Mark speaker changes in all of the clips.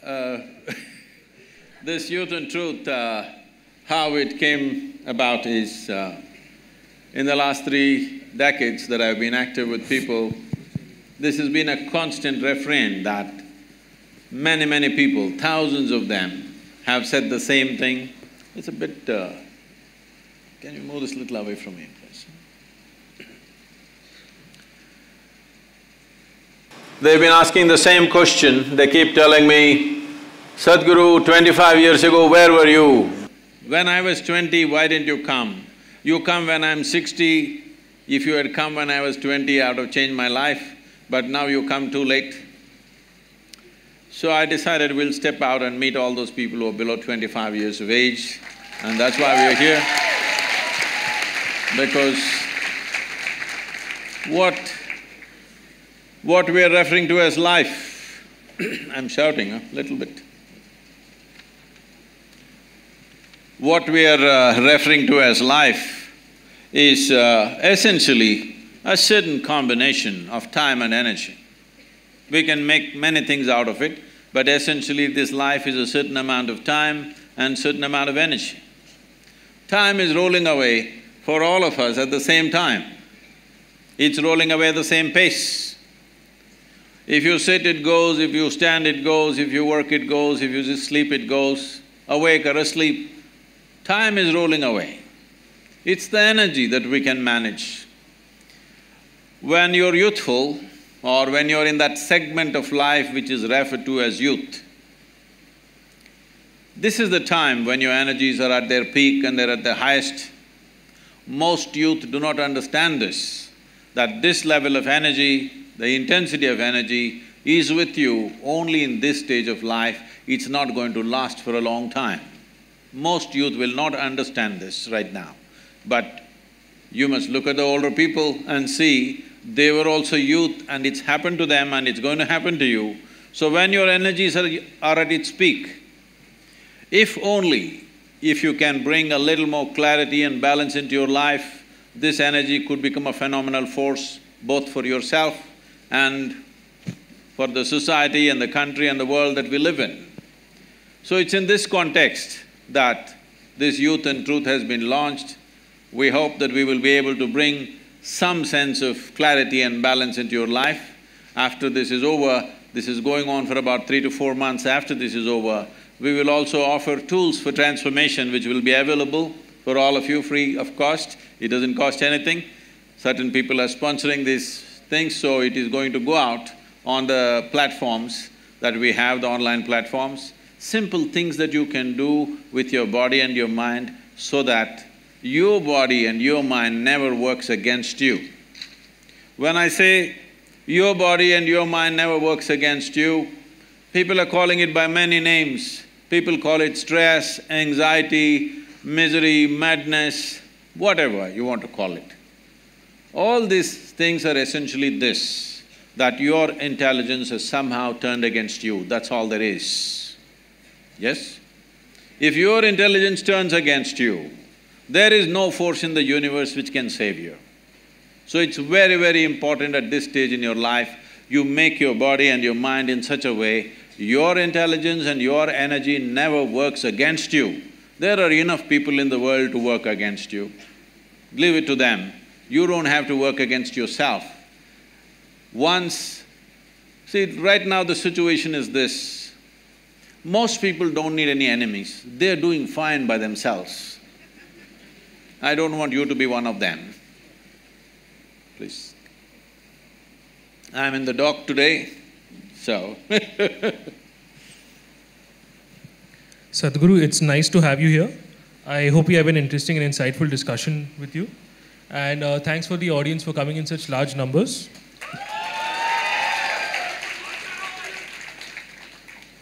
Speaker 1: Uh, this Youth and Truth, how it came about is, in the last 3 decades that I've been active with people, this has been a constant refrain that many people, thousands of them, have said the same thing. It's a bit… can you move this little away from me, please? They've been asking the same question. They keep telling me, Sadhguru, 25 years ago, where were you? When I was 20, why didn't you come? You come when I'm 60. If you had come when I was 20, I would have changed my life, but now you come too late. So I decided we'll step out and meet all those people who are below 25 years of age, and that's why we're here. Because what we are referring to as life, I'm shouting a little bit. What we are referring to as life is essentially a certain combination of time and energy. We can make many things out of it, but essentially this life is a certain amount of time and certain amount of energy. Time is rolling away for all of us at the same time. It's rolling away at the same pace. If you sit, it goes, if you stand, it goes, if you work, it goes, if you just sleep, it goes, awake or asleep. Time is rolling away. It's the energy that we can manage. When you're youthful, or when you're in that segment of life which is referred to as youth, this is the time when your energies are at their peak and they're at their highest. Most youth do not understand this, that this level of energy, the intensity of energy is with you only in this stage of life. It's not going to last for a long time. Most youth will not understand this right now, but you must look at the older people and see they were also youth and it's happened to them and it's going to happen to you. So when your energies are at its peak, if you can bring a little more clarity and balance into your life, this energy could become a phenomenal force both for yourself and for the society and the country and the world that we live in. So it's in this context that this Youth and Truth has been launched. We hope that we will be able to bring some sense of clarity and balance into your life. After this is over, this is going on for about 3 to 4 months. After this is over, we will also offer tools for transformation which will be available for all of you free of cost. It doesn't cost anything. Certain people are sponsoring these things, so it is going to go out on the platforms that we have, the online platforms. Simple things that you can do with your body and your mind so that your body and your mind never works against you. When I say your body and your mind never works against you, people are calling it by many names. People call it stress, anxiety, misery, madness, whatever you want to call it. All these things are essentially this, that your intelligence has somehow turned against you, that's all there is. Yes? If your intelligence turns against you, there is no force in the universe which can save you. So it's very important at this stage in your life, you make your body and your mind in such a way, your intelligence and your energy never works against you. There are enough people in the world to work against you. Leave it to them. You don't have to work against yourself. See, right now the situation is this, most people don't need any enemies, they're doing fine by themselves. I don't want you to be one of them, please. I'm in the dock today, so
Speaker 2: Sadhguru, it's nice to have you here. I hope we have an interesting and insightful discussion with you. And thanks for the audience for coming in such large numbers.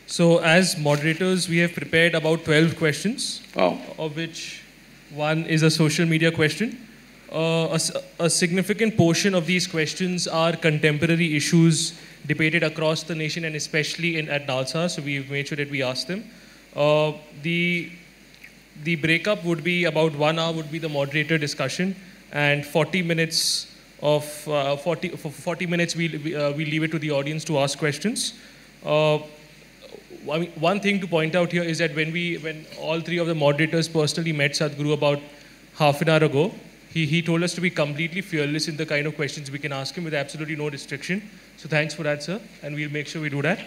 Speaker 2: So as moderators, we have prepared about 12 questions, of which one is a social media question. A significant portion of these questions are contemporary issues debated across the nation and especially at Nalsar, so we've made sure that we ask them. The breakup would be about 1 hour would be the moderator discussion, and 40 minutes of… for 40 minutes we'll leave it to the audience to ask questions. I mean, one thing to point out here is that when all three of the moderators personally met Sadhguru about half an hour ago, he told us to be completely fearless in the kind of questions we can ask him with absolutely no restriction. So thanks for that, sir, and we'll make sure we do that.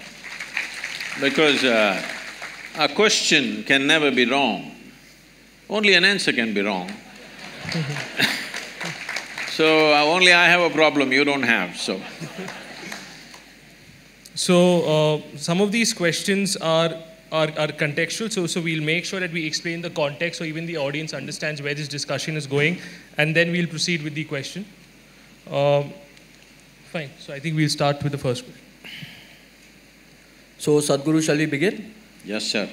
Speaker 1: Because a question can never be wrong. Only an answer can be wrong. So only I have a problem, you don't have, so…
Speaker 2: So some of these questions are contextual, so we'll make sure that we explain the context so even the audience understands where this discussion is going, and then we'll proceed with the question. Fine, so I think we'll start with the first question.
Speaker 3: So Sadhguru, shall we begin?
Speaker 1: Yes, sir.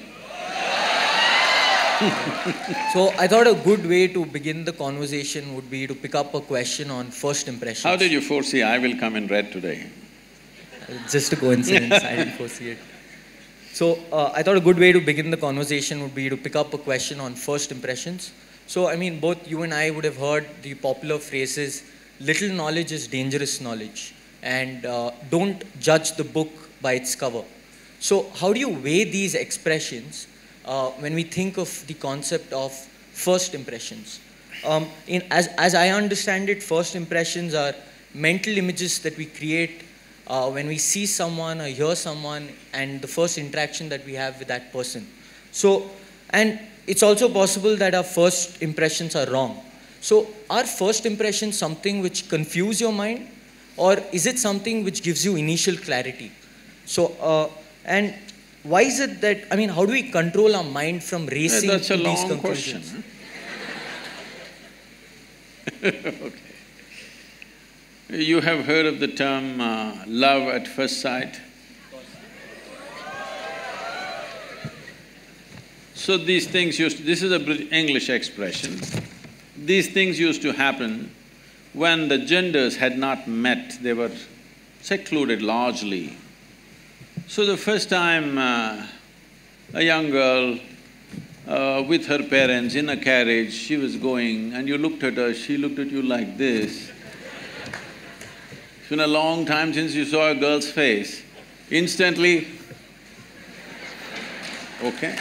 Speaker 3: So I thought a good way to begin the conversation would be to pick up a question on first impressions.
Speaker 1: How did you foresee I will come in red today?
Speaker 3: Just a coincidence, I didn't foresee it. So I thought a good way to begin the conversation would be to pick up a question on first impressions. So I mean, both you and I would have heard the popular phrases, little knowledge is dangerous knowledge, and don't judge the book by its cover. So how do you weigh these expressions when we think of the concept of first impressions? As I understand it, first impressions are mental images that we create when we see someone or hear someone and the first interaction that we have with that person. So, and it's also possible that our first impressions are wrong. So, are first impressions something which confuse your mind, or is it something which gives you initial clarity? So, and why is it that, I mean, how do we control our mind from racing to these conclusions?
Speaker 1: That's a long question. Okay. You have heard of the term love at first sight? So these things this is a English expression. These things used to happen when the genders had not met, they were secluded largely. So the first time a young girl with her parents in a carriage, she was going and you looked at her, she looked at you like this. It's been a long time since you saw a girl's face, instantly, okay?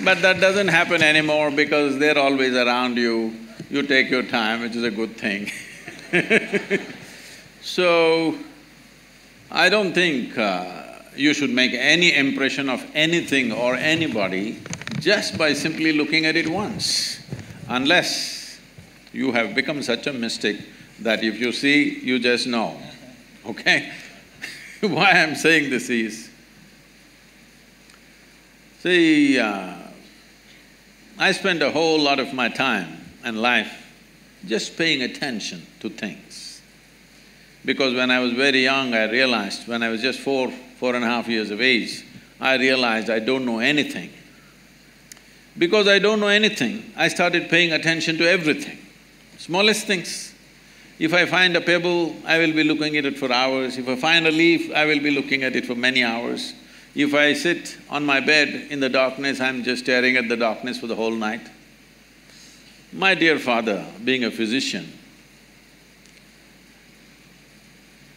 Speaker 1: But that doesn't happen anymore because they're always around you, you take your time, which is a good thing. So, I don't think you should make any impression of anything or anybody just by simply looking at it once, unless you have become such a mystic that if you see, you just know, okay? Why I'm saying this is, see, I spent a whole lot of my time and life just paying attention to things. Because when I was very young, I realized, when I was just 4.5 years of age, I realized I don't know anything. Because I don't know anything, I started paying attention to everything, smallest things. If I find a pebble, I will be looking at it for hours. If I find a leaf, I will be looking at it for many hours. If I sit on my bed in the darkness, I'm just staring at the darkness for the whole night. My dear father, being a physician,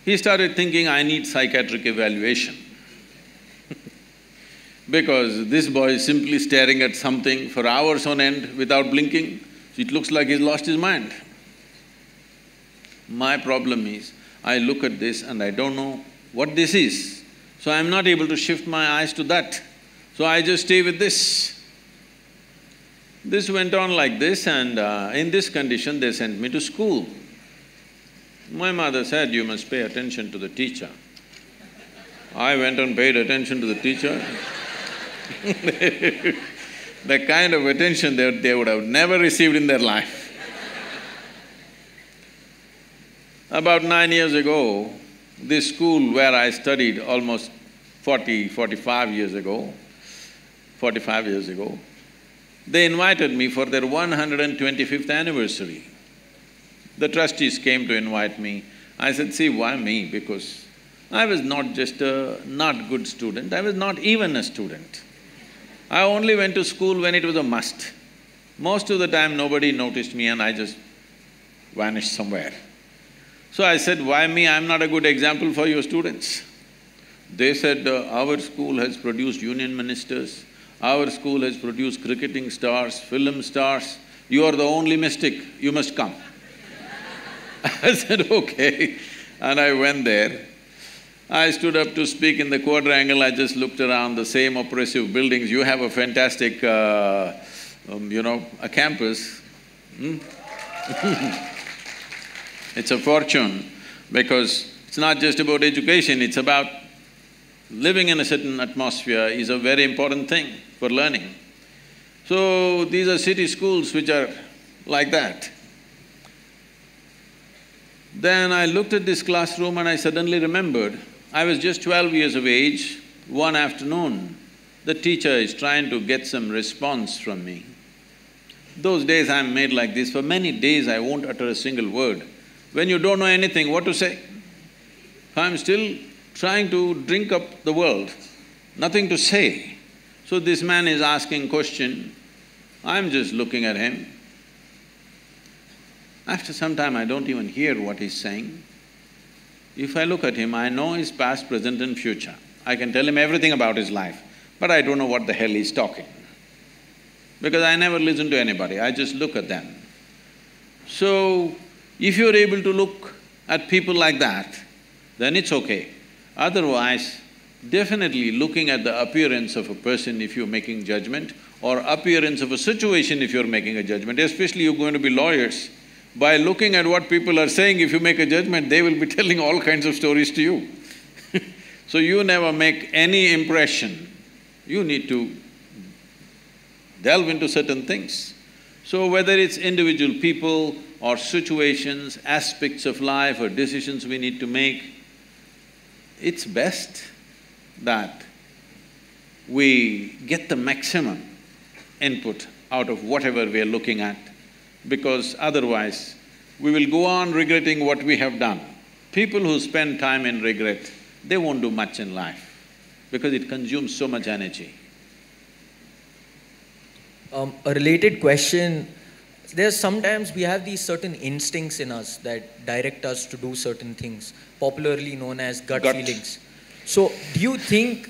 Speaker 1: he started thinking, I need psychiatric evaluation. Because this boy is simply staring at something for hours on end without blinking, it looks like he's lost his mind. My problem is, I look at this and I don't know what this is, so I'm not able to shift my eyes to that. So I just stay with this. This went on like this, and in this condition they sent me to school. My mother said, you must pay attention to the teacher. I went and paid attention to the teacher. The kind of attention they would have never received in their life. About 9 years ago, this school where I studied almost 45 years ago, they invited me for their 125th anniversary. The trustees came to invite me. I said, see, why me? Because I was not just a not good student, I was not even a student. I only went to school when it was a must. Most of the time nobody noticed me and I just vanished somewhere. So I said, why me? I'm not a good example for your students. They said, our school has produced union ministers, our school has produced cricketing stars, film stars, you are the only mystic, you must come. I said, okay, and I went there. I stood up to speak in the quadrangle, I just looked around the same oppressive buildings. You have a fantastic, a campus. It's a fortune, because it's not just about education, it's about living in a certain atmosphere is a very important thing for learning. So, these are city schools which are like that. Then I looked at this classroom and I suddenly remembered, I was just 12 years of age. One afternoon, the teacher is trying to get some response from me. Those days I'm made like this, for many days I won't utter a single word. When you don't know anything, what to say? I'm still trying to drink up the world, nothing to say. So this man is asking question, I'm just looking at him. After some time, I don't even hear what he's saying. If I look at him, I know his past, present and future. I can tell him everything about his life, but I don't know what the hell he's talking. Because I never listen to anybody, I just look at them. So, if you're able to look at people like that, then it's okay. Otherwise, definitely looking at the appearance of a person if you're making judgment, or appearance of a situation if you're making a judgment, especially you're going to be lawyers. By looking at what people are saying, if you make a judgment, they will be telling all kinds of stories to you. So you never make any impression. You need to delve into certain things. So whether it's individual people or situations, aspects of life or decisions we need to make, it's best that we get the maximum input out of whatever we are looking at, because otherwise we will go on regretting what we have done. People who spend time in regret, they won't do much in life because it consumes so much energy.
Speaker 3: A related question, there's sometimes we have these certain instincts in us that direct us to do certain things, popularly known as gut feelings. So, do you think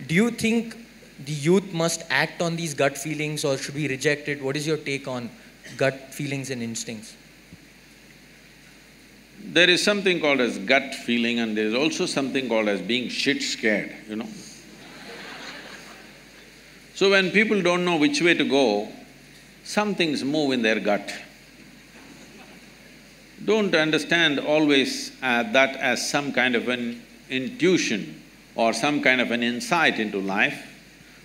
Speaker 3: the youth must act on these gut feelings or should we reject it? What is your take on gut feelings and instincts?
Speaker 1: There is something called as gut feeling and there is also something called as being shit scared, you know. So when people don't know which way to go, some things move in their gut. Don't understand always that as some kind of an intuition or some kind of an insight into life.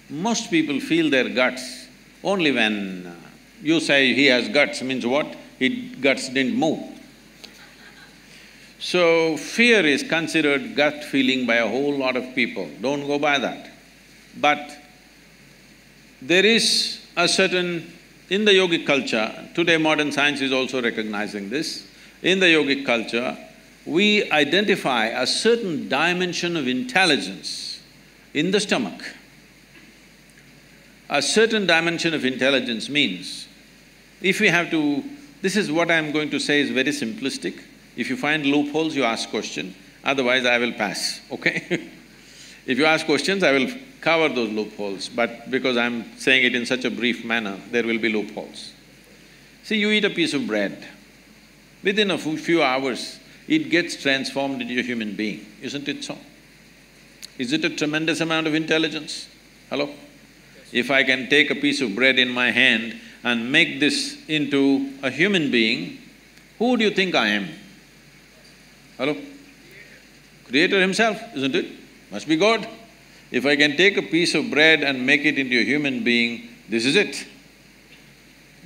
Speaker 1: Most people feel their guts only when you say he has guts, means what? His guts didn't move. So, fear is considered gut feeling by a whole lot of people, don't go by that. But there is a certain… in the yogic culture, today modern science is also recognizing this, in the yogic culture, we identify a certain dimension of intelligence in the stomach. A certain dimension of intelligence means, if we have to… this is what I'm going to say is very simplistic. If you find loopholes, you ask question, otherwise I will pass, okay? If you ask questions, I will cover those loopholes, but because I'm saying it in such a brief manner, there will be loopholes. See, you eat a piece of bread, within a few hours, it gets transformed into a human being, isn't it so? Is it a tremendous amount of intelligence? Hello? If I can take a piece of bread in my hand and make this into a human being, who do you think I am? Hello? Creator himself, isn't it? Must be God. If I can take a piece of bread and make it into a human being, this is it.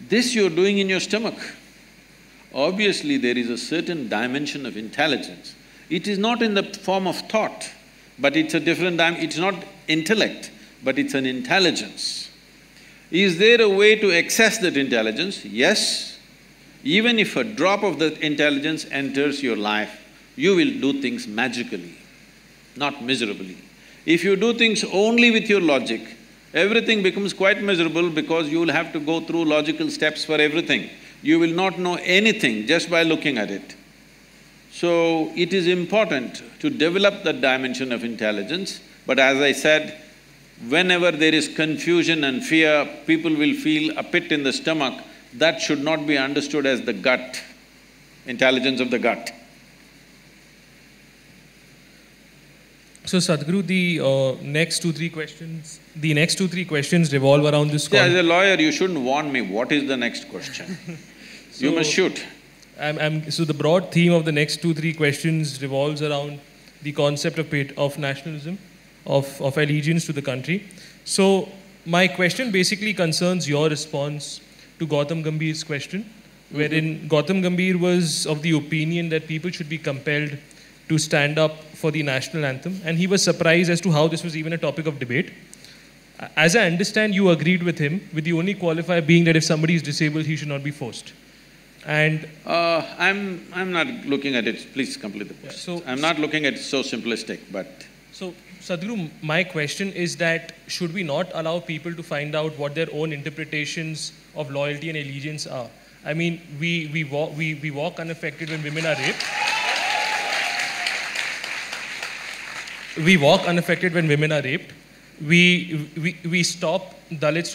Speaker 1: This you're doing in your stomach. Obviously, there is a certain dimension of intelligence. It is not in the form of thought, but it's a different it's not intellect, but it's an intelligence. Is there a way to access that intelligence? Yes. Even if a drop of that intelligence enters your life, you will do things magically, not miserably. If you do things only with your logic, everything becomes quite miserable because you will have to go through logical steps for everything. You will not know anything just by looking at it. So, it is important to develop that dimension of intelligence, but as I said, whenever there is confusion and fear, people will feel a pit in the stomach. That should not be understood as the gut, intelligence of the gut.
Speaker 2: So Sadhguru, the next two, three questions revolve around this.
Speaker 1: Yeah, as a lawyer, you shouldn't warn me, what is the next question? So, you must shoot.
Speaker 2: So the broad theme of the next two, three questions revolves around the concept of nationalism, of allegiance to the country. So my question basically concerns your response to Gautam Gambhir's question, wherein Gautam Gambhir was of the opinion that people should be compelled to stand up for the national anthem, and he was surprised as to how this was even a topic of debate. As I understand, you agreed with him, with the only qualifier being that if somebody is disabled, he should not be forced. And
Speaker 1: I'm not looking at it, please complete the question. I'm not looking at it so simplistic, but…
Speaker 2: So, Sadhguru, my question is that should we not allow people to find out what their own interpretations of loyalty and allegiance are? I mean, we walk unaffected when women are raped. We walk unaffected when women are raped. We stop Dalits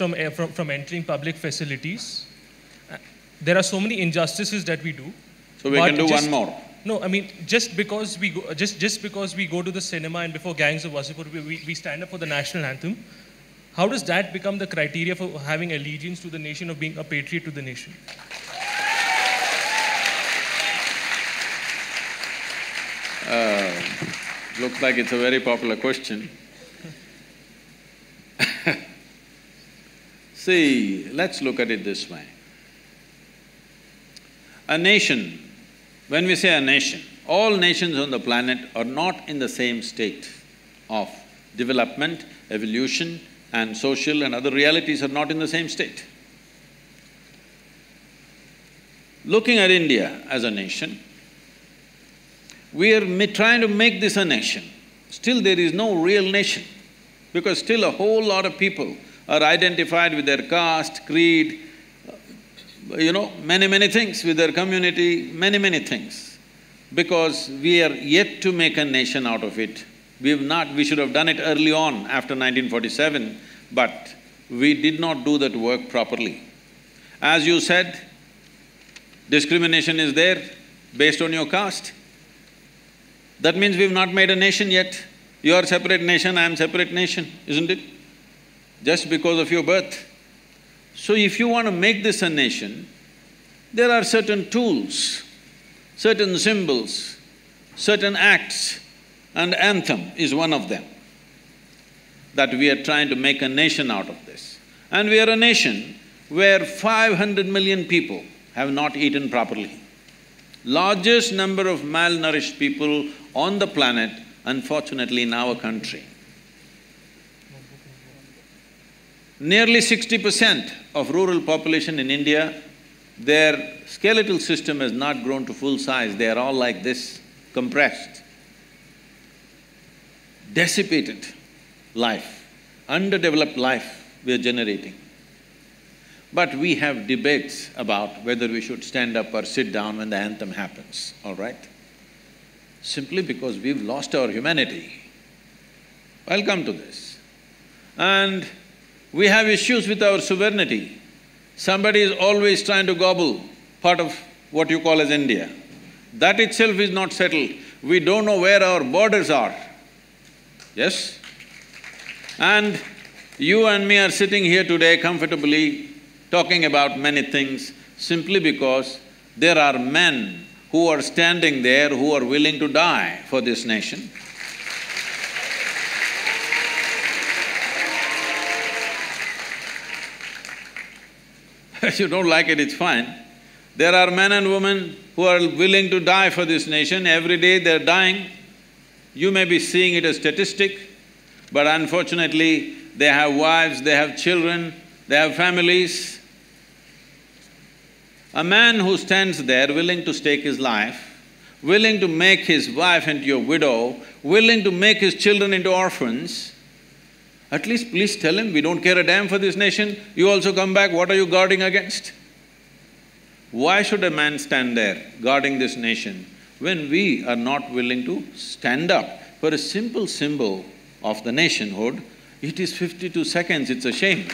Speaker 2: from entering public facilities. There are so many injustices that we do.
Speaker 1: So we can do one more.
Speaker 2: No, I mean, just because we go to the cinema and before gangs of Wasipur, we stand up for the national anthem, how does that become the criteria for having allegiance to the nation, of being a patriot to the nation?
Speaker 1: Looks like it's a very popular question. See, let's look at it this way. A nation, when we say a nation, all nations on the planet are not in the same state of development, evolution, and social and other realities are not in the same state. Looking at India as a nation, we are trying to make this a nation. Still there is no real nation, because still a whole lot of people are identified with their caste, creed, many things, with their community, many things. Because we are yet to make a nation out of it. We should have done it early on after 1947, but we did not do that work properly. As you said, discrimination is there based on your caste. That means we've not made a nation yet. You are separate nation, I am separate nation, isn't it? Just because of your birth. So if you want to make this a nation, there are certain tools, certain symbols, certain acts, and anthem is one of them, that we are trying to make a nation out of this. And we are a nation where 500 million people have not eaten properly. Largest number of malnourished people on the planet, unfortunately in our country. Nearly 60% of rural population in India, their skeletal system has not grown to full size, they are all like this, compressed. Dissipated life, underdeveloped life we are generating. But we have debates about whether we should stand up or sit down when the anthem happens, all right? Simply because we've lost our humanity. I'll come to this. And we have issues with our sovereignty. Somebody is always trying to gobble part of what you call as India. That itself is not settled. We don't know where our borders are. Yes? And you and me are sitting here today comfortably talking about many things simply because there are men who are standing there who are willing to die for this nation. If you don't like it, it's fine. There are men and women who are willing to die for this nation. Every day they're dying. You may be seeing it as statistic, but unfortunately, they have wives, they have children, they have families. A man who stands there willing to stake his life, willing to make his wife into a widow, willing to make his children into orphans, at least please tell him, we don't care a damn for this nation, you also come back, what are you guarding against? Why should a man stand there guarding this nation when we are not willing to stand up for a simple symbol of the nationhood, it is 52 seconds, it's a shame.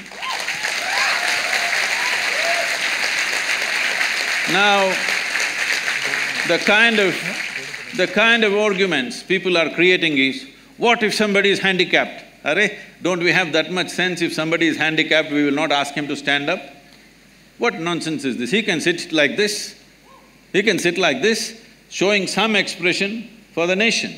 Speaker 1: Now, the kind of arguments people are creating is, what if somebody is handicapped? Arey, don't we have that much sense? If somebody is handicapped, we will not ask him to stand up? What nonsense is this? He can sit like this, he can sit like this, showing some expression for the nation.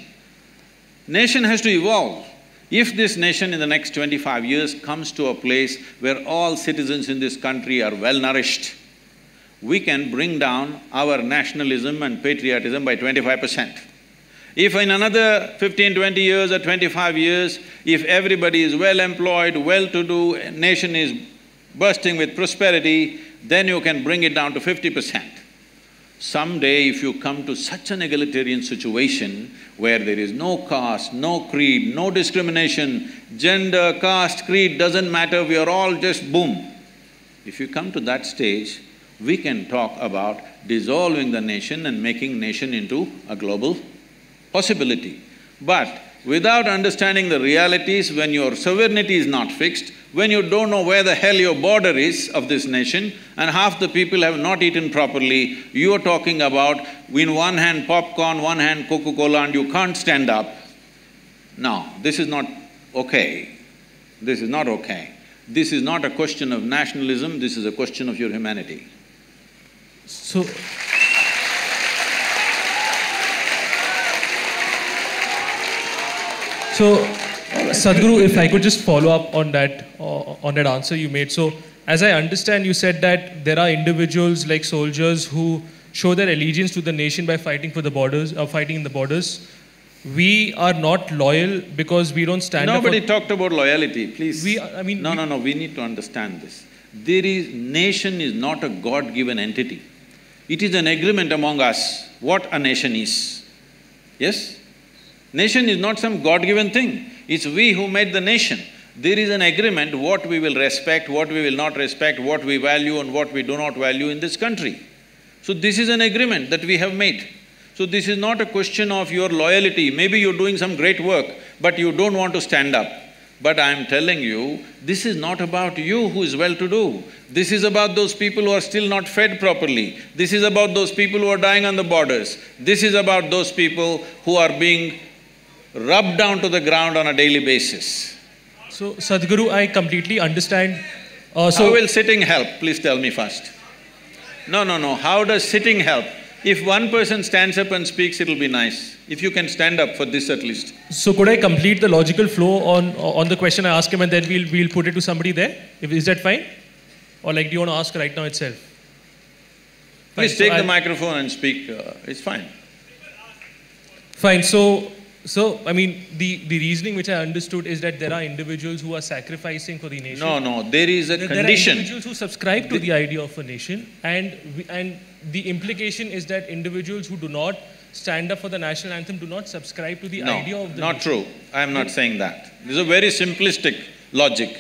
Speaker 1: Nation has to evolve. If this nation in the next 25 years comes to a place where all citizens in this country are well-nourished, we can bring down our nationalism and patriotism by 25%. If in another 15, 20 years or 25 years, if everybody is well-employed, well-to-do, nation is bursting with prosperity, then you can bring it down to 50%. Someday if you come to such an egalitarian situation where there is no caste, no creed, no discrimination, gender, caste, creed doesn't matter, we are all just boom. If you come to that stage, we can talk about dissolving the nation and making nation into a global possibility. But without understanding the realities, when your sovereignty is not fixed, when you don't know where the hell your border is of this nation and half the people have not eaten properly, you are talking about in one hand popcorn, one hand Coca-Cola and you can't stand up. No, this is not okay. This is not okay. This is not a question of nationalism, this is a question of your humanity.
Speaker 2: So… So, Sadhguru, if I could just follow up on that answer you made. So, as I understand, you said that there are individuals like soldiers who show their allegiance to the nation by fighting for the borders, fighting in the borders. We are not loyal because we don't stand up for…
Speaker 1: Nobody talked about loyalty, please. No, we need to understand this. Nation is not a God-given entity. It is an agreement among us what a nation is. Yes? Nation is not some God-given thing, it's we who made the nation. There is an agreement what we will respect, what we will not respect, what we value and what we do not value in this country. So this is an agreement that we have made. So this is not a question of your loyalty, maybe you're doing some great work, but you don't want to stand up. But I am telling you, this is not about you who is well-to-do. This is about those people who are still not fed properly. This is about those people who are dying on the borders. This is about those people who are being rubbed down to the ground on a daily basis.
Speaker 2: So, Sadhguru, I completely understand.
Speaker 1: How will sitting help? Please tell me first. No, how does sitting help? If one person stands up and speaks, it'll be nice. If you can stand up for this at least.
Speaker 2: So could I complete the logical flow on the question I ask him and then we'll put it to somebody there? Is that fine? Or like, do you want to ask right now itself?
Speaker 1: Please take the microphone and speak, it's fine.
Speaker 2: Fine, so I mean, the reasoning which I understood is that there are individuals who are sacrificing for the nation.
Speaker 1: No, there is a condition.
Speaker 2: There are individuals who subscribe to the idea of a nation and the implication is that individuals who do not stand up for the national anthem do not subscribe to the idea of the nation.
Speaker 1: Not true. I am not saying that. This is a very simplistic logic.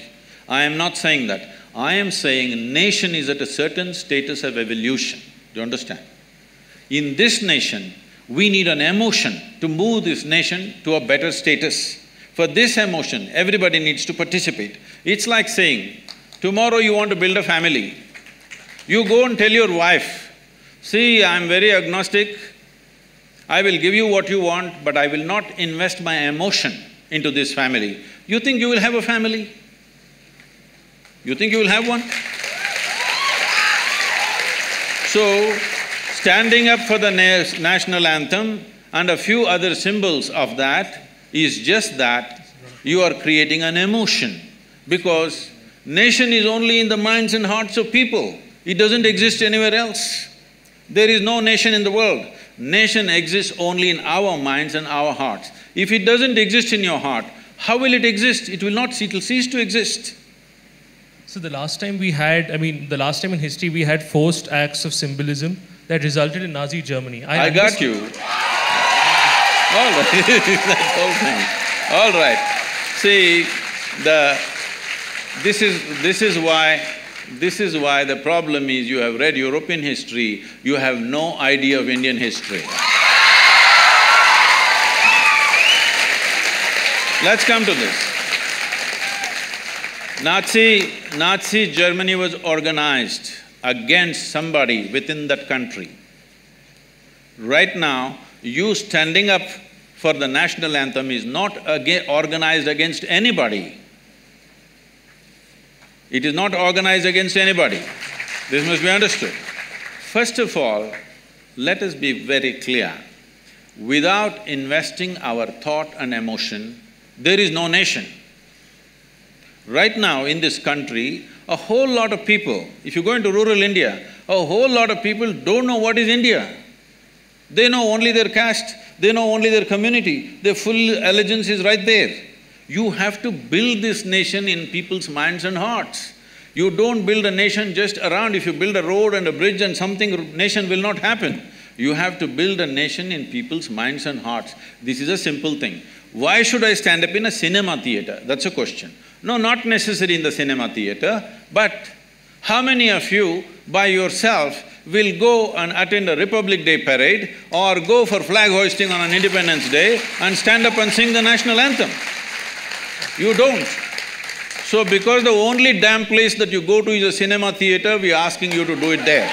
Speaker 1: I am not saying that. I am saying nation is at a certain status of evolution. Do you understand? In this nation, we need an emotion to move this nation to a better status. For this emotion, everybody needs to participate. It's like saying, tomorrow you want to build a family. You go and tell your wife, see, I'm very agnostic, I will give you what you want, but I will not invest my emotion into this family. You think you will have a family? You think you will have one? So, standing up for the national anthem and a few other symbols of that is just that you are creating an emotion, because nation is only in the minds and hearts of people. It doesn't exist anywhere else. There is no nation in the world. Nation exists only in our minds and our hearts. If it doesn't exist in your heart, how will it exist? It will not, it will cease to exist.
Speaker 2: So the last time the last time in history we had forced acts of symbolism that resulted in Nazi Germany.
Speaker 1: I got you. All right, that whole thing. All right. See, this is why the problem is you have read European history, you have no idea of Indian history. Let's come to this. Nazi Germany was organized against somebody within that country. Right now, you standing up for the national anthem is not organized against anybody. It is not organized against anybody. This must be understood. First of all, let us be very clear. Without investing our thought and emotion, there is no nation. Right now in this country, a whole lot of people, if you go into rural India, a whole lot of people don't know what is India. They know only their caste, they know only their community, their full allegiance is right there. You have to build this nation in people's minds and hearts. You don't build a nation just around. If you build a road and a bridge and something, nation will not happen. You have to build a nation in people's minds and hearts. This is a simple thing. Why should I stand up in a cinema theatre? That's a question. No, not necessary in the cinema theatre, but how many of you by yourself will go and attend a Republic Day parade or go for flag hoisting on an Independence Day and stand up and sing the national anthem? You don't. So because the only damn place that you go to is a cinema theatre, we are asking you to do it there.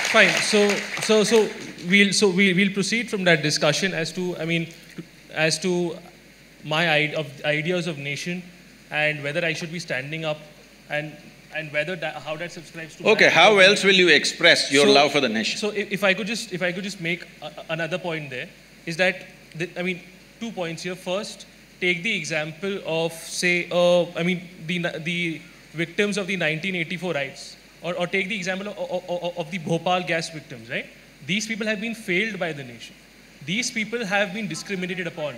Speaker 2: Fine. So we'll proceed from that discussion as to, as to my ideas of nation and whether I should be standing up and whether how that subscribes to…
Speaker 1: Okay, how else will you express your love for the nation?
Speaker 2: So if I could just make another point there, is that, 2 points here. First, take the example of, say, the victims of the 1984 riots, or take the example of the Bhopal gas victims, right? These people have been failed by the nation. These people have been discriminated upon.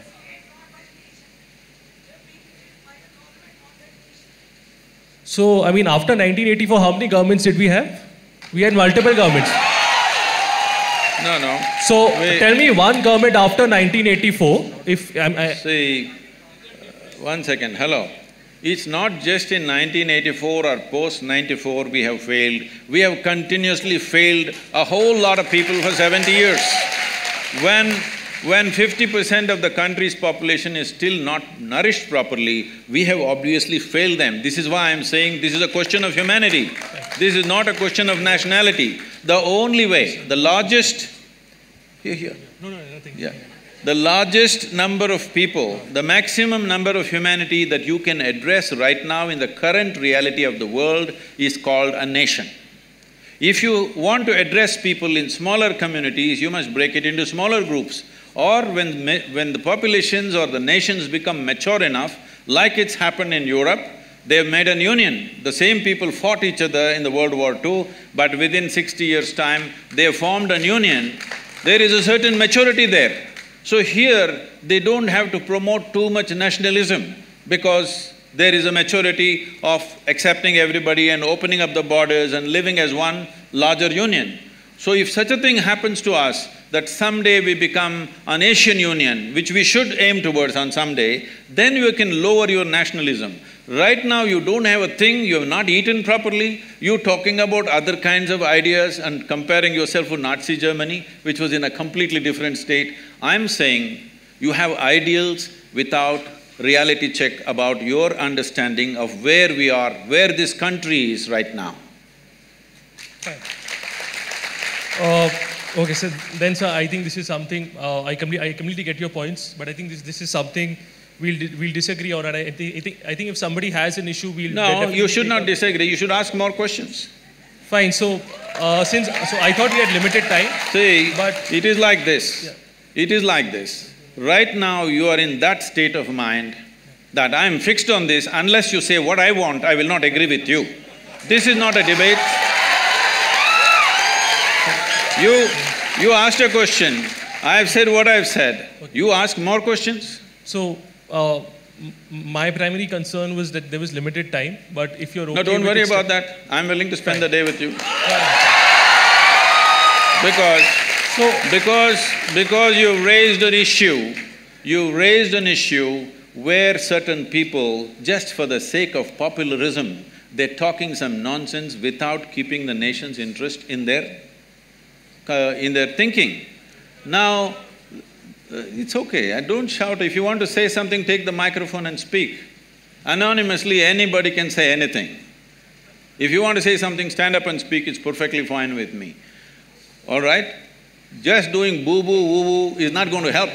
Speaker 2: So, after 1984, how many governments did we have? We had multiple governments.
Speaker 1: No.
Speaker 2: So, tell me one government after 1984, if…
Speaker 1: See, one second, hello. It's not just in 1984 or post-94 we have failed. We have continuously failed a whole lot of people for 70 years. When 50% of the country's population is still not nourished properly, we have obviously failed them. This is why I'm saying this is a question of humanity. This is not a question of nationality. The only way, the largest… Here.
Speaker 2: No, nothing.
Speaker 1: Yeah. The largest number of people, the maximum number of humanity that you can address right now in the current reality of the world is called a nation. If you want to address people in smaller communities, you must break it into smaller groups. Or when the populations or the nations become mature enough, like it's happened in Europe, they've made an union. The same people fought each other in the World War II, but within 60 years' time, they have formed an union. There is a certain maturity there. So here, they don't have to promote too much nationalism because there is a maturity of accepting everybody and opening up the borders and living as one larger union. So if such a thing happens to us, that someday we become an Asian Union, which we should aim towards on someday, then you can lower your nationalism. Right now you don't have a thing, you have not eaten properly, you're talking about other kinds of ideas and comparing yourself with Nazi Germany, which was in a completely different state. I'm saying you have ideals without reality check about your understanding of where we are, where this country is right now.
Speaker 2: Okay, so then, sir, I think this is something… I completely get your points, but I think this is something we'll disagree on. And I think if somebody has an issue, we'll…
Speaker 1: No, you should not disagree. You should ask more questions.
Speaker 2: Fine. So I thought we had limited time.
Speaker 1: See,
Speaker 2: but
Speaker 1: it is like this.
Speaker 2: Yeah.
Speaker 1: It is like this. Right now, you are in that state of mind that I am fixed on this. Unless you say what I want, I will not agree with you. This is not a debate. You asked a question, I have said what I have said. You ask more questions?
Speaker 2: So, my primary concern was that there was limited time, but if you're okay…
Speaker 1: No, don't worry about that. I'm willing to spend the day with you. Because you've raised an issue where certain people, just for the sake of popularism, they're talking some nonsense without keeping the nation's interest in their… in their thinking. Now, it's okay, don't shout. If you want to say something, take the microphone and speak. Anonymously, anybody can say anything. If you want to say something, stand up and speak, it's perfectly fine with me. All right? Just doing boo-boo, woo-woo is not going to help.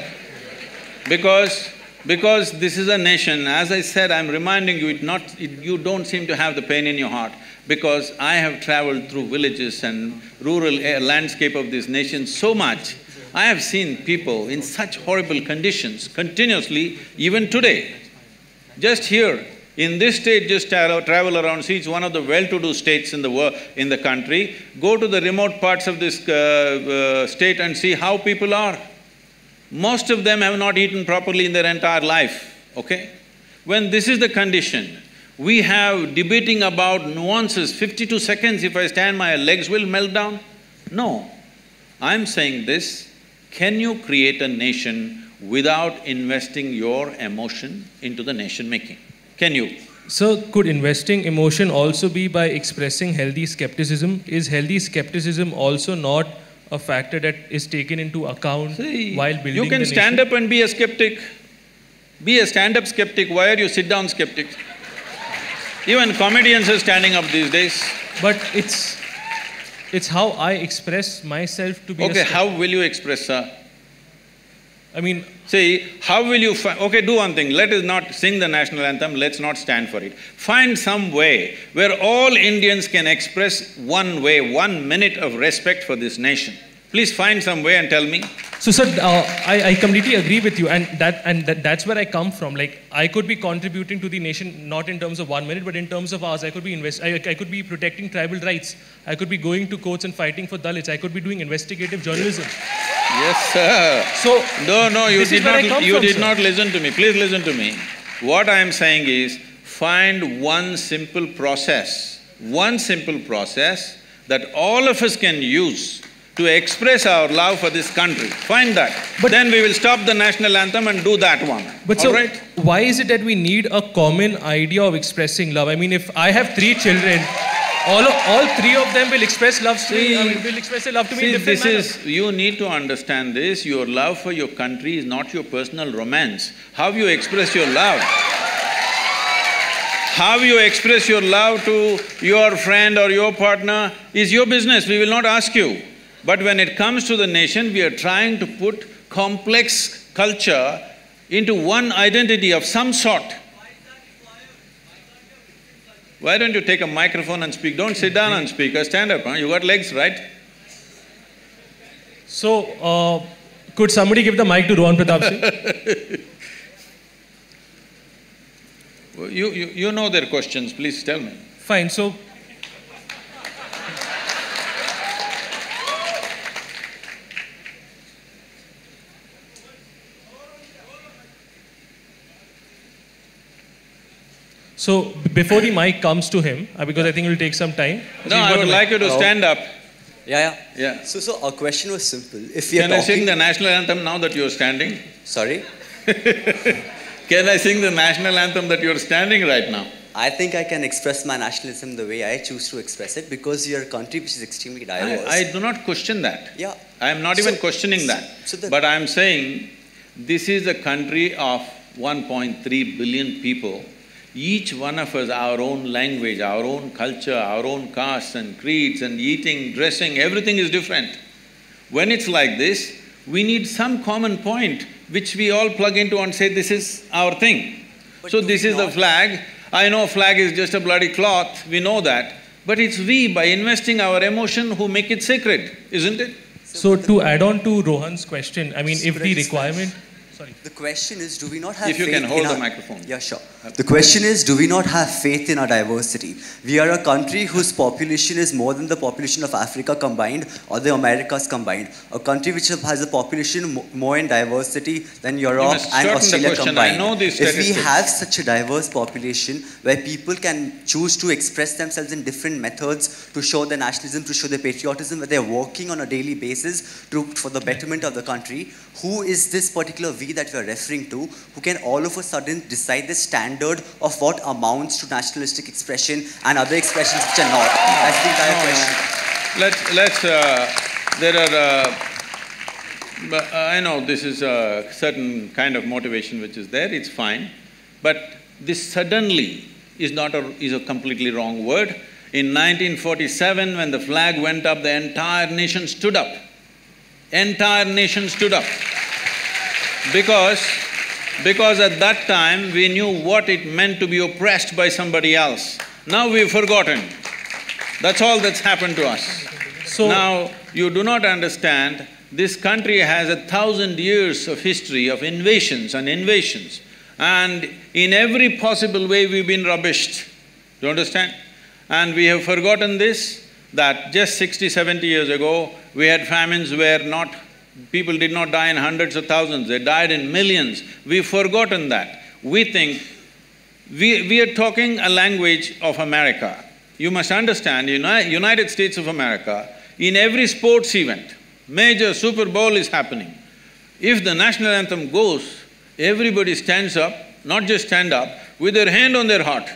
Speaker 1: Because this is a nation, as I said, I'm reminding you, you don't seem to have the pain in your heart, because I have traveled through villages and rural landscape of this nation so much. I have seen people in such horrible conditions continuously, even today. Just here, in this state, just travel around, see, it's one of the well-to-do states in the country. Go to the remote parts of this state and see how people are. Most of them have not eaten properly in their entire life, okay? When this is the condition, we have debating about nuances, 52 seconds, if I stand, my legs will melt down? No. I'm saying this, can you create a nation without investing your emotion into the nation-making? Can you?
Speaker 2: So, could investing emotion also be by expressing healthy skepticism? Is healthy skepticism also not a factor that is taken into account while building the nation?
Speaker 1: You can stand up and be a skeptic. Be a stand-up skeptic. Why are you sit-down skeptic? Even comedians are standing up these days.
Speaker 2: But it's how I express myself to be
Speaker 1: Okay, how will you express, sir?
Speaker 2: I mean…
Speaker 1: See, how will you… Okay, do one thing, let us not sing the national anthem, let's not stand for it. Find some way where all Indians can express 1 way, 1 minute of respect for this nation. Please find some way and tell me.
Speaker 2: So, sir, I completely agree with you, and that's where I come from. Like, I could be contributing to the nation not in terms of 1 minute, but in terms of hours. I could be protecting tribal rights. I could be going to courts and fighting for Dalits. I could be doing investigative journalism.
Speaker 1: Yes, sir.
Speaker 2: So,
Speaker 1: no, you did not listen to me. Please listen to me. What I am saying is, find one simple process that all of us can use to express our love for this country. Find that. But then we will stop the national anthem and do that one.
Speaker 2: But so, why is it that we need a common idea of expressing love? I mean, if I have 3 children, all 3 of them will express love to me, will express their love to me in different manners.
Speaker 1: You need to understand this, your love for your country is not your personal romance. How you express your love? How you express your love to your friend or your partner is your business, we will not ask you. But when it comes to the nation, we are trying to put complex culture into one identity of some sort. Why don't you take a microphone and speak? Don't sit down and speak, stand up, You got legs, right?
Speaker 2: So, could somebody give the mic to Rohan Pratap Singh?
Speaker 1: You know their questions, please tell me.
Speaker 2: Fine, so… So, before the mic comes to him, because I think it will take some time.
Speaker 1: No, I would like you to stand up.
Speaker 4: Yeah. So our question was simple. If we are
Speaker 1: Can I sing the national anthem now that you are standing?
Speaker 4: Sorry?
Speaker 1: Can I sing the national anthem that you are standing right now?
Speaker 4: I think I can express my nationalism the way I choose to express it, because you're a country which is extremely diverse.
Speaker 1: I do not question that.
Speaker 4: Yeah.
Speaker 1: I am not even questioning that. But I am saying, this is a country of 1.3 billion people. Each one of us, our own language, our own culture, our own castes and creeds and eating, dressing, everything is different. When it's like this, we need some common point which we all plug into and say, this is our thing. So this is the flag. I know flag is just a bloody cloth, we know that. But it's we, by investing our emotion, who make it sacred, isn't it?
Speaker 2: So to add on to Rohan's question, I mean, if the requirement… Sorry.
Speaker 4: The question is, do we not have
Speaker 1: faith in… If you can hold the microphone.
Speaker 4: Yeah, sure. The question is, do we not have faith in our diversity? We are a country whose population is more than the population of Africa combined or the Americas combined. A country which has a population more in diversity than Europe and Australia combined.
Speaker 1: I know these statistics.
Speaker 4: If we have such a diverse population where people can choose to express themselves in different methods to show their nationalism, to show their patriotism, where they're working on a daily basis for the betterment of the country, who is this particular we that we are referring to, who can all of a sudden decide the standard of what amounts to nationalistic expression and other expressions which are not? That's the entire question.
Speaker 1: There are… I know this is a certain kind of motivation which is there, it's fine. But this suddenly is a completely wrong word. In 1947, when the flag went up, the entire nation stood up. Entire nation stood up. Because at that time, we knew what it meant to be oppressed by somebody else. Now we've forgotten. That's all that's happened to us. So now, you do not understand, this country has 1,000 years of history of invasions and invasions. And in every possible way, we've been rubbished. Do you understand? And we have forgotten this, that just 60, 70 years ago, we had famines where people did not die in hundreds of thousands, they died in millions. We've forgotten that. We think… we are talking a language of America. You must understand, United States of America, in every sports event, major Super Bowl is happening. If the national anthem goes, everybody stands up, not just stand up, with their hand on their heart.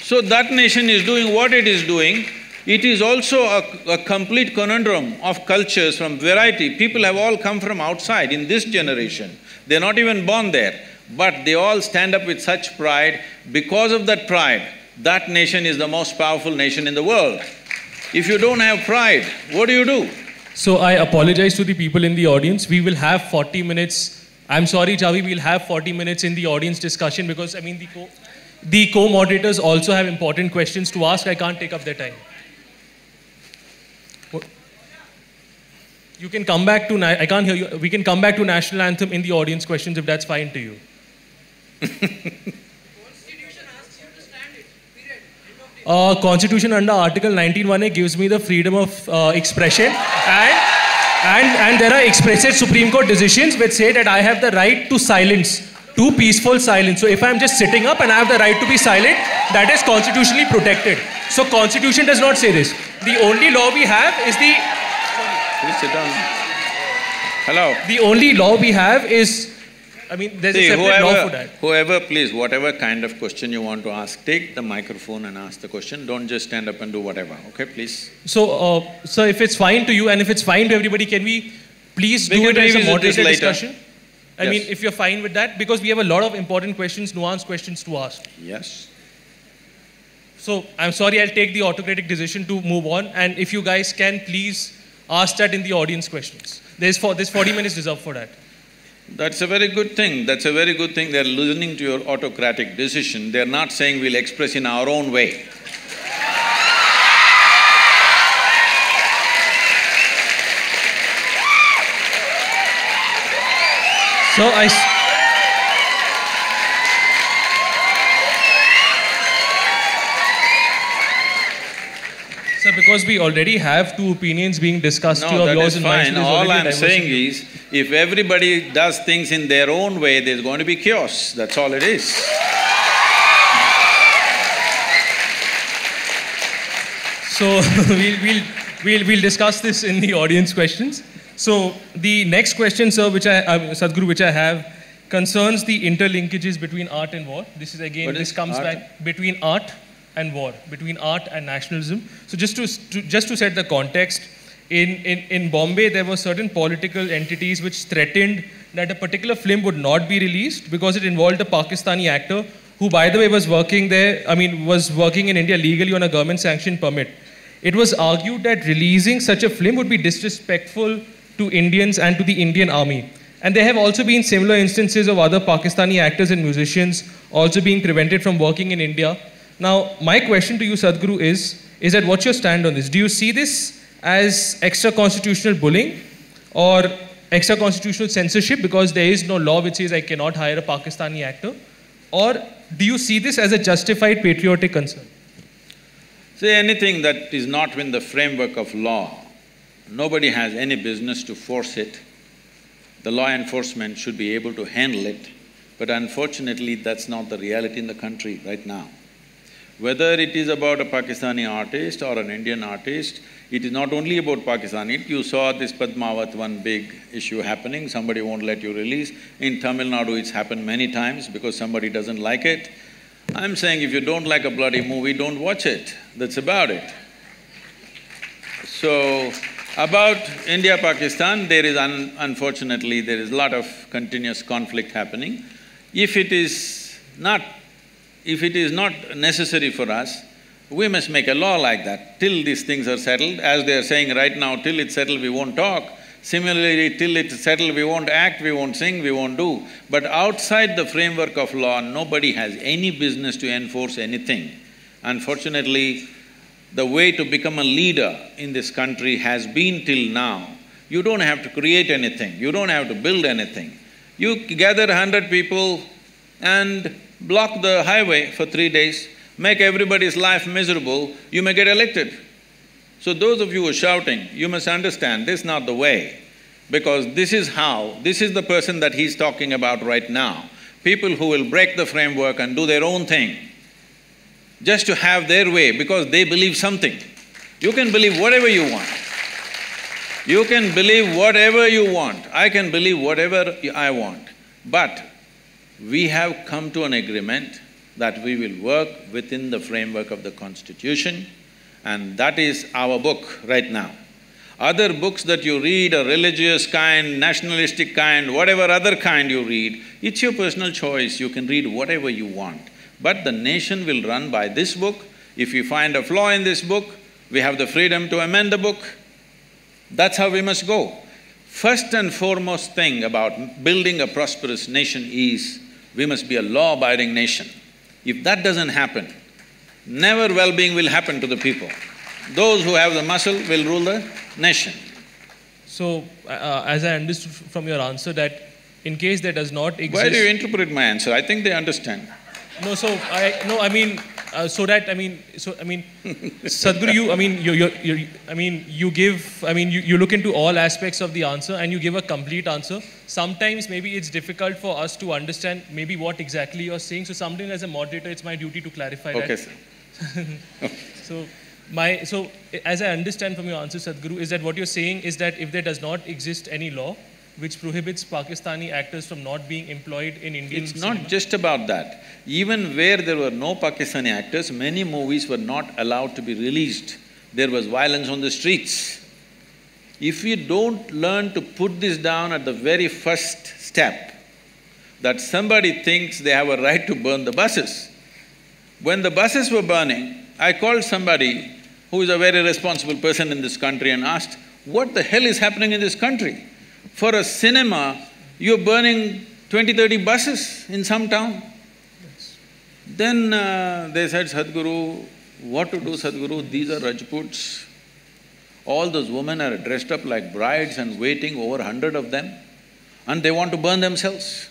Speaker 1: So that nation is doing what it is doing. It is also a complete conundrum of cultures from variety. People have all come from outside in this generation. They're not even born there, but they all stand up with such pride. Because of that pride, that nation is the most powerful nation in the world. If you don't have pride, what do?
Speaker 2: So I apologize to the people in the audience. We will have 40 minutes. I'm sorry, Javi, we'll have 40 minutes in the audience discussion because, the co-moderators also have important questions to ask. I can't take up their time. You can come back to… I can't hear you. We can come back to national anthem in the audience questions if that's fine to you.
Speaker 5: Constitution asks you to stand it, period.
Speaker 2: Constitution under Article 19(1)A gives me the freedom of expression and there are explicit Supreme Court decisions which say that I have the right to silence, to peaceful silence. So if I'm just sitting up and I have the right to be silent, that is constitutionally protected. So Constitution does not say this. The only law we have is the…
Speaker 1: Please sit down. Hello.
Speaker 2: The only law we have is… there's a separate law for that.
Speaker 1: Whoever, please, whatever kind of question you want to ask, take the microphone and ask the question. Don't just stand up and do whatever, okay, please?
Speaker 2: So, sir, if it's fine to you and if it's fine to everybody, can we please do it as a moderated discussion? If you're fine with that, because we have a lot of important questions, nuanced questions to ask.
Speaker 1: Yes.
Speaker 2: So, I'm sorry, I'll take the autocratic decision to move on, and if you guys can please ask that in the audience questions. There's 40 minutes reserved for that.
Speaker 1: That's a very good thing. That's a very good thing. They're listening to your autocratic decision. They're not saying we'll express in our own way.
Speaker 2: So Sir, because we already have two opinions being discussed here of yours and mine.
Speaker 1: All I'm saying is, if everybody does things in their own way, there's going to be chaos. That's all it is.
Speaker 2: So we'll discuss this in the audience questions. So the next question, sir, Sadhguru, which I have, concerns the interlinkages between art and war. This is again, this comes back between art and war, between art and nationalism. So just to set the context, in Bombay there were certain political entities which threatened that a particular film would not be released because it involved a Pakistani actor who, by the way, was working there, was working in India legally on a government-sanctioned permit. It was argued that releasing such a film would be disrespectful to Indians and to the Indian army. And there have also been similar instances of other Pakistani actors and musicians also being prevented from working in India. Now, my question to you, Sadhguru, is that what's your stand on this? Do you see this as extra-constitutional bullying or extra-constitutional censorship because there is no law which says I cannot hire a Pakistani actor? Or do you see this as a justified patriotic concern?
Speaker 1: See, anything that is not within the framework of law, nobody has any business to force it. The law enforcement should be able to handle it, but unfortunately that's not the reality in the country right now. Whether it is about a Pakistani artist or an Indian artist, it is not only about Pakistani. You saw this Padmavat, one big issue happening, somebody won't let you release. In Tamil Nadu it's happened many times because somebody doesn't like it. I'm saying if you don't like a bloody movie, don't watch it. That's about it. So, About India-Pakistan, there is unfortunately, there is a lot of continuous conflict happening. If it is not necessary for us, we must make a law like that. Till these things are settled, as they are saying right now, till it's settled, we won't talk. Similarly, till it's settled, we won't act, we won't sing, we won't do. But outside the framework of law, nobody has any business to enforce anything. Unfortunately, the way to become a leader in this country has been till now, you don't have to create anything, you don't have to build anything. You gather 100 people and block the highway for 3 days, make everybody's life miserable, you may get elected. So those of you who are shouting, you must understand this is not the way, because this is the person that he's talking about right now. People who will break the framework and do their own thing, just to have their way because they believe something. You can believe whatever you want. You can believe whatever you want, I can believe whatever I want. But we have come to an agreement that we will work within the framework of the Constitution, and that is our book right now. Other books that you read, a religious kind, nationalistic kind, whatever other kind you read, it's your personal choice, you can read whatever you want. But the nation will run by this book. If you find a flaw in this book, we have the freedom to amend the book. That's how we must go. First and foremost thing about building a prosperous nation is, we must be a law-abiding nation. If that doesn't happen, never well-being will happen to the people. Those who have the muscle will rule the nation.
Speaker 2: So, as I understood from your answer that in case there does not exist…
Speaker 1: Why do you interpret my answer? I think they understand.
Speaker 2: No, so Sadhguru, you look into all aspects of the answer and you give a complete answer. Sometimes maybe it's difficult for us to understand maybe what exactly you're saying. So sometimes as a moderator, it's my duty to clarify that.
Speaker 1: Okay, sir.
Speaker 2: So as I understand from your answer, Sadhguru, is that what you're saying is that if there does not exist any law which prohibits Pakistani actors from not being employed in Indian cinema.
Speaker 1: It's not just about that. Even where there were no Pakistani actors, many movies were not allowed to be released. There was violence on the streets. If we don't learn to put this down at the very first step, that somebody thinks they have a right to burn the buses. When the buses were burning, I called somebody who is a very responsible person in this country and asked, what the hell is happening in this country? For a cinema, you're burning 20-30 buses in some town. Yes. Then they said, Sadhguru, what to do, Sadhguru? These are Rajputs. All those women are dressed up like brides and waiting, over 100 of them, and they want to burn themselves.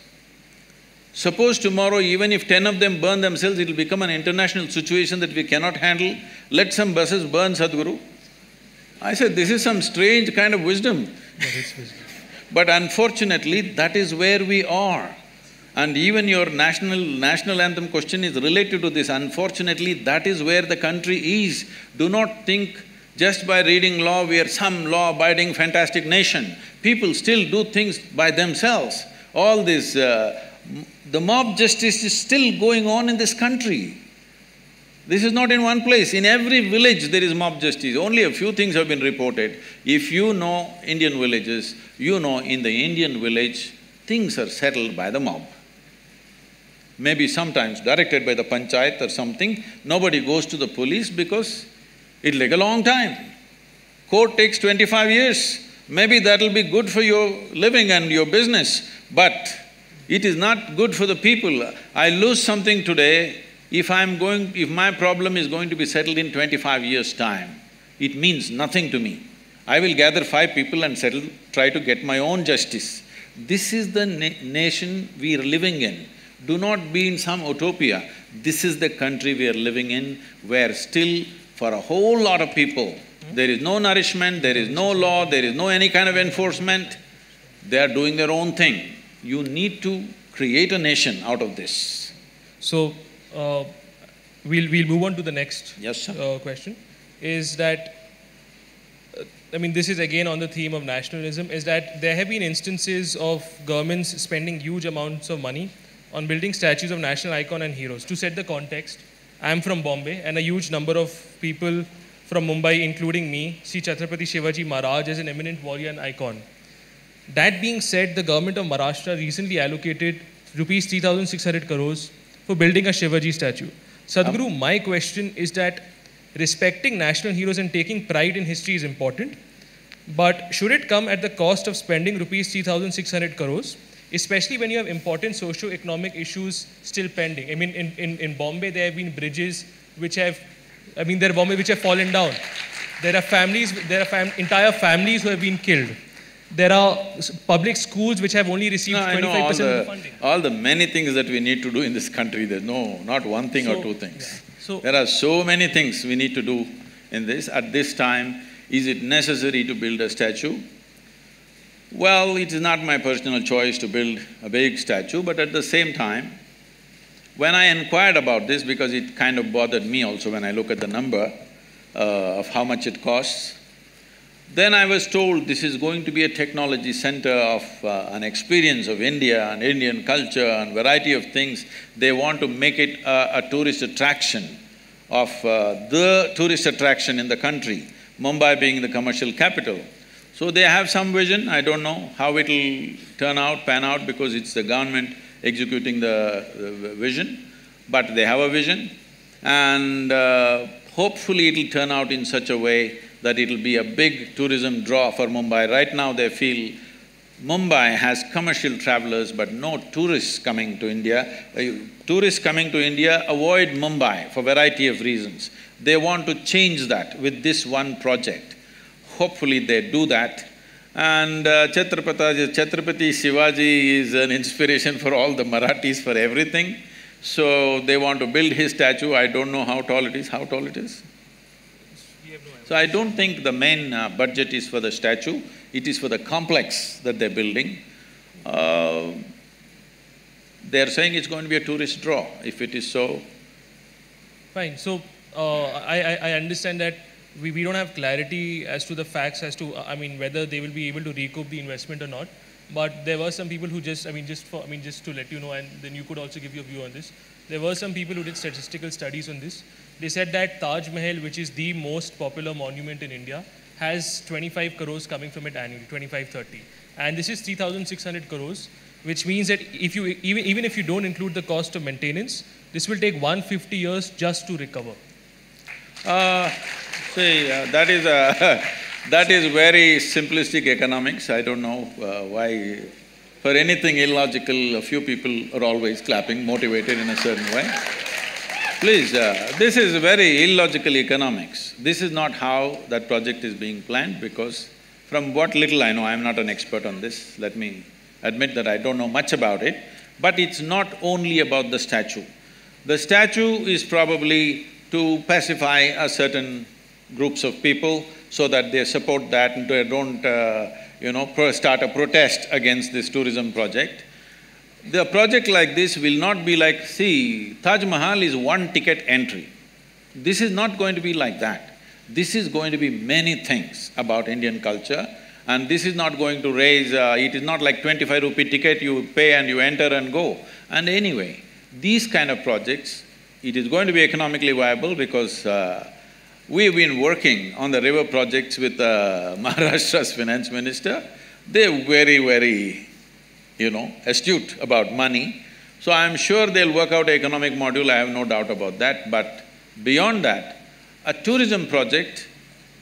Speaker 1: Suppose tomorrow, even if 10 of them burn themselves, it'll become an international situation that we cannot handle. Let some buses burn, Sadhguru. I said, this is some strange kind of wisdom. But unfortunately, that is where we are. And even your national anthem question is related to this. Unfortunately, that is where the country is. Do not think just by reading law we are some law-abiding fantastic nation. People still do things by themselves. All this… the mob justice is still going on in this country. This is not in one place. In every village there is mob justice. Only a few things have been reported. If you know Indian villages, you know in the Indian village, things are settled by the mob. Maybe sometimes directed by the panchayat or something, nobody goes to the police because it'll take a long time. Court takes 25 years. Maybe that'll be good for your living and your business, but it is not good for the people. I lose something today, if my problem is going to be settled in 25 years' time, it means nothing to me. I will gather 5 people and try to get my own justice. This is the nation we are living in. Do not be in some utopia. This is the country we are living in, where still for a whole lot of people, there is no nourishment, there is no law, there is no any kind of enforcement. They are doing their own thing. You need to create a nation out of this.
Speaker 2: So, we'll move on to the next question, is that… this is again on the theme of nationalism, is that there have been instances of governments spending huge amounts of money on building statues of national icon and heroes. To set the context, I am from Bombay and a huge number of people from Mumbai, including me, see Chhatrapati Shivaji Maharaj as an eminent warrior and icon. That being said, the government of Maharashtra recently allocated rupees 3,600 crores for building a Shivaji statue. Sadhguru, my question is that respecting national heroes and taking pride in history is important, but should it come at the cost of spending rupees 3,600 crores, especially when you have important socio-economic issues still pending? I mean, in Bombay, there have been bridges which have, which have fallen down. There are families, entire families who have been killed. There are public schools which have only received 25% of the funding.
Speaker 1: All the many things that we need to do in this country, there's not one thing or two things.
Speaker 2: Yeah.
Speaker 1: There are so many things we need to do in this. At this time, is it necessary to build a statue? Well, it is not my personal choice to build a big statue, but at the same time, when I inquired about this, because it kind of bothered me also when I look at the number of how much it costs, then I was told this is going to be a technology center of an experience of India and Indian culture and variety of things. They want to make it a tourist attraction of the tourist attraction in the country, Mumbai being the commercial capital. So they have some vision. I don't know how it'll pan out, because it's the government executing the vision, but they have a vision, and hopefully it'll turn out in such a way that it'll be a big tourism draw for Mumbai. Right now they feel Mumbai has commercial travelers but no tourists coming to India. Tourists coming to India avoid Mumbai for variety of reasons. They want to change that with this one project. Hopefully they do that. And Chhatrapati Shivaji is an inspiration for all the Marathis for everything. So they want to build his statue. I don't know how tall it is. How tall it is? So I don't think the main budget is for the statue, it is for the complex that they're building. They're saying it's going to be a tourist draw. If it is so…
Speaker 2: Fine. So, I understand that we don't have clarity as to the facts as to, whether they will be able to recoup the investment or not. But there were some people who just to let you know, and then you could also give your view on this. There were some people who did statistical studies on this. They said that Taj Mahal, which is the most popular monument in India, has 25 crores coming from it annually, 25-30. And this is 3,600 crores, which means that even if you don't include the cost of maintenance, this will take 150 years just to recover.
Speaker 1: That is very simplistic economics. I don't know why… For anything illogical, a few people are always clapping, motivated in a certain way. Please, this is very illogical economics. This is not how that project is being planned, because from what little I know, I'm not an expert on this, let me admit that I don't know much about it, but it's not only about the statue. The statue is probably to pacify a certain groups of people so that they support that and they don't start a protest against this tourism project. The project like this will not be like… See, Taj Mahal is one ticket entry. This is not going to be like that. This is going to be many things about Indian culture, and this is not going to raise… it is not like 25 rupee ticket, you pay and you enter and go. And anyway, these kind of projects, it is going to be economically viable because we've been working on the river projects with Maharashtra's finance minister. They're very, astute about money. So I'm sure they'll work out an economic module, I have no doubt about that. But beyond that, a tourism project,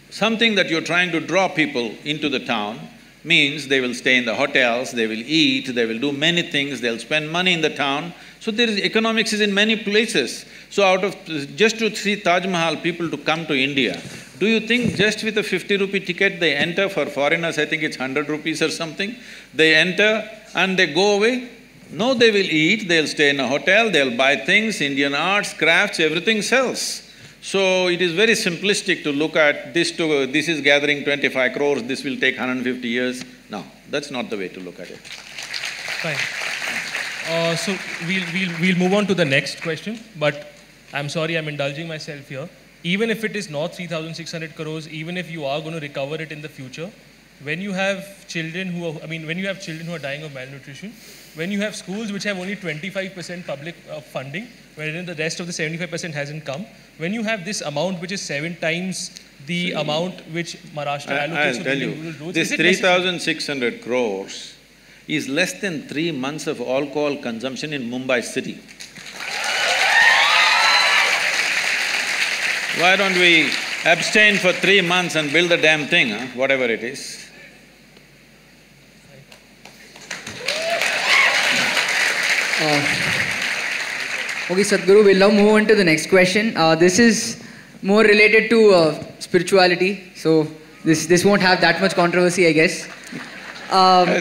Speaker 1: something that you're trying to draw people into the town, means they will stay in the hotels, they will eat, they will do many things, they'll spend money in the town. So there is… economics is in many places. So out of… just to see Taj Mahal, people to come to India, do you think just with a 50 rupee ticket they enter? For foreigners, I think it's 100 rupees or something. They enter and they go away? No, they will eat, they'll stay in a hotel, they'll buy things, Indian arts, crafts, everything sells. So it is very simplistic to look at this is gathering 25 crores, this will take 150 years. No, that's not the way to look at it.
Speaker 2: Fine. So we'll move on to the next question, but I'm sorry, I'm indulging myself here. Even if it is not 3,600 crores, even if you are going to recover it in the future, when you have children who are dying of malnutrition, when you have schools which have only 25% public funding, wherein the rest of the 75% hasn't come, when you have this amount which is 7 times the amount which Maharashtra allocates
Speaker 1: I'll
Speaker 2: for
Speaker 1: tell
Speaker 2: building
Speaker 1: you,
Speaker 2: rural roads.
Speaker 1: this 3,600 crores is less than 3 months of alcohol consumption in Mumbai city. Why don't we abstain for 3 months and build the damn thing, huh? Whatever it is.
Speaker 6: Okay, Sadhguru, we'll now move on to the next question. This is more related to spirituality, so this won't have that much controversy, I guess.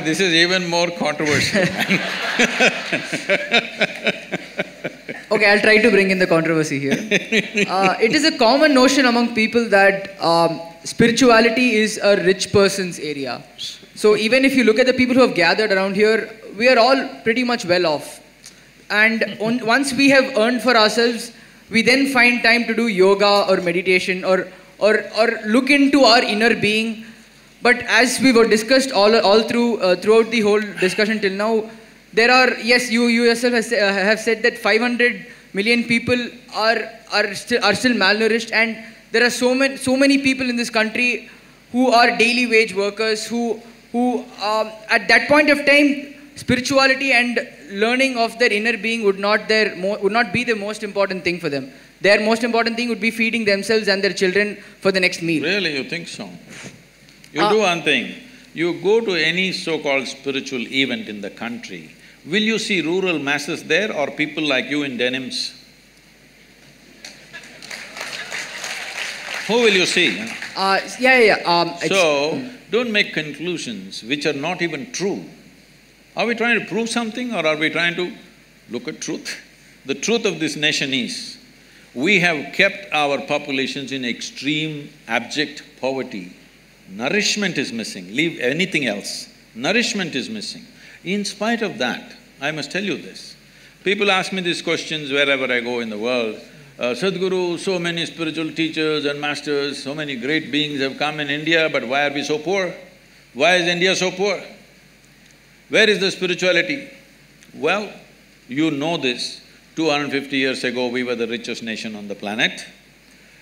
Speaker 1: This is even more controversial.
Speaker 6: Okay, I'll try to bring in the controversy here. It is a common notion among people that spirituality is a rich person's area. So even if you look at the people who have gathered around here, we are all pretty much well off. And once we have earned for ourselves, we then find time to do yoga or meditation or look into our inner being. But as we were discussed all throughout the whole discussion till now, there are, yes, you yourself have said that 500 million people are still malnourished, and there are so many people in this country who are daily wage workers who at that point of time, spirituality and learning of their inner being would not be the most important thing for them. Their most important thing would be feeding themselves and their children for the next meal.
Speaker 1: Really, you think so? You do one thing, you go to any so-called spiritual event in the country, will you see rural masses there or people like you in denims? Who will you see? So, don't make conclusions which are not even true. Are we trying to prove something or are we trying to look at truth? The truth of this nation is, we have kept our populations in extreme, abject poverty. Nourishment is missing, leave anything else. Nourishment is missing. In spite of that, I must tell you this, people ask me these questions wherever I go in the world. Sadhguru, so many spiritual teachers and masters, so many great beings have come in India, but why are we so poor? Why is India so poor? Where is the spirituality? Well, you know this, 250 years ago we were the richest nation on the planet.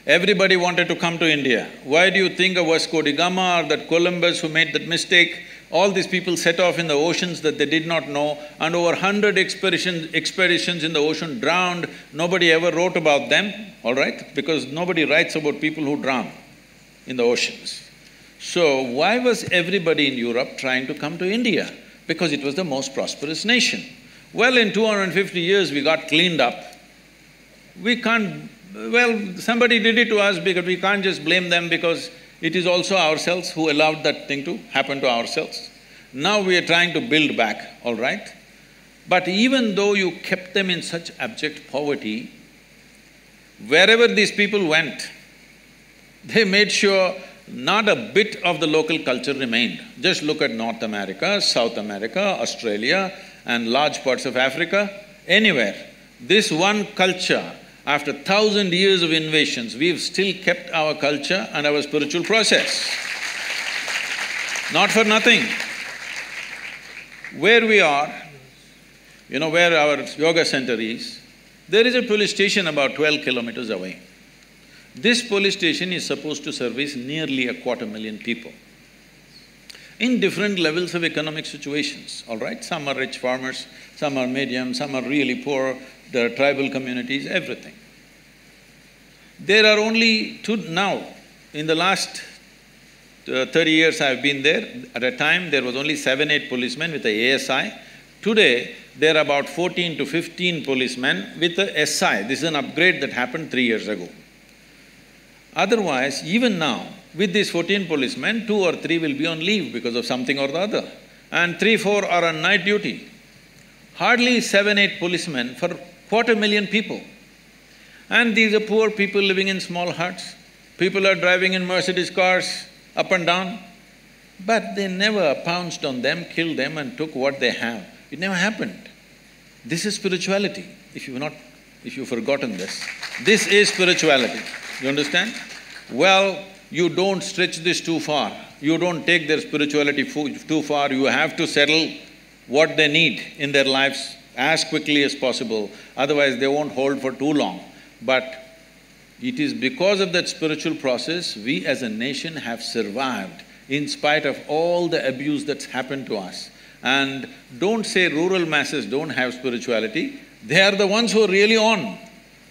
Speaker 1: Everybody wanted to come to India. Why do you think of Vasco da Gama or that Columbus who made that mistake? All these people set off in the oceans that they did not know, and over 100 expeditions in the ocean drowned. Nobody ever wrote about them, all right? Because nobody writes about people who drown in the oceans. So why was everybody in Europe trying to come to India? Because it was the most prosperous nation. Well, in 250 years we got cleaned up. We can't… well, somebody did it to us because we can't just blame them because it is also ourselves who allowed that thing to happen to ourselves. Now we are trying to build back, all right? But even though you kept them in such abject poverty, wherever these people went, they made sure not a bit of the local culture remained. Just look at North America, South America, Australia and large parts of Africa, anywhere. This one culture, after 1,000 years of invasions, we've still kept our culture and our spiritual process. Not for nothing. Where we are, you know where our yoga center is, there is a police station about 12 kilometers away. This police station is supposed to service nearly 250,000 people in different levels of economic situations, all right? Some are rich farmers, some are medium, some are really poor, there are tribal communities, everything. There are only two… now, in the last 30 years I've been there, at a time there was only 7-8 policemen with a ASI. Today, there are about 14 to 15 policemen with a SI. This is an upgrade that happened 3 years ago. Otherwise, even now, with these 14 policemen, 2 or 3 will be on leave because of something or the other, and 3-4 are on night duty. Hardly 7-8 policemen for 250,000 people. And these are poor people living in small huts. People are driving in Mercedes cars up and down, but they never pounced on them, killed them and took what they have. It never happened. This is spirituality, if you've forgotten this. This is spirituality, you understand? Well, you don't stretch this too far. You don't take their spirituality too far. You have to settle what they need in their lives as quickly as possible, otherwise they won't hold for too long. But It is because of that spiritual process, we as a nation have survived in spite of all the abuse that's happened to us. And don't say rural masses don't have spirituality, they are the ones who are really on.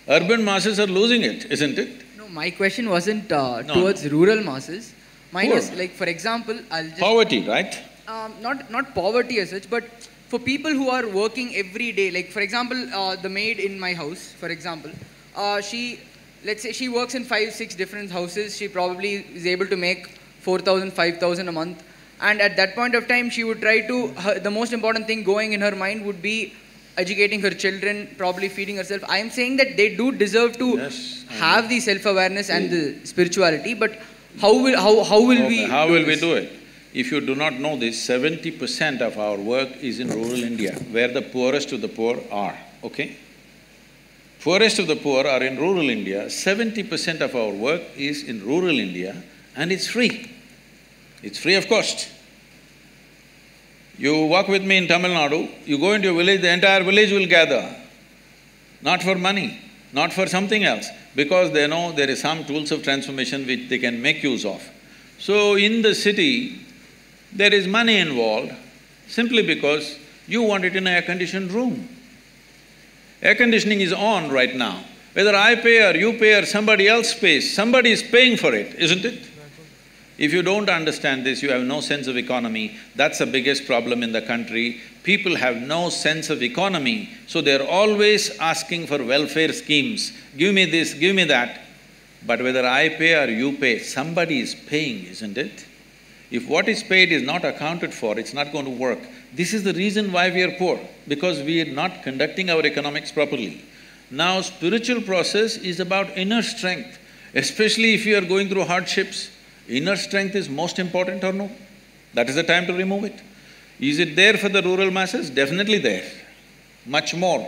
Speaker 1: Urban masses are losing it, isn't it?
Speaker 6: No, my question wasn't towards rural masses. Mine
Speaker 1: Poor.
Speaker 6: was like, for example, I'll just…
Speaker 1: Poverty, right?
Speaker 6: Not poverty as such, but for people who are working every day, like for example, the maid in my house, for example, let's say she works in 5-6 different houses, she probably is able to make 4,000, 5,000 a month. And at that point of time, she would try to… the most important thing going in her mind would be educating her children, probably feeding herself. I am saying that they do deserve to have the self-awareness and the spirituality, but how will we…
Speaker 1: How will we do it? If you do not know this, 70% of our work is in rural India, where the poorest of the poor are, okay? Poorest of the poor are in rural India, 70% of our work is in rural India, and it's free. It's free of cost. You walk with me in Tamil Nadu, you go into a village, the entire village will gather. Not for money, not for something else, because they know there is some tools of transformation which they can make use of. So in the city, there is money involved simply because you want it in an air-conditioned room. Air conditioning is on right now. Whether I pay or you pay or somebody else pays, somebody is paying for it, isn't it? If you don't understand this, you have no sense of economy. That's the biggest problem in the country. People have no sense of economy, so they're always asking for welfare schemes. Give me this, give me that. But whether I pay or you pay, somebody is paying, isn't it? If what is paid is not accounted for, it's not going to work. This is the reason why we are poor, because we are not conducting our economics properly. Now, spiritual process is about inner strength, especially if you are going through hardships. Inner strength is most important or no? That is the time to remove it. Is it there for the rural masses? Definitely there. Much more.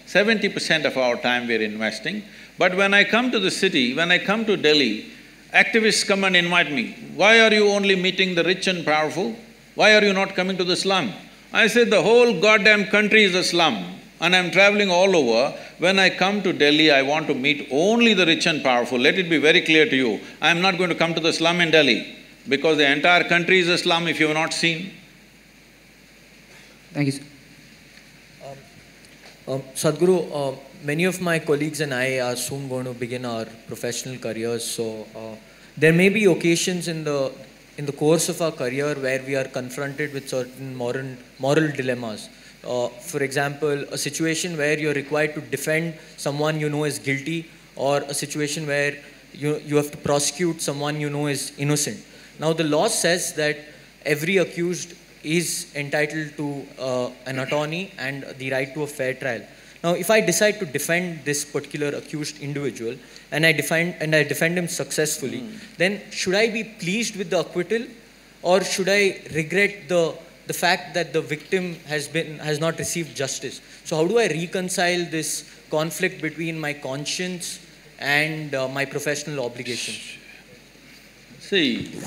Speaker 1: 70% of our time we are investing. But when I come to the city, when I come to Delhi, activists come and invite me. Why are you only meeting the rich and powerful? Why are you not coming to the slum? I said, the whole goddamn country is a slum and I'm traveling all over. When I come to Delhi, I want to meet only the rich and powerful. Let it be very clear to you, I'm not going to come to the slum in Delhi because the entire country is a slum if you have not seen.
Speaker 6: Thank you, sir.
Speaker 3: Sadhguru, many of my colleagues and I are soon going to begin our professional careers, so there may be occasions in the course of our career where we are confronted with certain moral dilemmas. For example, a situation where you're required to defend someone you know is guilty, or a situation where you have to prosecute someone you know is innocent. Now, the law says that every accused is entitled to an attorney and the right to a fair trial. Now, if I decide to defend this particular accused individual and I defend him successfully, then should I be pleased with the acquittal, or should I regret the fact that the victim has not received justice? So how do I reconcile this conflict between my conscience and my professional obligations?
Speaker 1: See,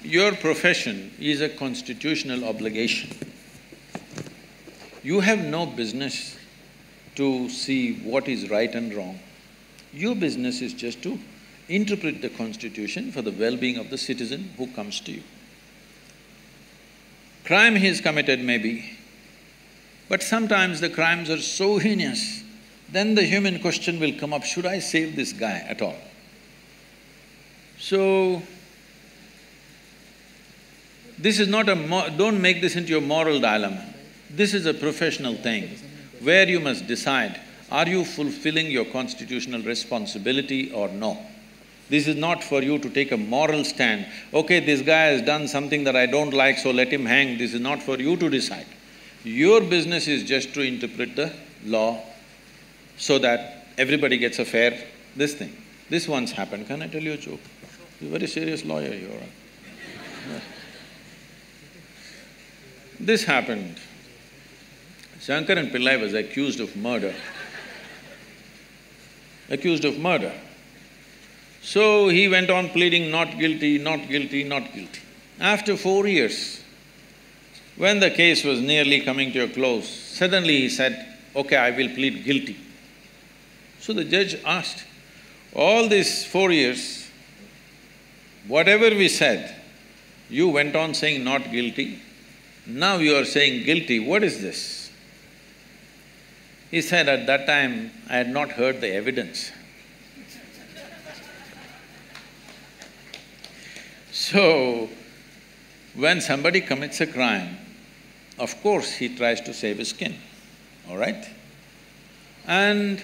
Speaker 1: your profession is a constitutional obligation. You have no business to see what is right and wrong. Your business is just to interpret the constitution for the well-being of the citizen who comes to you. Crime he has committed maybe, but sometimes the crimes are so heinous, then the human question will come up, should I save this guy at all? So, this is not don't make this into a moral dilemma. This is a professional thing where you must decide, are you fulfilling your constitutional responsibility or no? This is not for you to take a moral stand, okay, this guy has done something that I don't like, so let him hang. This is not for you to decide. Your business is just to interpret the law so that everybody gets a fair this thing. This once happened, can I tell you a joke? You're a very serious lawyer, you are. This happened. Shankaran Pillai was accused of murder. Accused of murder. So he went on pleading not guilty, not guilty, not guilty. After 4 years, when the case was nearly coming to a close, suddenly he said, okay, I will plead guilty. So the judge asked, All these 4 years, whatever we said, you went on saying not guilty. Now you are saying guilty, what is this? He said, at that time, I had not heard the evidence. So, when somebody commits a crime, of course he tries to save his skin, all right? And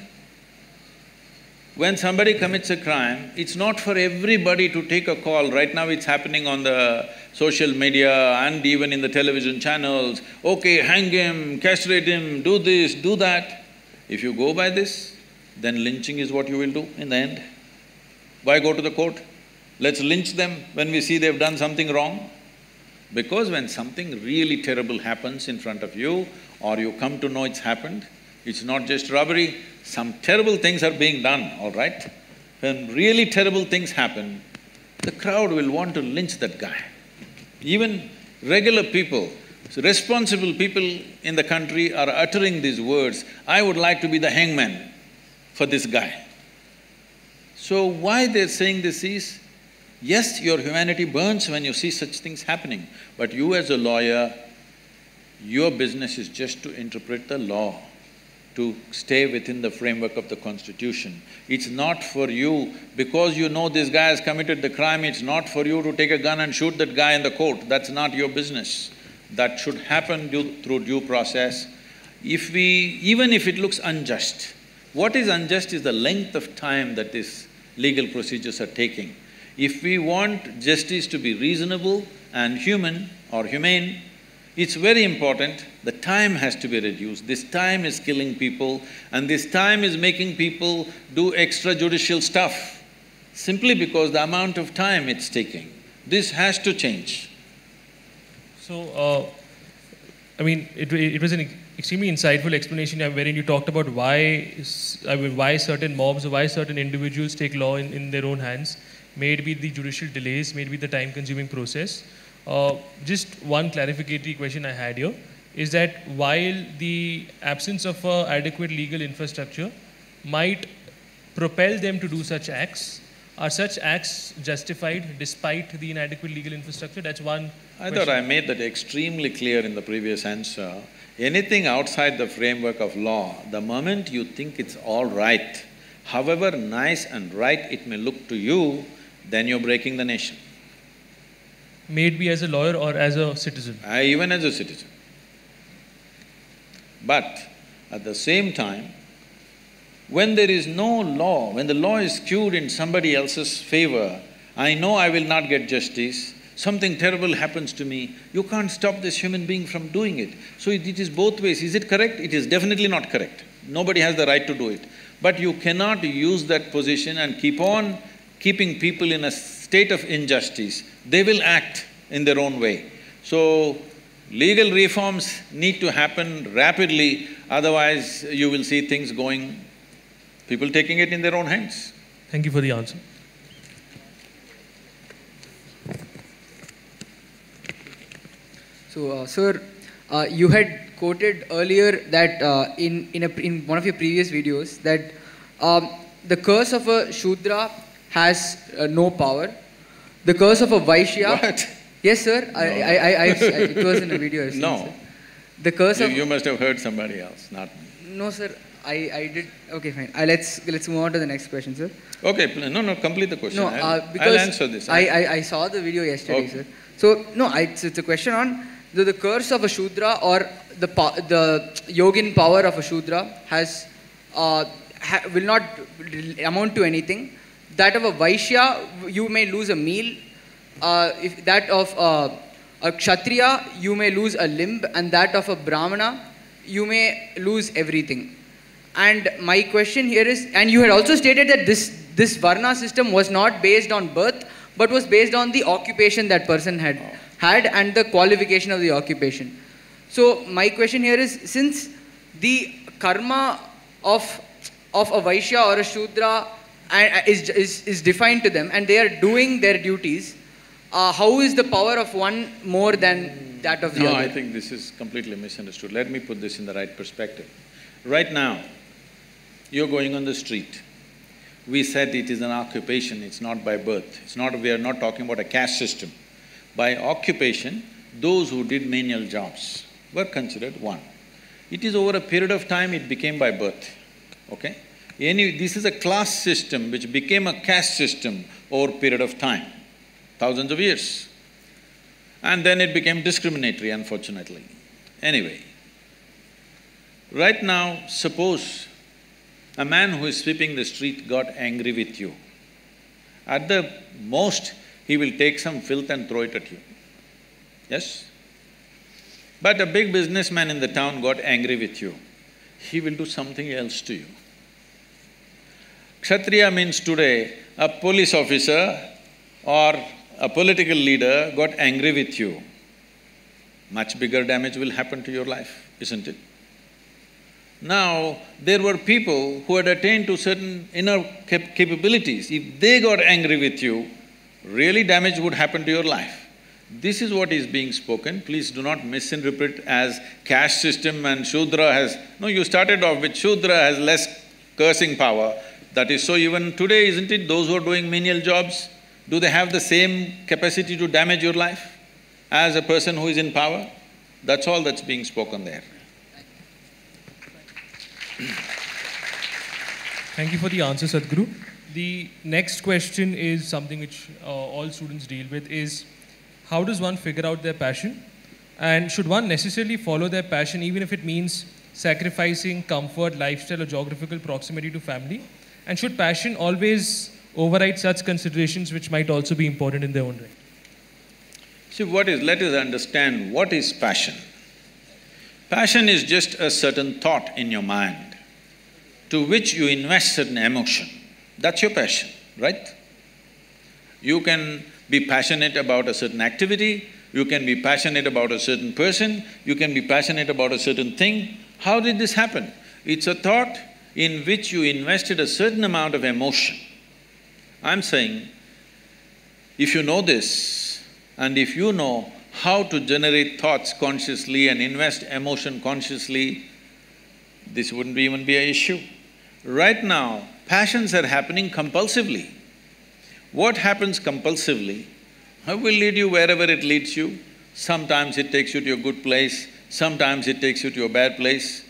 Speaker 1: when somebody commits a crime, it's not for everybody to take a call. Right now it's happening on the social media and even in the television channels. Okay, hang him, castrate him, do this, do that. If you go by this, then lynching is what you will do in the end. Why go to the court? Let's lynch them when we see they've done something wrong. Because when something really terrible happens in front of you, or you come to know it's happened, it's not just robbery, some terrible things are being done, all right? When really terrible things happen, the crowd will want to lynch that guy. Even regular people, so responsible people in the country are uttering these words, I would like to be the hangman for this guy. So why they're saying this is, yes, your humanity burns when you see such things happening, but you as a lawyer, your business is just to interpret the law, to stay within the framework of the constitution. It's not for you, because you know this guy has committed the crime, it's not for you to take a gun and shoot that guy in the court. That's not your business. That should happen through due process. Even if it looks unjust, what is unjust is the length of time that these legal procedures are taking. If we want justice to be reasonable and human or humane, it's very important, the time has to be reduced. This time is killing people and this time is making people do extrajudicial stuff simply because the amount of time it's taking. This has to change.
Speaker 2: So, I mean, it was an extremely insightful explanation wherein you talked about why certain mobs or why certain individuals take law in their own hands. May it be the judicial delays, may it be the time-consuming process. Just one clarificatory question I had here is that while the absence of adequate legal infrastructure might propel them to do such acts, are such acts justified despite the inadequate legal infrastructure? That's one
Speaker 1: I thought I made that extremely clear in the previous answer. Anything outside the framework of law, the moment you think it's all right, however nice and right it may look to you, then you're breaking the nation.
Speaker 2: May it be as a lawyer or as a citizen?
Speaker 1: Even as a citizen. But at the same time, when there is no law, when the law is skewed in somebody else's favor, I know I will not get justice, something terrible happens to me, you can't stop this human being from doing it. So it is both ways. Is it correct? It is definitely not correct. Nobody has the right to do it. But you cannot use that position and keep on keeping people in a state of injustice. They will act in their own way. So, legal reforms need to happen rapidly, otherwise you will see things going, people taking it in their own hands.
Speaker 2: Thank you for the answer.
Speaker 6: So, sir, you had quoted earlier that in one of your previous videos that the curse of a Shudra has no power. The curse of a Vaishya…
Speaker 1: What?
Speaker 6: Yes, sir.
Speaker 1: No.
Speaker 6: It was in a video.
Speaker 1: No.
Speaker 6: Sir. The curse of…
Speaker 1: You must have heard somebody else, not me.
Speaker 6: No, sir. I did… Okay, fine. Let's move on to the next question, sir.
Speaker 1: Okay, no, complete the question.
Speaker 6: No,
Speaker 1: I'll
Speaker 6: because
Speaker 1: answer this.
Speaker 6: I saw the video yesterday,
Speaker 1: Okay.
Speaker 6: sir. So, no, it's a question on the curse of a Shudra or the yogin power of a Shudra has… will not amount to anything. That of a Vaishya, you may lose a meal. If that of a Kshatriya, you may lose a limb, and that of a Brahmana, you may lose everything. And my question here is, and you had also stated that this Varna system was not based on birth, but was based on the occupation that person had and the qualification of the occupation. So my question here is, since the karma of a Vaishya or a Shudra is defined to them and they are doing their duties, how is the power of one more than that of the other?
Speaker 1: No, I think this is completely misunderstood. Let me put this in the right perspective. Right now, you're going on the street. we said it is an occupation, it's not by birth. It's not… we are not talking about a caste system. By occupation, those who did menial jobs were considered one. It is over a period of time it became by birth, okay? This is a class system which became a caste system over a period of time, thousands of years. And then it became discriminatory, unfortunately. Anyway, right now, suppose a man who is sweeping the street got angry with you. At the most, he will take some filth and throw it at you, yes? But a big businessman in the town got angry with you, he will do something else to you. Kshatriya means today, a police officer or a political leader got angry with you, much bigger damage will happen to your life, isn't it? Now, there were people who had attained to certain inner capabilities. If they got angry with you, really damage would happen to your life. This is what is being spoken. Please do not misinterpret as caste system and Shudra has… No, you started off with Shudra has less cursing power. That is so even today, isn't it? Those who are doing menial jobs, do they have the same capacity to damage your life as a person who is in power? That's all that's being spoken there.
Speaker 2: Thank you for the answer, Sadhguru. The next question is something which all students deal with is, how does one figure out their passion? And should one necessarily follow their passion even if it means sacrificing comfort, lifestyle or geographical proximity to family? And should passion always override such considerations which might also be important in their own right?
Speaker 1: See, let us understand what is passion. Passion is just a certain thought in your mind to which you invest certain emotion. That's your passion, right? You can be passionate about a certain activity, you can be passionate about a certain person, you can be passionate about a certain thing. How did this happen? It's a thought in which you invested a certain amount of emotion. I'm saying, if you know this, and if you know how to generate thoughts consciously and invest emotion consciously, this wouldn't even be an issue. Right now, passions are happening compulsively. What happens compulsively will lead you wherever it leads you. Sometimes it takes you to a good place, sometimes it takes you to a bad place.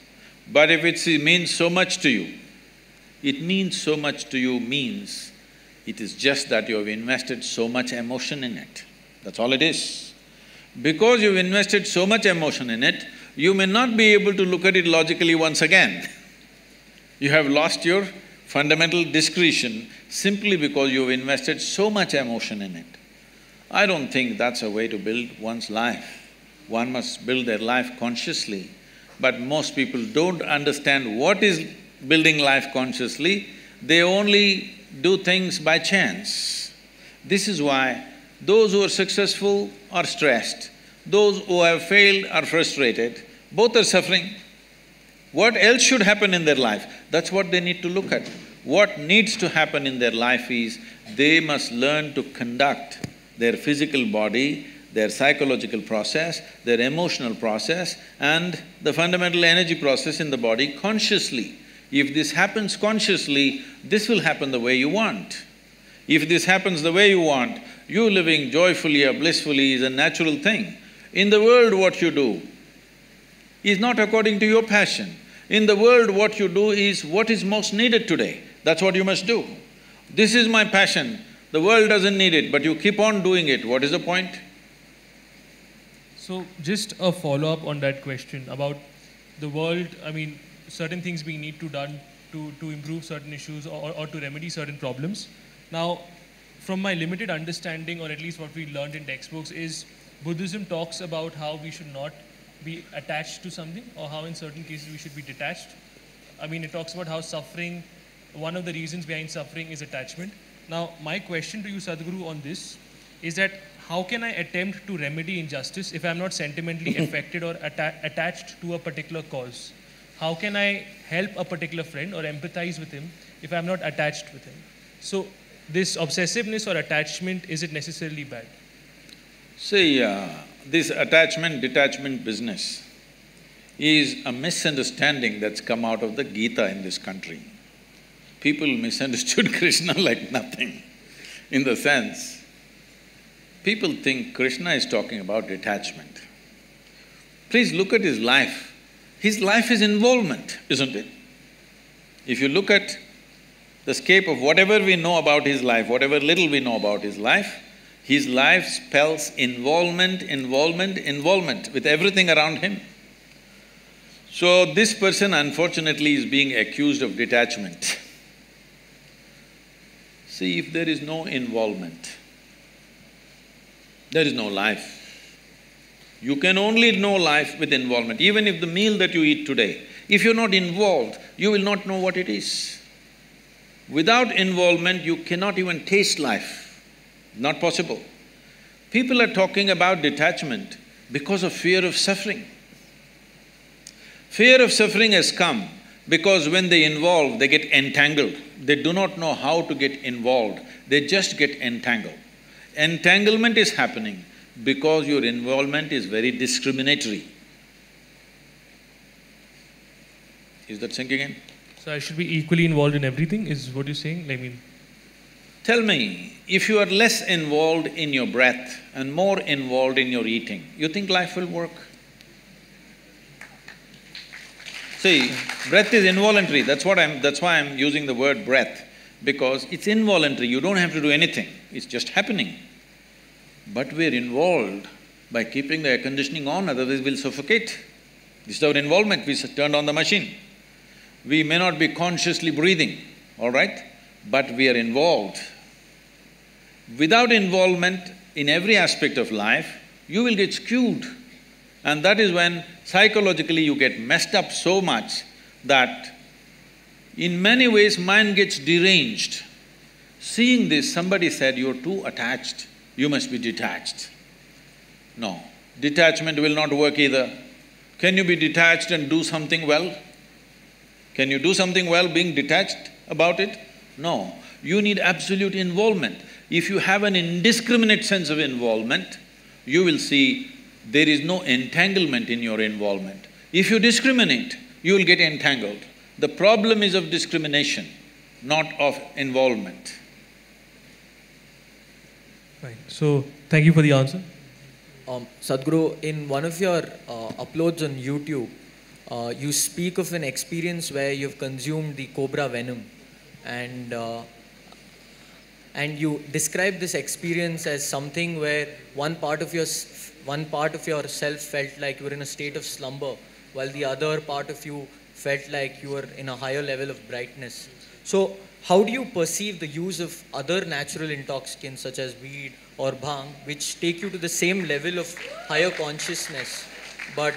Speaker 1: But if it means so much to you, it means so much to you means it is just that you have invested so much emotion in it. That's all it is. Because you've invested so much emotion in it, you may not be able to look at it logically once again. You have lost your fundamental discretion simply because you've invested so much emotion in it. I don't think that's a way to build one's life. One must build their life consciously. But most people don't understand what is building life consciously, they only do things by chance. This is why those who are successful are stressed, those who have failed are frustrated, both are suffering. What else should happen in their life? That's what they need to look at. What needs to happen in their life is, they must learn to conduct their physical body, their psychological process, their emotional process and the fundamental energy process in the body consciously. If this happens consciously, this will happen the way you want. If this happens the way you want, you living joyfully or blissfully is a natural thing. In the world, what you do is not according to your passion. In the world, what you do is what is most needed today. That's what you must do. This is my passion. The world doesn't need it, but you keep on doing it. What is the point?
Speaker 2: So, just a follow-up on that question about the world, certain things being need to done to improve certain issues or to remedy certain problems. Now, from my limited understanding, or at least what we learned in textbooks, is Buddhism talks about how we should not be attached to something, or how in certain cases we should be detached. It talks about how suffering, one of the reasons behind suffering is attachment. Now, my question to you, Sadhguru, on this is that how can I attempt to remedy injustice if I'm not sentimentally affected or attached to a particular cause? How can I help a particular friend or empathize with him if I'm not attached with him? So, this obsessiveness or attachment, is it necessarily bad?
Speaker 1: See, this attachment-detachment business is a misunderstanding that's come out of the Gita in this country. people misunderstood Krishna like nothing. In the sense, people think Krishna is talking about detachment. Please look at his life. His life is involvement, isn't it? If you look at the scape of whatever we know about his life, whatever little we know about his life spells involvement, involvement, involvement with everything around him. So this person unfortunately is being accused of detachment. See, if there is no involvement, there is no life. You can only know life with involvement. Even if the meal that you eat today, if you're not involved, you will not know what it is. Without involvement, you cannot even taste life. Not possible. People are talking about detachment because of fear of suffering. Fear of suffering has come because when they involve, they get entangled. They do not know how to get involved, they just get entangled. Entanglement is happening because your involvement is very discriminatory. Is that sinking in?
Speaker 2: So I should be equally involved in everything, is what you're saying?
Speaker 1: Tell me, if you are less involved in your breath and more involved in your eating, you think life will work? See, breath is involuntary, that's why I'm using the word breath, because it's involuntary, you don't have to do anything, it's just happening. But we're involved by keeping the air conditioning on, otherwise we'll suffocate. This is our involvement, we turned on the machine. We may not be consciously breathing, all right? But we are involved. Without involvement in every aspect of life, you will get skewed. And that is when psychologically you get messed up so much that in many ways mind gets deranged. Seeing this, somebody said, you're too attached, you must be detached. No, detachment will not work either. Can you be detached and do something well? Can you do something well being detached about it? No, you need absolute involvement. If you have an indiscriminate sense of involvement, you will see there is no entanglement in your involvement. If you discriminate, you will get entangled. The problem is of discrimination, not of involvement.
Speaker 2: Right. So, thank you for the answer.
Speaker 3: Sadhguru, in one of your uploads on YouTube, you speak of an experience where you've consumed the cobra venom, and you describe this experience as something where one part of yourself felt like you were in a state of slumber, while the other part of you felt like you were in a higher level of brightness. So, how do you perceive the use of other natural intoxicants such as weed or bhang, which take you to the same level of higher consciousness, but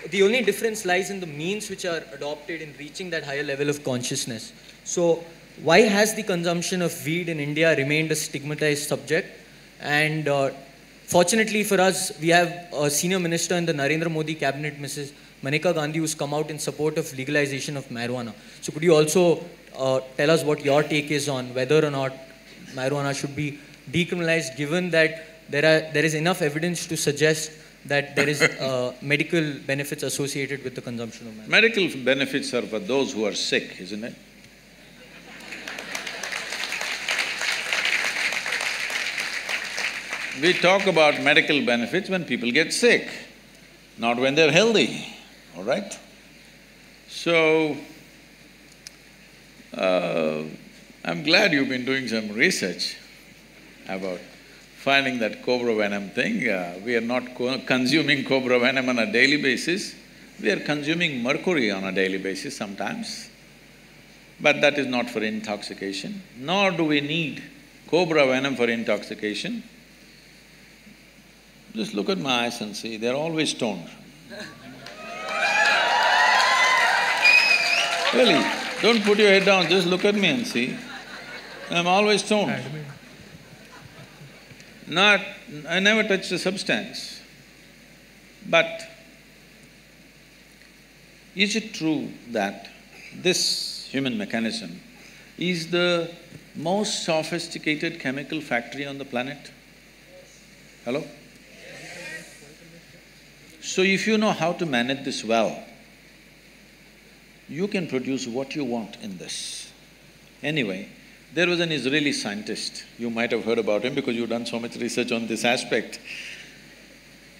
Speaker 3: the only difference lies in the means which are adopted in reaching that higher level of consciousness. So, why has the consumption of weed in India remained a stigmatized subject? And fortunately for us, we have a senior minister in the Narendra Modi cabinet, Mrs. Maneka Gandhi, who's come out in support of legalization of marijuana. So, could you also tell us what your take is on whether or not marijuana should be decriminalized, given that there is enough evidence to suggest that there is medical benefits associated with the consumption of marijuana?
Speaker 1: Medical benefits are for those who are sick, isn't it? We talk about medical benefits when people get sick, not when they're healthy, all right? So, I'm glad you've been doing some research about finding that cobra venom thing. We are not consuming cobra venom on a daily basis, we are consuming mercury on a daily basis sometimes. But that is not for intoxication, nor do we need cobra venom for intoxication. Just look at my eyes and see, they're always stoned. Really, don't put your head down, just look at me and see. I'm always stoned. I never touched a substance. But is it true that this human mechanism is the most sophisticated chemical factory on the planet? Hello? So if you know how to manage this well, you can produce what you want in this. Anyway, there was an Israeli scientist, you might have heard about him because you've done so much research on this aspect.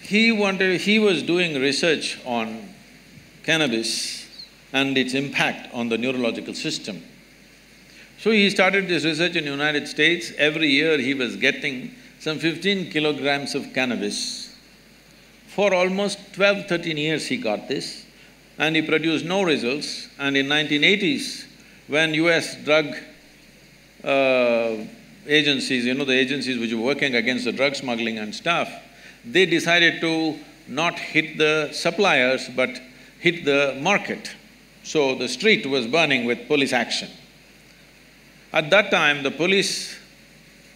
Speaker 1: He was doing research on cannabis and its impact on the neurological system. So he started this research in the United States. Every year he was getting some 15 kilograms of cannabis. For almost 13 years he got this, and he produced no results. And in 1980s, when US drug agencies, the agencies which were working against the drug smuggling and stuff, they decided to not hit the suppliers but hit the market. So the street was burning with police action. At that time, the police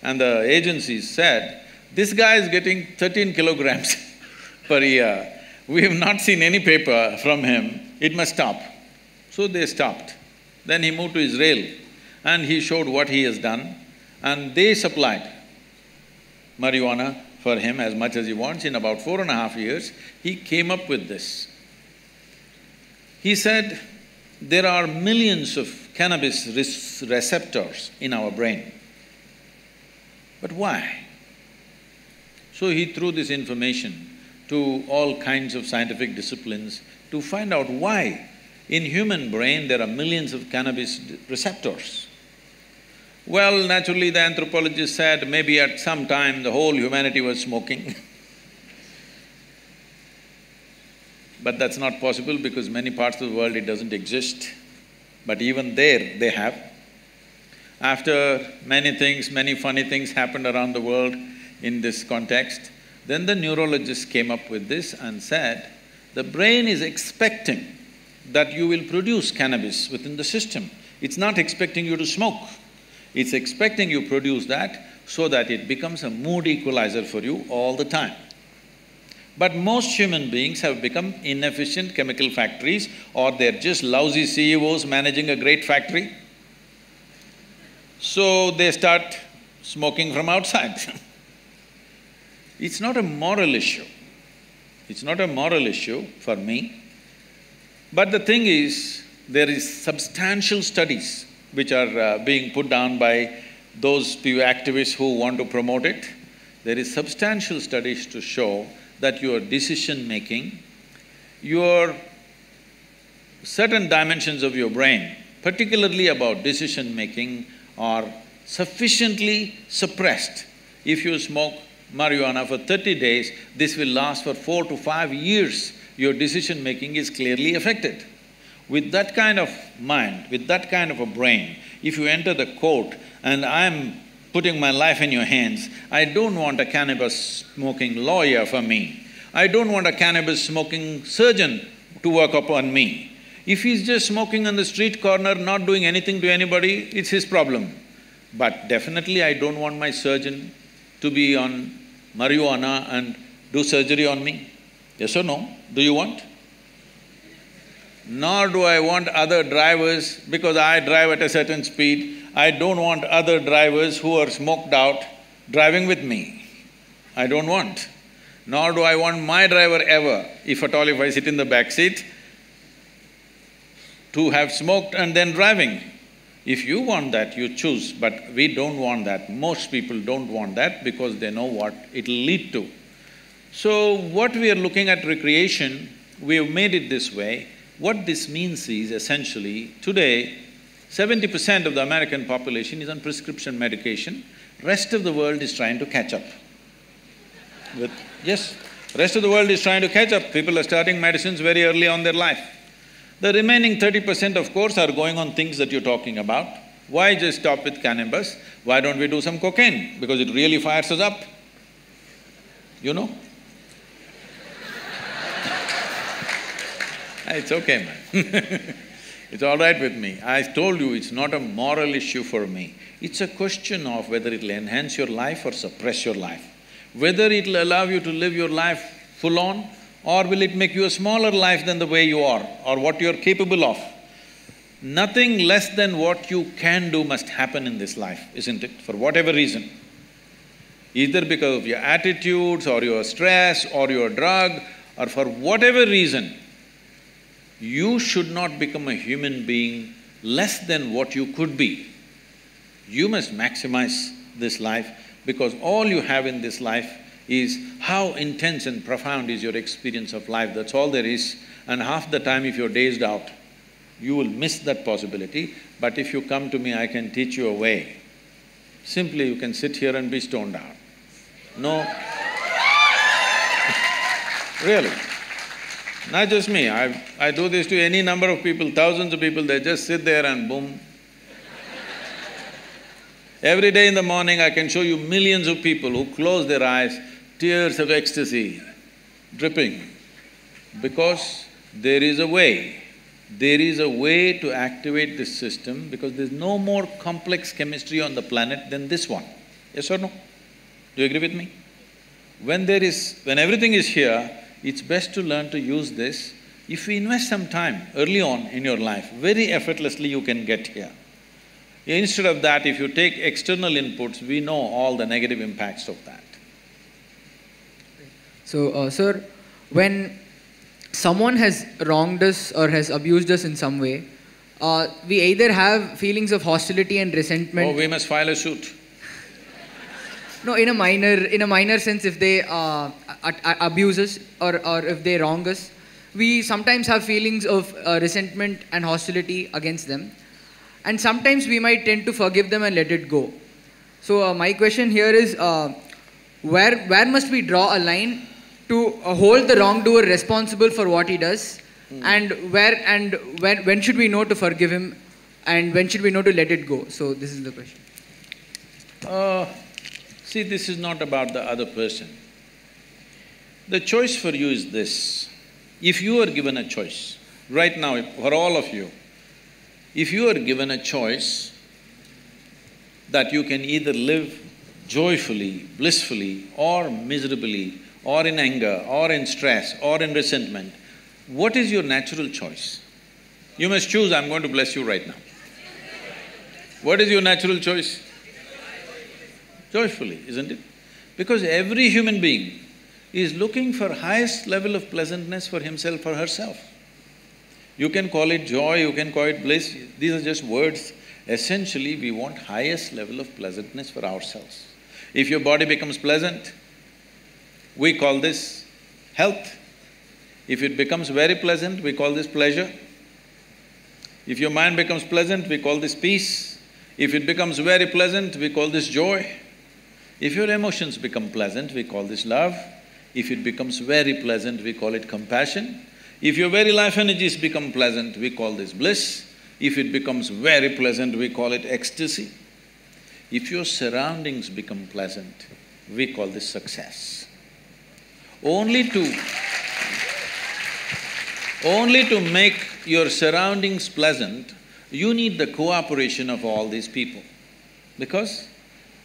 Speaker 1: and the agencies said, "This guy is getting 13 kilograms per year. We have not seen any paper from him, it must stop." So they stopped. Then he moved to Israel and he showed what he has done, and they supplied marijuana for him as much as he wants. In about 4.5 years, he came up with this. He said, there are millions of cannabis receptors in our brain. But why? So he threw this information to all kinds of scientific disciplines to find out why in human brain there are millions of cannabis receptors. Well, naturally the anthropologist said maybe at some time the whole humanity was smoking but that's not possible because many parts of the world it doesn't exist. But even there, they have. After many things, many funny things happened around the world in this context, then the neurologists came up with this and said, the brain is expecting that you will produce cannabis within the system. It's not expecting you to smoke. It's expecting you produce that so that it becomes a mood equalizer for you all the time. But most human beings have become inefficient chemical factories, or they're just lousy CEOs managing a great factory. So they start smoking from outside It's not a moral issue. It's not a moral issue for me. But the thing is, there is substantial studies which are being put down by those few activists who want to promote it. There is substantial studies to show that your decision-making, your certain dimensions of your brain, particularly about decision-making, are sufficiently suppressed. If you smoke marijuana for 30 days, this will last for 4 to 5 years. Your decision-making is clearly affected. With that kind of mind, with that kind of a brain, if you enter the court and I'm putting my life in your hands, I don't want a cannabis-smoking lawyer for me. I don't want a cannabis-smoking surgeon to work upon me. If he's just smoking on the street corner, not doing anything to anybody, it's his problem. But definitely I don't want my surgeon to be on marijuana and do surgery on me. Yes or no? Do you want? Nor do I want other drivers, because I drive at a certain speed, I don't want other drivers who are smoked out driving with me. I don't want. Nor do I want my driver ever, if at all if I sit in the back seat, to have smoked and then driving. If you want that, you choose, but we don't want that. Most people don't want that because they know what it'll lead to. So what we are looking at recreation, we have made it this way. What this means is essentially, today, 70% of the American population is on prescription medication, rest of the world is trying to catch up. Yes, rest of the world is trying to catch up. People are starting medicines very early on their life. The remaining 30% of course are going on things that you're talking about. Why just stop with cannabis? Why don't we do some cocaine? Because it really fires us up, you know? It's okay, man It's all right with me. I told you it's not a moral issue for me. It's a question of whether it'll enhance your life or suppress your life. Whether it'll allow you to live your life full on, or will it make you a smaller life than the way you are, or what you're capable of. Nothing less than what you can do must happen in this life, isn't it? For whatever reason. Either because of your attitudes, or your stress, or your drug, or for whatever reason, you should not become a human being less than what you could be. You must maximize this life because all you have in this life is how intense and profound is your experience of life, that's all there is. And half the time if you're dazed out, you will miss that possibility. But if you come to me, I can teach you a way. Simply you can sit here and be stoned out. No… Really. Not just me, I do this to any number of people, thousands of people, they just sit there and boom. Every day in the morning I can show you millions of people who close their eyes, tears of ecstasy dripping, because there is a way. There is a way to activate this system because there's no more complex chemistry on the planet than this one. Yes or no? Do you agree with me? When everything is here, it's best to learn to use this. If we invest some time early on in your life, very effortlessly you can get here. Instead of that, if you take external inputs, we know all the negative impacts of that.
Speaker 6: So, sir, when someone has wronged us or has abused us in some way, we either have feelings of hostility and resentment…
Speaker 1: Oh, we must file a suit.
Speaker 6: No, in a minor sense, if they abuse us or if they wrong us, we sometimes have feelings of resentment and hostility against them. And sometimes we might tend to forgive them and let it go. So my question here is, where must we draw a line to hold the wrongdoer responsible for what he does, and when should we know to forgive him, and when should we know to let it go? So this is the question.
Speaker 1: See, this is not about the other person. The choice for you is this. If you are given a choice, right now, for all of you, if you are given a choice that you can either live joyfully, blissfully, or miserably, or in anger, or in stress, or in resentment, what is your natural choice? You must choose, I'm going to bless you right now. What is your natural choice? Joyfully, isn't it? Because every human being is looking for highest level of pleasantness for himself or herself. You can call it joy, you can call it bliss, these are just words. Essentially, we want highest level of pleasantness for ourselves. If your body becomes pleasant, we call this health. If it becomes very pleasant, we call this pleasure. If your mind becomes pleasant, we call this peace. If it becomes very pleasant, we call this joy. If your emotions become pleasant, we call this love. If it becomes very pleasant, we call it compassion. If your very life energies become pleasant, we call this bliss. If it becomes very pleasant, we call it ecstasy. If your surroundings become pleasant, we call this success. Only to make your surroundings pleasant, you need the cooperation of all these people. Because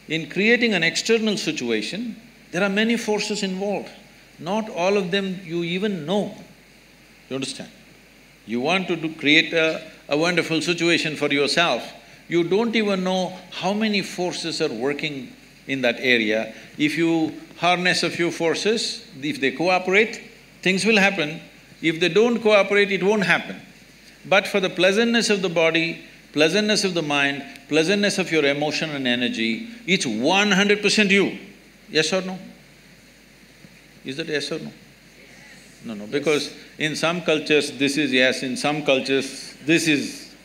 Speaker 1: in creating an external situation, there are many forces involved. Not all of them you even know. You understand? You want to create a wonderful situation for yourself, you don't even know how many forces are working in that area. If you harness a few forces, if they cooperate, things will happen. If they don't cooperate, it won't happen. But for the pleasantness of the body, pleasantness of the mind, pleasantness of your emotion and energy, it's 100% you. Yes or no? Is that yes or no? No, because in some cultures this is yes, in some cultures this is,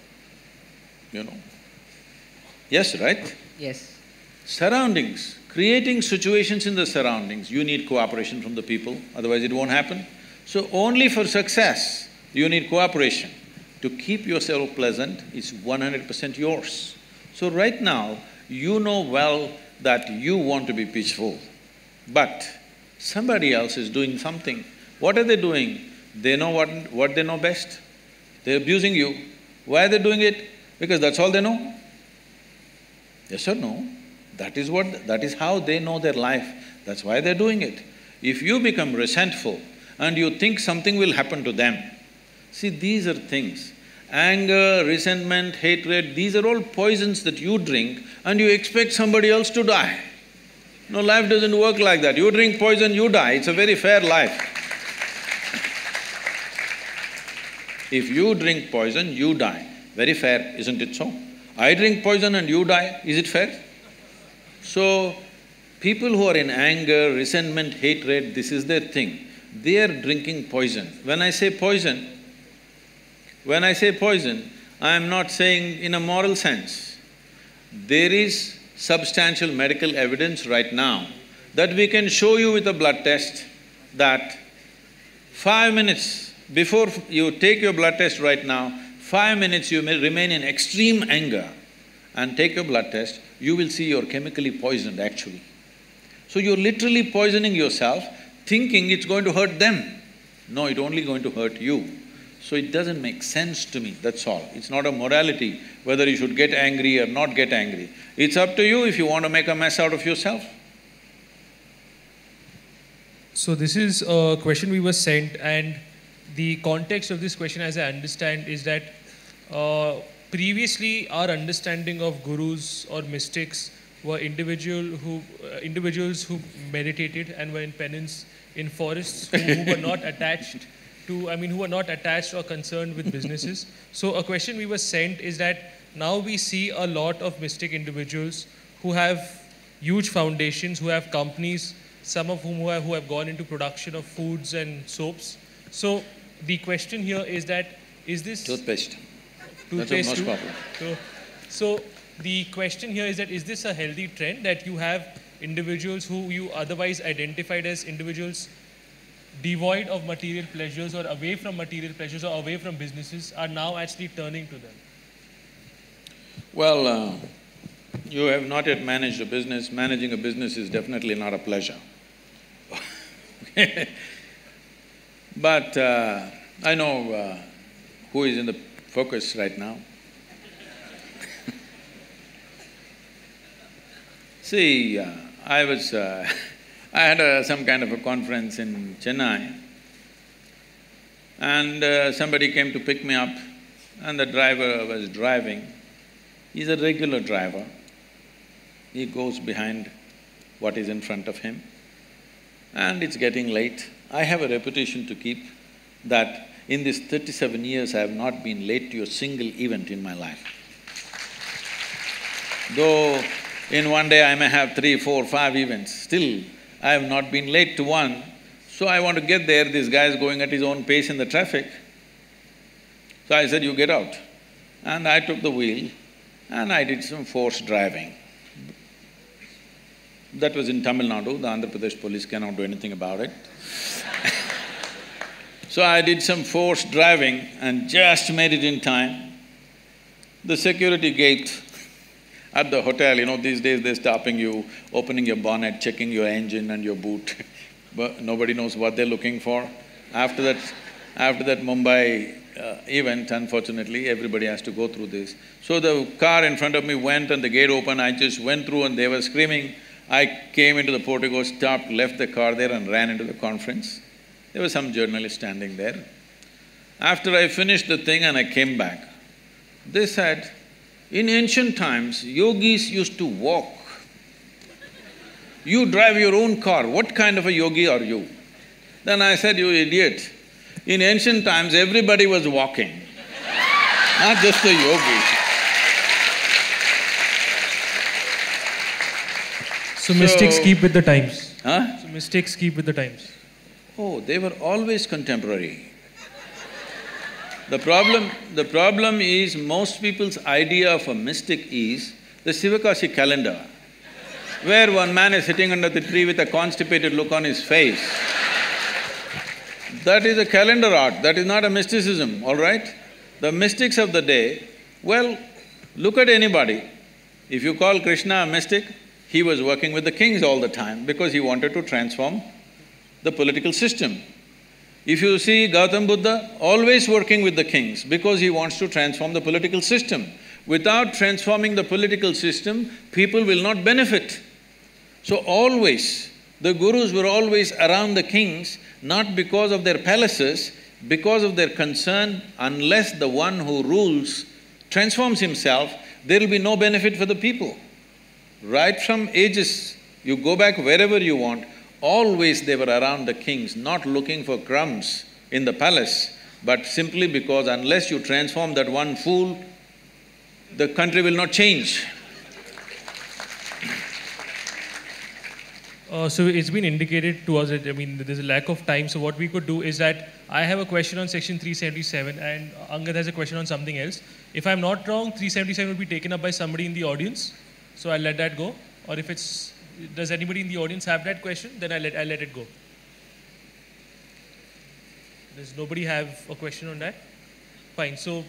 Speaker 1: Yes, right?
Speaker 6: Yes.
Speaker 1: Surroundings, creating situations in the surroundings, you need cooperation from the people, otherwise it won't happen. So only for success, you need cooperation. To keep yourself pleasant is 100% yours. So right now, you know well that you want to be peaceful, but somebody else is doing something. What are they doing? They know what they know best. They're abusing you. Why are they doing it? Because that's all they know. Yes or no? That is how they know their life. That's why they're doing it. If you become resentful and you think something will happen to them, see, these are things. Anger, resentment, hatred, these are all poisons that you drink and you expect somebody else to die. No, life doesn't work like that. You drink poison, you die. It's a very fair life. If you drink poison, you die. Very fair, isn't it so? I drink poison and you die, is it fair? So, people who are in anger, resentment, hatred, this is their thing. They are drinking poison. When I say poison, I am not saying in a moral sense. There is substantial medical evidence right now that we can show you with a blood test that 5 minutes before you take your blood test right now, 5 minutes you may remain in extreme anger and take your blood test, you will see you're chemically poisoned actually. So you're literally poisoning yourself, thinking it's going to hurt them. No, it's only going to hurt you. So it doesn't make sense to me, that's all. It's not a morality, whether you should get angry or not get angry. It's up to you if you want to make a mess out of yourself.
Speaker 2: So this is a question we were sent, and the context of this question, as I understand, is that previously our understanding of gurus or mystics were individuals who meditated and were in penance in forests, who were not attached to, who were not attached or concerned with businesses. So a question we were sent is that now we see a lot of mystic individuals who have huge foundations, who have companies, some of whom who have gone into production of foods and soaps. So the question here is that, is this…
Speaker 1: Toothpaste.
Speaker 2: Toothpaste
Speaker 1: That's the
Speaker 2: too?
Speaker 1: most popular.
Speaker 2: So the question here is that, is this a healthy trend that you have individuals who you otherwise identified as individuals devoid of material pleasures or away from material pleasures or away from businesses are now actually turning to them?
Speaker 1: Well, you have not yet managed a business. Managing a business is definitely not a pleasure. But I know who is in the focus right now. See, I had some kind of a conference in Chennai, and somebody came to pick me up, and the driver was driving. He's a regular driver. He goes behind what is in front of him, and it's getting late. I have a reputation to keep that in these 37 years I have not been late to a single event in my life. Though in one day I may have 3, 4, 5 events, still I have not been late to one. So I want to get there, this guy is going at his own pace in the traffic. So I said, you get out. And I took the wheel and I did some forced driving. That was in Tamil Nadu, the Andhra Pradesh police cannot do anything about it. So I did some forced driving and just made it in time. The security gate at the hotel, these days they're stopping you, opening your bonnet, checking your engine and your boot, but nobody knows what they're looking for. After that Mumbai event, unfortunately, everybody has to go through this. So the car in front of me went and the gate opened, I just went through and they were screaming. I came into the portico, stopped, left the car there and ran into the conference. There was some journalist standing there. After I finished the thing and I came back, they said, in ancient times, yogis used to walk. You drive your own car, what kind of a yogi are you? Then I said, you idiot, in ancient times everybody was walking, not just the yogis.
Speaker 2: So mystics keep with the times?
Speaker 1: Huh?
Speaker 2: So mystics keep with the times?
Speaker 1: Oh, they were always contemporary. The problem is most people's idea of a mystic is the Sivakasi calendar, where one man is sitting under the tree with a constipated look on his face. That is a calendar art, that is not a mysticism, all right? The mystics of the day, well, look at anybody. If you call Krishna a mystic, he was working with the kings all the time because he wanted to transform the political system. If you see Gautam Buddha, always working with the kings because he wants to transform the political system. Without transforming the political system, people will not benefit. So always, the gurus were always around the kings, not because of their palaces, because of their concern, unless the one who rules transforms himself, there will be no benefit for the people. Right from ages, you go back wherever you want, always they were around the kings, not looking for crumbs in the palace, but simply because unless you transform that one fool, the country will not change.
Speaker 2: So it's been indicated to us that, there's a lack of time. So what we could do is that I have a question on section 377 and Angad has a question on something else. If I'm not wrong, 377 will be taken up by somebody in the audience. So I'll let that go. Or if it's, does anybody in the audience have that question? Then I'll let it go. Does nobody have a question on that? Fine. So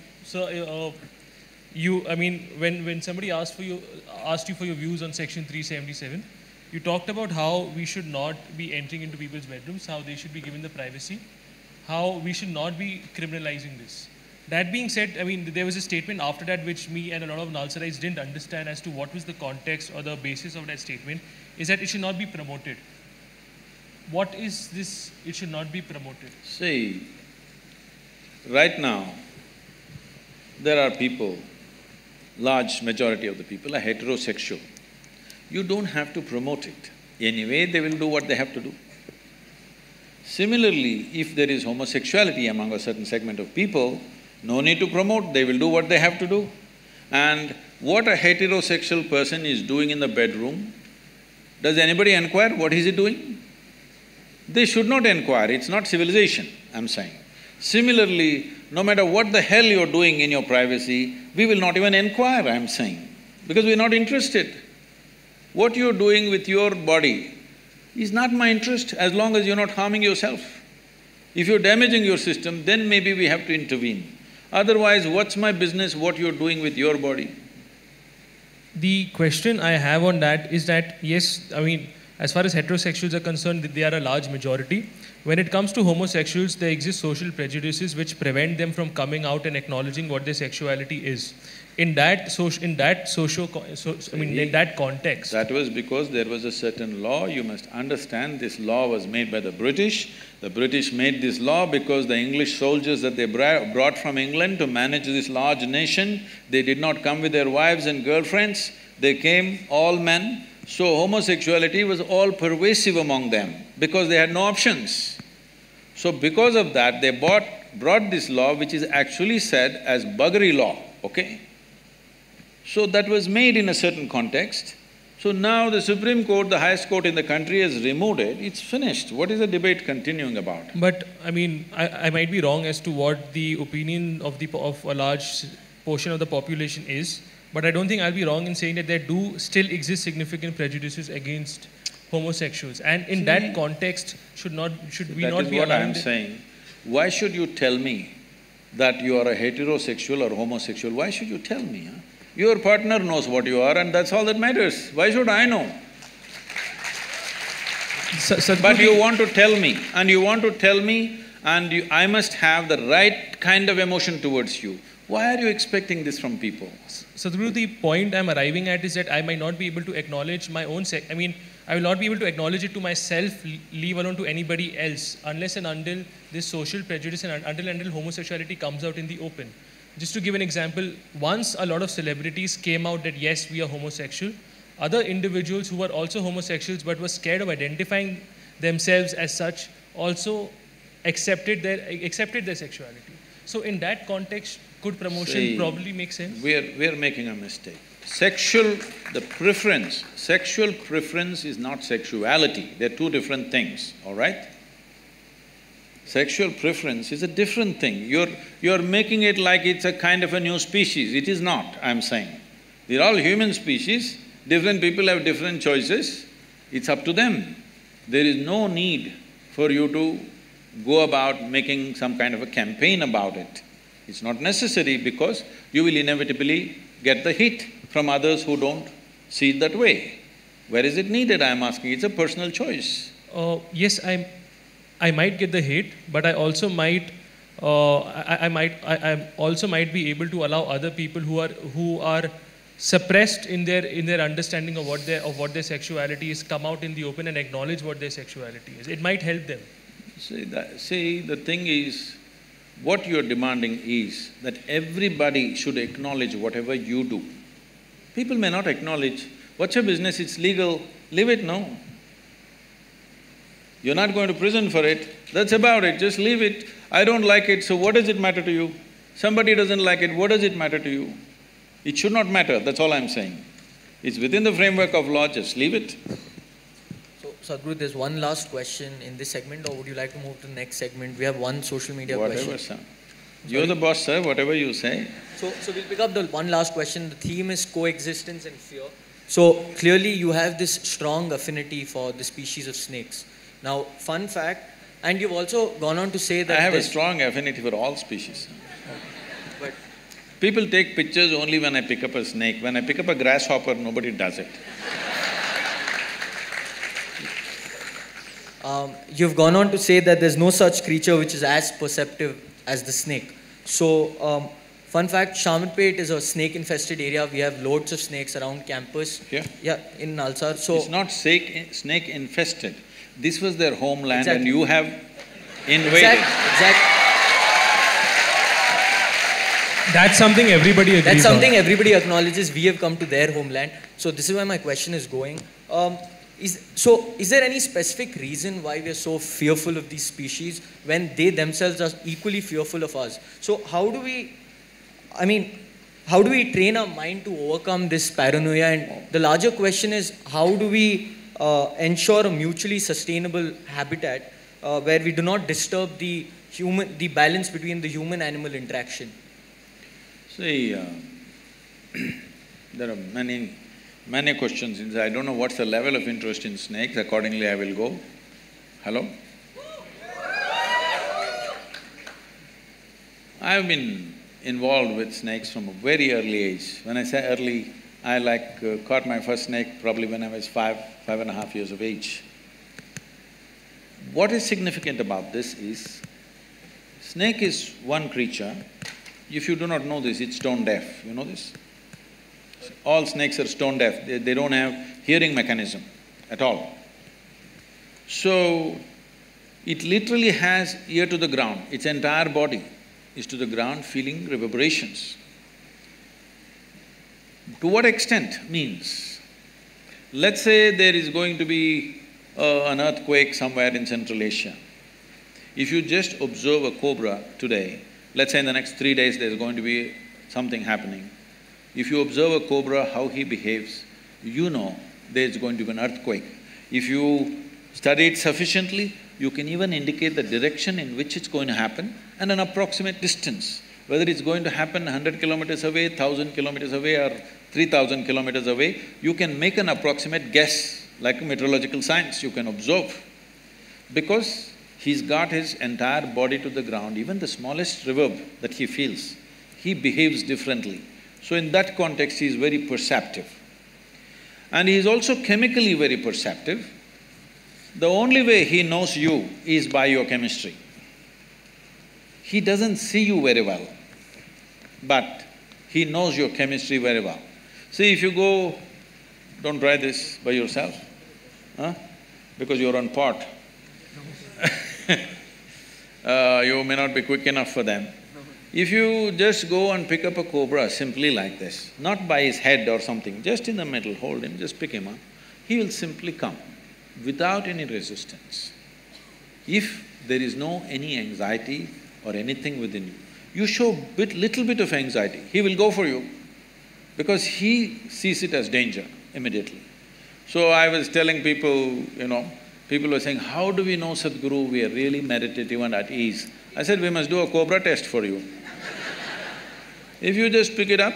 Speaker 2: when somebody asked you for your views on section 377, you talked about how we should not be entering into people's bedrooms, how they should be given the privacy, how we should not be criminalizing this. That being said, there was a statement after that which me and a lot of Nalsarites didn't understand as to what was the context or the basis of that statement, is that it should not be promoted. What is this, it should not be promoted?
Speaker 1: See, right now, there are people, large majority of the people are heterosexual. You don't have to promote it. Anyway, they will do what they have to do. Similarly, if there is homosexuality among a certain segment of people, no need to promote, they will do what they have to do. And what a heterosexual person is doing in the bedroom, does anybody inquire what is he doing? They should not inquire, it's not civilization, I'm saying. Similarly, no matter what the hell you're doing in your privacy, we will not even inquire, I'm saying, because we're not interested. What you're doing with your body is not my interest as long as you're not harming yourself. If you're damaging your system, then maybe we have to intervene. Otherwise, what's my business what you're doing with your body?
Speaker 2: The question I have on that is that, yes, as far as heterosexuals are concerned, they are a large majority. When it comes to homosexuals, there exist social prejudices which prevent them from coming out and acknowledging what their sexuality is. In that context.
Speaker 1: That was because there was a certain law. You must understand, this law was made by the British. The British made this law because the English soldiers that they brought from England to manage this large nation, they did not come with their wives and girlfriends, they came all men. So homosexuality was all pervasive among them because they had no options. So because of that, they brought this law which is actually said as buggery law, okay? So that was made in a certain context. So now the Supreme Court, the highest court in the country, has removed it, it's finished. What is the debate continuing about?
Speaker 2: But I might be wrong as to what the opinion of a large portion of the population is, but I don't think I'll be wrong in saying that there do still exist significant prejudices against homosexuals. And in that context, should we not be allowing…
Speaker 1: That is what I'm saying. Why should you tell me that you are a heterosexual or homosexual? Why should you tell me, huh? Your partner knows what you are and that's all that matters. Why should I know? But you want to tell me, and I must have the right kind of emotion towards you. Why are you expecting this from people?
Speaker 2: Sadhguru, the point I'm arriving at is that I might not be able to acknowledge my own I will not be able to acknowledge it to myself, leave alone to anybody else, unless and until this social prejudice and until homosexuality comes out in the open. Just to give an example, once a lot of celebrities came out that yes, we are homosexual, other individuals who were also homosexuals but were scared of identifying themselves as such also accepted their sexuality. So in that context, could promotion probably make sense?
Speaker 1: We're making a mistake. Sexual preference is not sexuality, they're two different things, all right? Sexual preference is a different thing. You're making it like it's a kind of a new species. It is not, I'm saying. We're all human species, different people have different choices, it's up to them. There is no need for you to go about making some kind of a campaign about it. It's not necessary because you will inevitably get the hit from others who don't see it that way. Where is it needed, I'm asking? It's a personal choice.
Speaker 2: Yes, I might get the hate, but I also might also might be able to allow other people who are suppressed in their understanding of what their sexuality is come out in the open and acknowledge what their sexuality is. It might help them.
Speaker 1: See, the thing is, what you're demanding is that everybody should acknowledge whatever you do. People may not acknowledge. What's your business? It's legal. Leave it, no. You're not going to prison for it. That's about it. Just leave it. I don't like it, so what does it matter to you? Somebody doesn't like it, what does it matter to you? It should not matter, that's all I'm saying. It's within the framework of law, just leave it.
Speaker 3: So, Sadhguru, there's one last question in this segment, or would you like to move to the next segment? We have one social media question.
Speaker 1: Whatever, sir. You're the boss, sir, whatever you say.
Speaker 3: So we'll pick up the one last question. The theme is coexistence and fear. So clearly you have this strong affinity for the species of snakes. Now, fun fact, and you've also gone on to say that…
Speaker 1: I have a strong affinity for all species.
Speaker 3: But
Speaker 1: people take pictures only when I pick up a snake. When I pick up a grasshopper, nobody does it.
Speaker 3: You've gone on to say that there's no such creature which is as perceptive as the snake. So, fun fact, Shamanpet is a snake-infested area. We have loads of snakes around campus.
Speaker 1: Yeah?
Speaker 3: Yeah, in Nalsar. So
Speaker 1: it's not snake-infested. This was their homeland,
Speaker 3: exactly.
Speaker 1: And you have invaded.
Speaker 3: Exactly.
Speaker 2: That's something everybody agrees on.
Speaker 3: That's something everybody acknowledges. We have come to their homeland. So this is where my question is going. Is there any specific reason why we are so fearful of these species when they themselves are equally fearful of us? So how do we train our mind to overcome this paranoia? And the larger question is, how do we ensure a mutually sustainable habitat where we do not disturb the balance between the human-animal interaction?
Speaker 1: See, there are many questions. I don't know what's the level of interest in snakes, accordingly I will go. Hello? I have been involved with snakes from a very early age. When I say early, I caught my first snake probably when I was 5.5 years of age. What is significant about this is, snake is one creature. If you do not know this, it's stone deaf, you know this? All snakes are stone deaf, they don't have hearing mechanism at all. So, it literally has ear to the ground, its entire body is to the ground feeling reverberations. To what extent means, let's say there is going to be an earthquake somewhere in Central Asia. If you just observe a cobra today, let's say in the next 3 days there's going to be something happening. If you observe a cobra, how he behaves, you know there's going to be an earthquake. If you study it sufficiently, you can even indicate the direction in which it's going to happen and an approximate distance. Whether it's going to happen 100 kilometers away, 1,000 kilometers away or 3,000 kilometers away, you can make an approximate guess, like meteorological science, you can observe. Because he's got his entire body to the ground, even the smallest reverb that he feels, he behaves differently. So in that context, he is very perceptive. And he is also chemically very perceptive. The only way he knows you is by your chemistry. He doesn't see you very well, but he knows your chemistry very well. See, if you go… don't try this by yourself, because you're on pot. You may not be quick enough for them. If you just go and pick up a cobra simply like this, not by his head or something, just in the middle, hold him, just pick him up, he will simply come without any resistance. If there is any anxiety or anything within you, you show little bit of anxiety, he will go for you because he sees it as danger immediately. So I was telling people, people were saying, how do we know, Sadhguru, we are really meditative and at ease? I said, we must do a cobra test for you. If you just pick it up,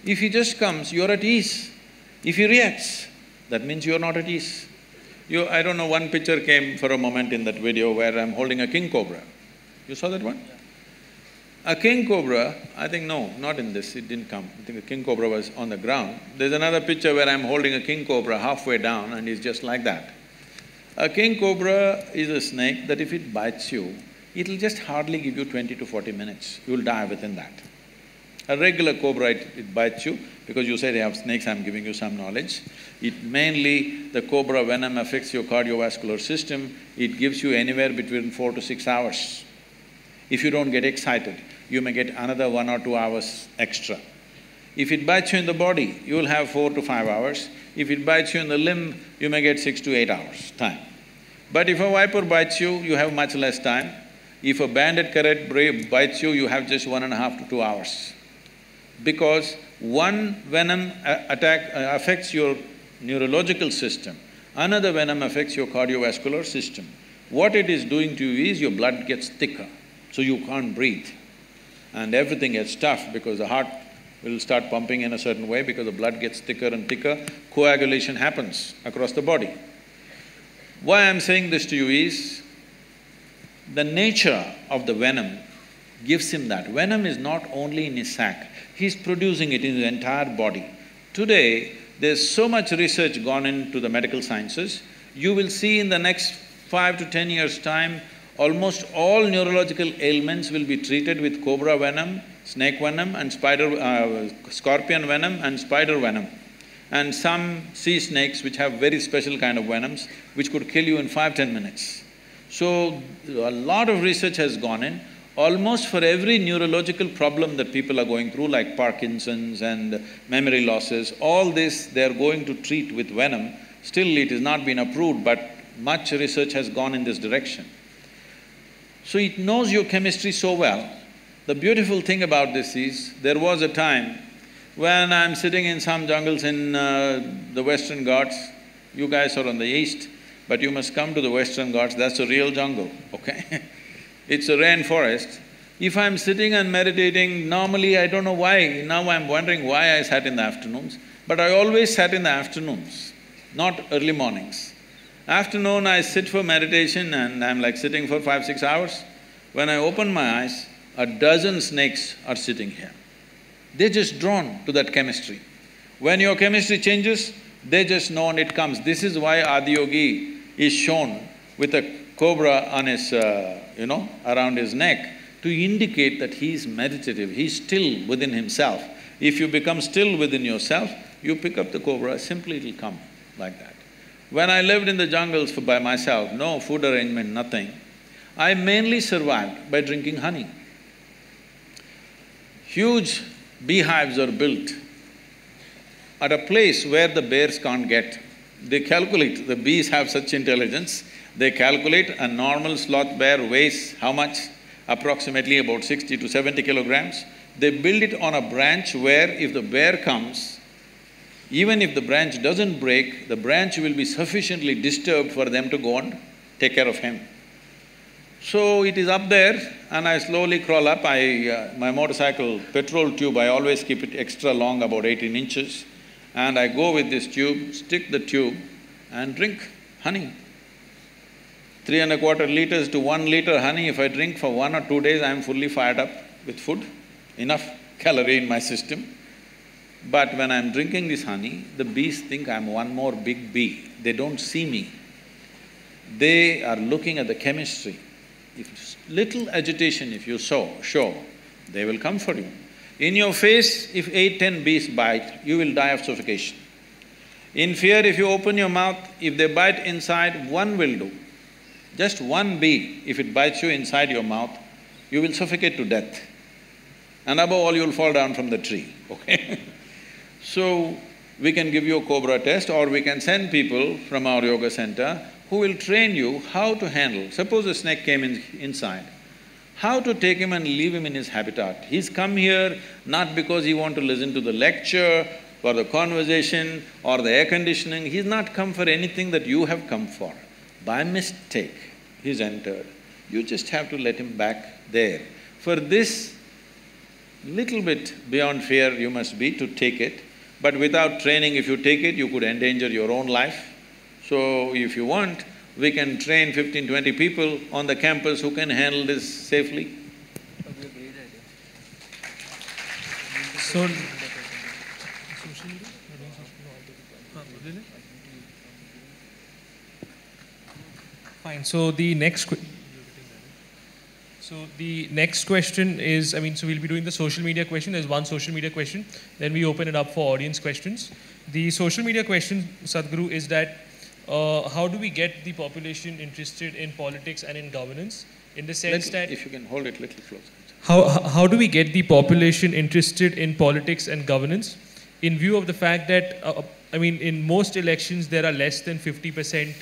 Speaker 1: if he just comes, you're at ease. If he reacts, that means you're not at ease. I don't know, one picture came for a moment in that video where I'm holding a king cobra. You saw that one? A king cobra, I think no, not in this, it didn't come. I think a king cobra was on the ground. There's another picture where I'm holding a king cobra halfway down and he's just like that. A king cobra is a snake that if it bites you, it'll just hardly give you 20 to 40 minutes, you'll die within that. A regular cobra, it bites you, because you say they have snakes, I'm giving you some knowledge. The cobra venom affects your cardiovascular system, it gives you anywhere between 4 to 6 hours. If you don't get excited, you may get another 1 or 2 hours extra. If it bites you in the body, you will have 4 to 5 hours. If it bites you in the limb, you may get 6 to 8 hours time. But if a viper bites you, you have much less time. If a banded carrot bites you, you have just 1.5 to 2 hours. because one venom affects your neurological system, another venom affects your cardiovascular system. What it is doing to you is your blood gets thicker, so you can't breathe. And everything gets tough because the heart will start pumping in a certain way because the blood gets thicker and thicker, coagulation happens across the body. Why I'm saying this to you is, the nature of the venom gives him that. Venom is not only in his sac, he's producing it in his entire body. Today, there's so much research gone into the medical sciences, you will see in the next 5 to 10 years' time, almost all neurological ailments will be treated with cobra venom, snake venom and scorpion venom and spider venom. And some sea snakes which have very special kind of venoms, which could kill you in 5–10 minutes. So, a lot of research has gone in. Almost for every neurological problem that people are going through, like Parkinson's and memory losses, all this they are going to treat with venom. Still it has not been approved, but much research has gone in this direction. So it knows your chemistry so well. The beautiful thing about this is, there was a time when I'm sitting in some jungles in the Western Ghats, you guys are on the east, but you must come to the Western Ghats, that's a real jungle, okay? It's a rainforest. If I'm sitting and meditating, normally I don't know why, now I'm wondering why I sat in the afternoons, but I always sat in the afternoons, not early mornings. Afternoon I sit for meditation and I'm like sitting for 5–6 hours. When I open my eyes, a dozen snakes are sitting here. They're just drawn to that chemistry. When your chemistry changes, they just know and it comes. This is why Adiyogi is shown with a cobra on his, around his neck to indicate that he is meditative, he is still within himself. If you become still within yourself, you pick up the cobra, simply it'll come like that. When I lived in the jungles by myself, no food arrangement, nothing, I mainly survived by drinking honey. Huge beehives are built at a place where the bears can't get. They calculate, the bees have such intelligence, they calculate a normal sloth bear weighs how much? Approximately about 60 to 70 kilograms. They build it on a branch where if the bear comes, even if the branch doesn't break, the branch will be sufficiently disturbed for them to go and take care of him. So it is up there and I slowly crawl up. My motorcycle petrol tube, I always keep it extra long, about 18 inches. And I go with this tube, stick the tube and drink honey. 3¼ liters to 1 liter honey, if I drink for 1 or 2 days, I am fully fired up with food, enough calorie in my system. But when I'm drinking this honey, the bees think I'm one more big bee. They don't see me. They are looking at the chemistry. If little agitation if you show, they will come for you. In your face, if 8–10 bees bite, you will die of suffocation. In fear, if you open your mouth, if they bite inside, one will do. Just one bee, if it bites you inside your mouth, you will suffocate to death. And above all, you'll fall down from the tree, okay? So, we can give you a cobra test or we can send people from our yoga center who will train you how to handle. Suppose a snake came inside, how to take him and leave him in his habitat. He's come here not because he want to listen to the lecture or the conversation or the air conditioning, he's not come for anything that you have come for. By mistake, he's entered. You just have to let him back there. For this, little bit beyond fear you must be to take it, but without training, if you take it, you could endanger your own life. So, if you want, we can train 15–20 people on the campus who can handle this safely.
Speaker 2: So, fine. So the next question is, so we'll be doing the social media question. There's one social media question. Then we open it up for audience questions. The social media question, Sadhguru, is that how do we get the population interested in politics and in governance? In the sense that…
Speaker 1: If you can hold it a little closer.
Speaker 2: How do we get the population interested in politics and governance in view of the fact that, in most elections there are less than 50%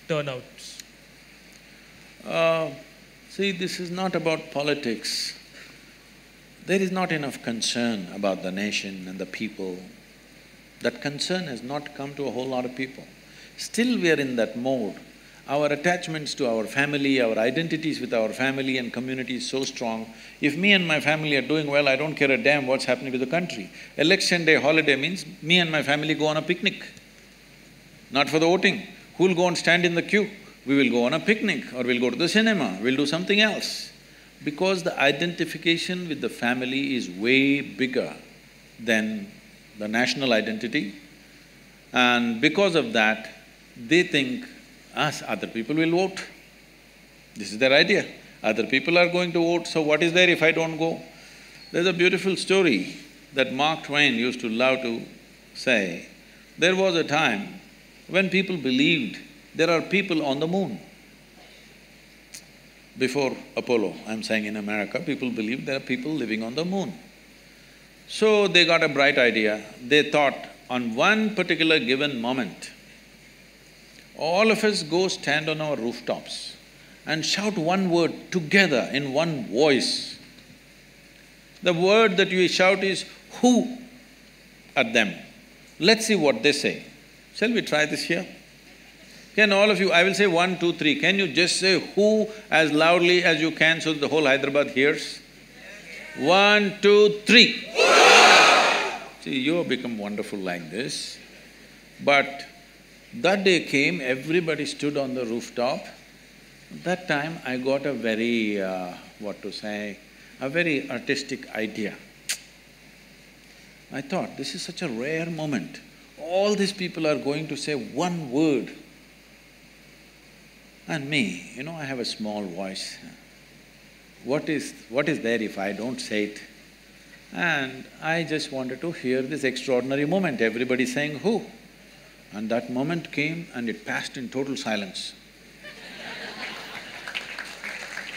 Speaker 2: turnouts?
Speaker 1: See, this is not about politics. there is not enough concern about the nation and the people. That concern has not come to a whole lot of people. Still we are in that mode. Our attachments to our family, our identities with our family and community is so strong. If me and my family are doing well, I don't care a damn what's happening to the country. Election day holiday means me and my family go on a picnic, not for the voting. Who'll go and stand in the queue? We will go on a picnic or we'll go to the cinema, we'll do something else. Because the identification with the family is way bigger than the national identity, and because of that, they think us, other people will vote. This is their idea. Other people are going to vote, so what is there if I don't go? There's a beautiful story that Mark Twain used to love to say. There was a time when people believed there are people on the moon. Before Apollo, I'm saying in America, people believed there are people living on the moon. So they got a bright idea. They thought, on one particular given moment, all of us go stand on our rooftops and shout one word together in one voice. The word that we shout is "who" at them. Let's see what they say. Shall we try this here? Can all of you… I will say 1, 2, 3. Can you just say "who" as loudly as you can so the whole Hyderabad hears? 1, 2, 3. See, you have become wonderful like this. But that day came, everybody stood on the rooftop. That time I got a very, a very artistic idea. I thought, this is such a rare moment. All these people are going to say one word. And me, I have a small voice. What is there if I don't say it? And I just wanted to hear this extraordinary moment, everybody saying "who." And that moment came and it passed in total silence.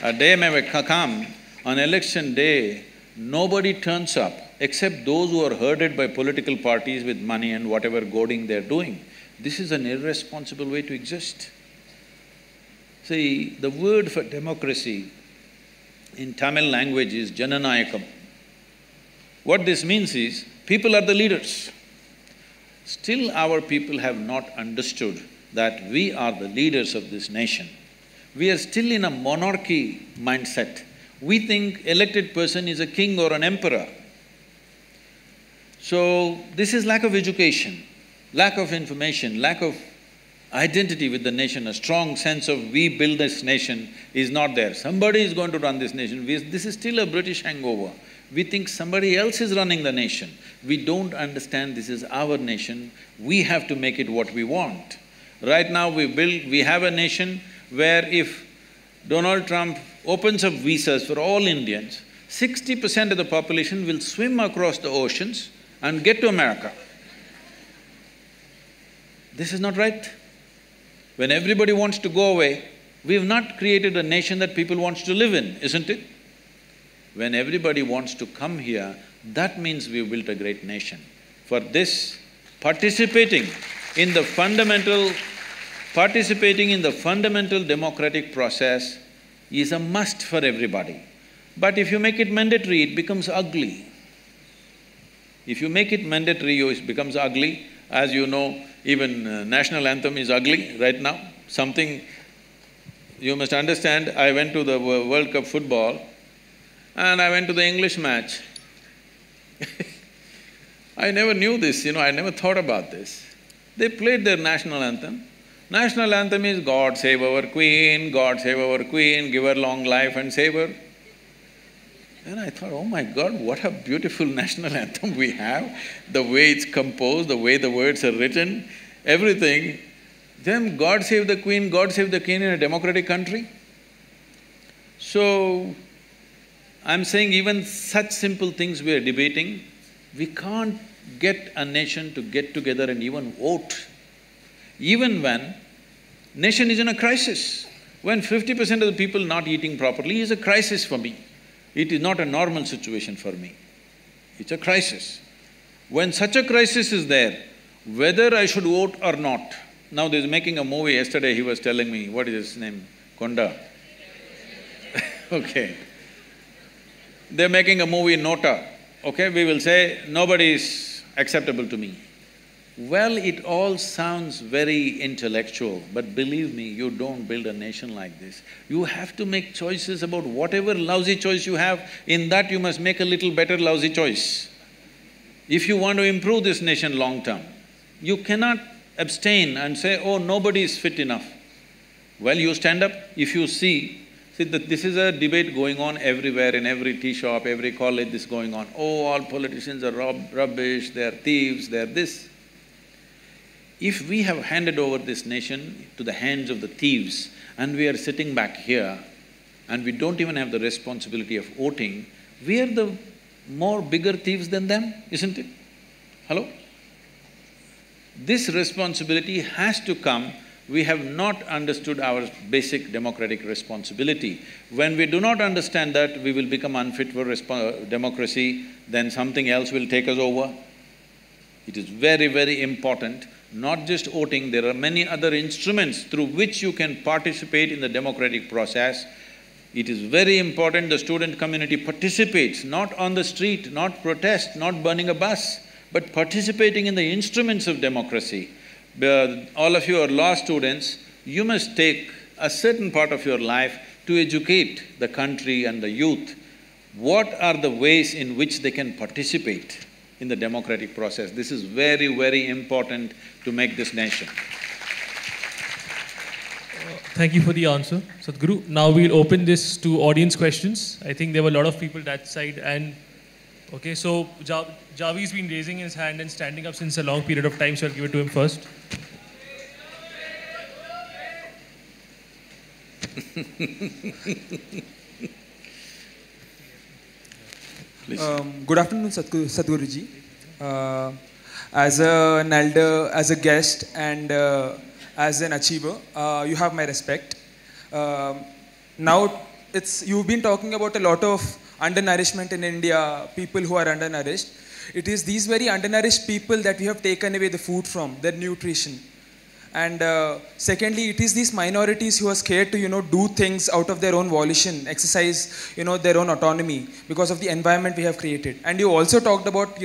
Speaker 1: A day may come, on election day, nobody turns up except those who are herded by political parties with money and whatever goading they're doing. This is an irresponsible way to exist. See, the word for democracy in Tamil language is Jananayakam. What this means is, people are the leaders. Still our people have not understood that we are the leaders of this nation. We are still in a monarchy mindset. We think elected person is a king or an emperor. So, this is lack of education, lack of information, lack of identity with the nation, a strong sense of we build this nation is not there. Somebody is going to run this nation. This is still a British hangover. We think somebody else is running the nation. We don't understand this is our nation. We have to make it what we want. Right now we have a nation where if Donald Trump opens up visas for all Indians, 60% of the population will swim across the oceans and get to America. This is not right. When everybody wants to go away, we've not created a nation that people want to live in, isn't it? When everybody wants to come here, that means we've built a great nation. For this, participating in the fundamental democratic process is a must for everybody. But if you make it mandatory, it becomes ugly. If you make it mandatory, it becomes ugly. As you know, even national anthem is ugly right now. Something… you must understand, I went to the World Cup football and I went to the English match. I never knew this, I never thought about this. They played their national anthem. National anthem is God save our Queen, God save our Queen, give her long life and save her. Then I thought, oh my God, what a beautiful national anthem we have, the way it's composed, the way the words are written, everything. Then God save the Queen, God save the King in a democratic country? So, I'm saying even such simple things we are debating, we can't get a nation to get together and even vote. Even when nation is in a crisis, when 50% of the people not eating properly is a crisis for me. It is not a normal situation for me. It's a crisis. When such a crisis is there, whether I should vote or not… Now there's making a movie, yesterday he was telling me, what is his name? Konda. Okay. they're making a movie Nota, okay, we will say, nobody is acceptable to me. Well, it all sounds very intellectual, but believe me, you don't build a nation like this. You have to make choices about whatever lousy choice you have, in that you must make a little better lousy choice. If you want to improve this nation long term, you cannot abstain and say, oh, nobody is fit enough. Well, you stand up, if you see that this is a debate going on everywhere, in every tea shop, every college, this is going on. Oh, all politicians are rubbish, they're thieves, they're this. If we have handed over this nation to the hands of the thieves and we are sitting back here and we don't even have the responsibility of voting, we are the more bigger thieves than them, isn't it? Hello? This responsibility has to come. We have not understood our basic democratic responsibility. When we do not understand that, we will become unfit for democracy, then something else will take us over. It is very, very important. Not just voting, there are many other instruments through which you can participate in the democratic process. It is very important the student community participates, not on the street, not protest, not burning a bus, but participating in the instruments of democracy. All of you are law students, you must take a certain part of your life to educate the country and the youth. What are the ways in which they can participate in the democratic process? This is very, very important to make this nation.
Speaker 2: Thank you for the answer, Sadhguru. Now we'll open this to audience questions. I think there were a lot of people that side and… Okay, so Javi's been raising his hand and standing up since a long period of time, so I'll give it to him first.
Speaker 7: Good afternoon, Sadhguruji. As an elder, as a guest, and as an achiever, you have my respect. Now, you've been talking about a lot of undernourishment in India, people who are undernourished. It is these very undernourished people that we have taken away the food from, their nutrition. And secondly, it is these minorities who are scared to, do things out of their own volition, exercise, their own autonomy because of the environment we have created. And you also talked about,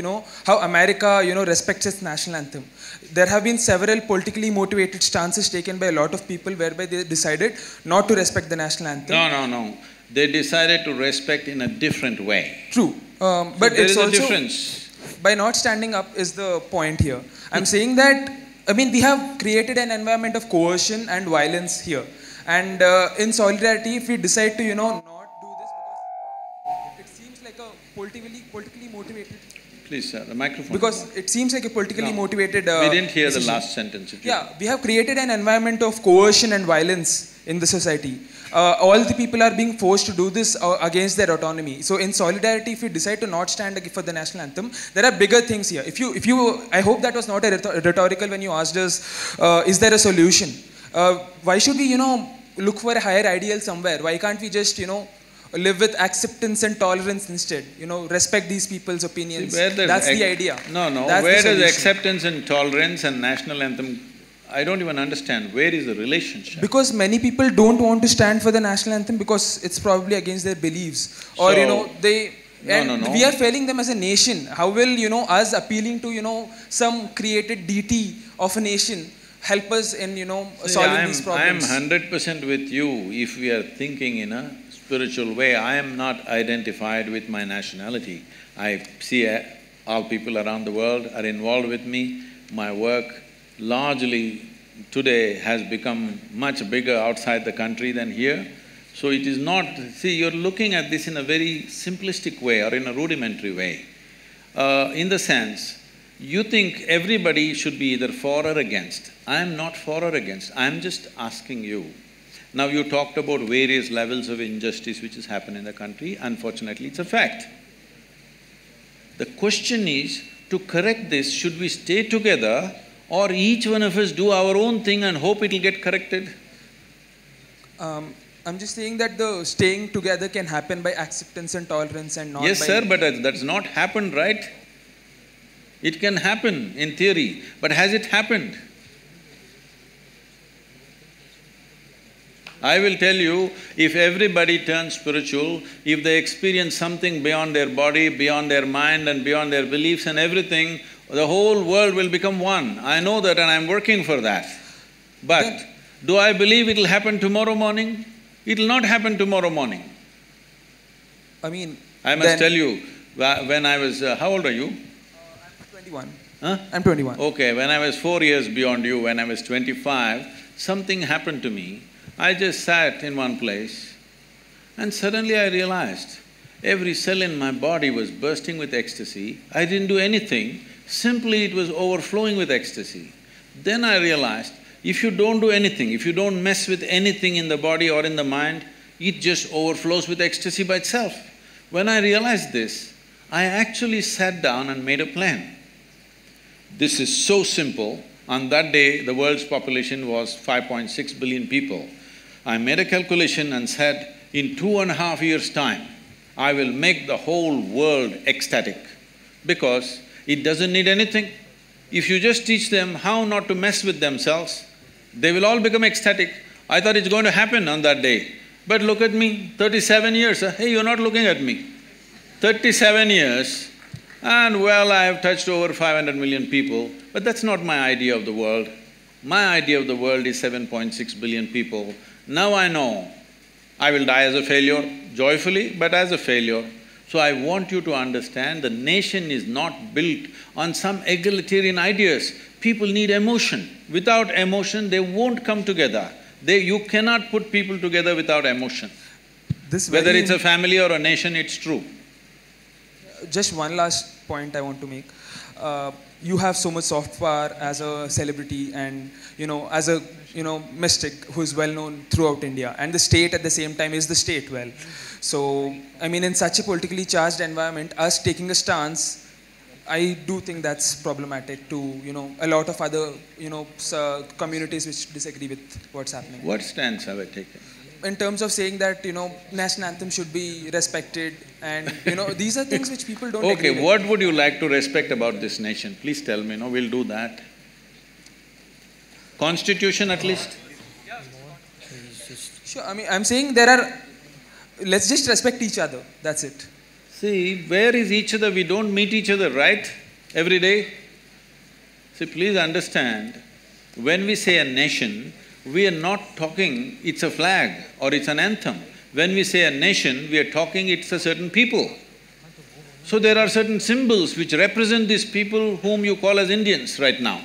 Speaker 7: how America, respects its national anthem. There have been several politically motivated stances taken by a lot of people whereby they decided not to respect the national anthem.
Speaker 1: No. They decided to respect in a different way.
Speaker 7: True. But
Speaker 1: so there
Speaker 7: it's
Speaker 1: is a
Speaker 7: also,
Speaker 1: difference.
Speaker 7: By not standing up is the point here. I'm saying that, we have created an environment of coercion and violence here. And in solidarity, if we decide to, not do this because it seems like a politically motivated…
Speaker 1: Please, sir, the microphone.
Speaker 7: Because it seems like a politically motivated…
Speaker 1: we didn't hear
Speaker 7: decision.
Speaker 1: The last sentence.
Speaker 7: Yeah, we have created an environment of coercion and violence in the society. All the people are being forced to do this against their autonomy. So in solidarity, if we decide to not stand for the national anthem, there are bigger things here. I hope that was not a rhetorical when you asked us, is there a solution? Why should we, look for a higher ideal somewhere? Why can't we just, live with acceptance and tolerance instead? Respect these people's opinions.
Speaker 1: See,
Speaker 7: that's the idea.
Speaker 1: No.
Speaker 7: That's
Speaker 1: where does acceptance and tolerance and national anthem… I don't even understand. Where is the relationship?
Speaker 7: Because many people don't want to stand for the national anthem because it's probably against their beliefs. Or, they… And we are failing them as a nation. How will, us appealing to, some created deity of a nation help us in, solving these problems?
Speaker 1: I am 100% with you. If we are thinking in a spiritual way, I am not identified with my nationality. I see all people around the world are involved with me. My work largely today has become much bigger outside the country than here. So it is not… See, you're looking at this in a very simplistic way or in a rudimentary way. In the sense, you think everybody should be either for or against. I am not for or against, I am just asking you. Now you talked about various levels of injustice which has happened in the country. Unfortunately, it's a fact. The question is, to correct this, should we stay together or each one of us do our own thing and hope it'll get corrected?
Speaker 7: I'm just saying that the staying together can happen by acceptance and tolerance and not by…
Speaker 1: Yes, sir, but that's not happened, right? It can happen in theory, but has it happened? I will tell you, if everybody turns spiritual, if they experience something beyond their body, beyond their mind and beyond their beliefs and everything, the whole world will become one. I know that and I'm working for that. But do I believe it'll happen tomorrow morning? It'll not happen tomorrow morning.
Speaker 7: I mean…
Speaker 1: I must tell you, when I was… how old are you?
Speaker 7: I'm 21.
Speaker 1: Huh?
Speaker 7: I'm 21.
Speaker 1: Okay, when I was 4 years beyond you, when I was 25, something happened to me. I just sat in one place and suddenly I realized every cell in my body was bursting with ecstasy. I didn't do anything, simply it was overflowing with ecstasy. Then I realized, if you don't do anything, if you don't mess with anything in the body or in the mind, it just overflows with ecstasy by itself. When I realized this, I actually sat down and made a plan. This is so simple. On that day, the world's population was 5.6 billion people. I made a calculation and said, in 2.5 years' time, I will make the whole world ecstatic because it doesn't need anything. If you just teach them how not to mess with themselves, they will all become ecstatic. I thought it's going to happen on that day. But look at me, 37 years, hey, you're not looking at me. 37 years, and well, I have touched over 500 million people, but that's not my idea of the world. My idea of the world is 7.6 billion people. Now I know I will die as a failure, joyfully, but as a failure. So I want you to understand the nation is not built on some egalitarian ideas. People need emotion. Without emotion, they won't come together. You cannot put people together without emotion. Whether it's a family or a nation, it's true.
Speaker 7: Just one last point I want to make. You have so much soft power as a celebrity and, as a, mystic who is well known throughout India. And the state at the same time is the state well. So, I mean, in such a politically charged environment, us taking a stance, I do think that's problematic to, a lot of other, communities which disagree with what's happening.
Speaker 1: What stance have I taken?
Speaker 7: In terms of saying that, national anthem should be respected and, these are things which people don't agree with.
Speaker 1: Okay, what would you like to respect about this nation? Please tell me, we'll do that. Constitution at least?
Speaker 7: Sure, I mean, I'm saying let's just respect each other, that's it.
Speaker 1: See, where is each other? We don't meet each other, right? Every day? See, please understand, when we say a nation, we are not talking it's a flag or it's an anthem. When we say a nation, we are talking it's a certain people. So there are certain symbols which represent these people whom you call as Indians right now.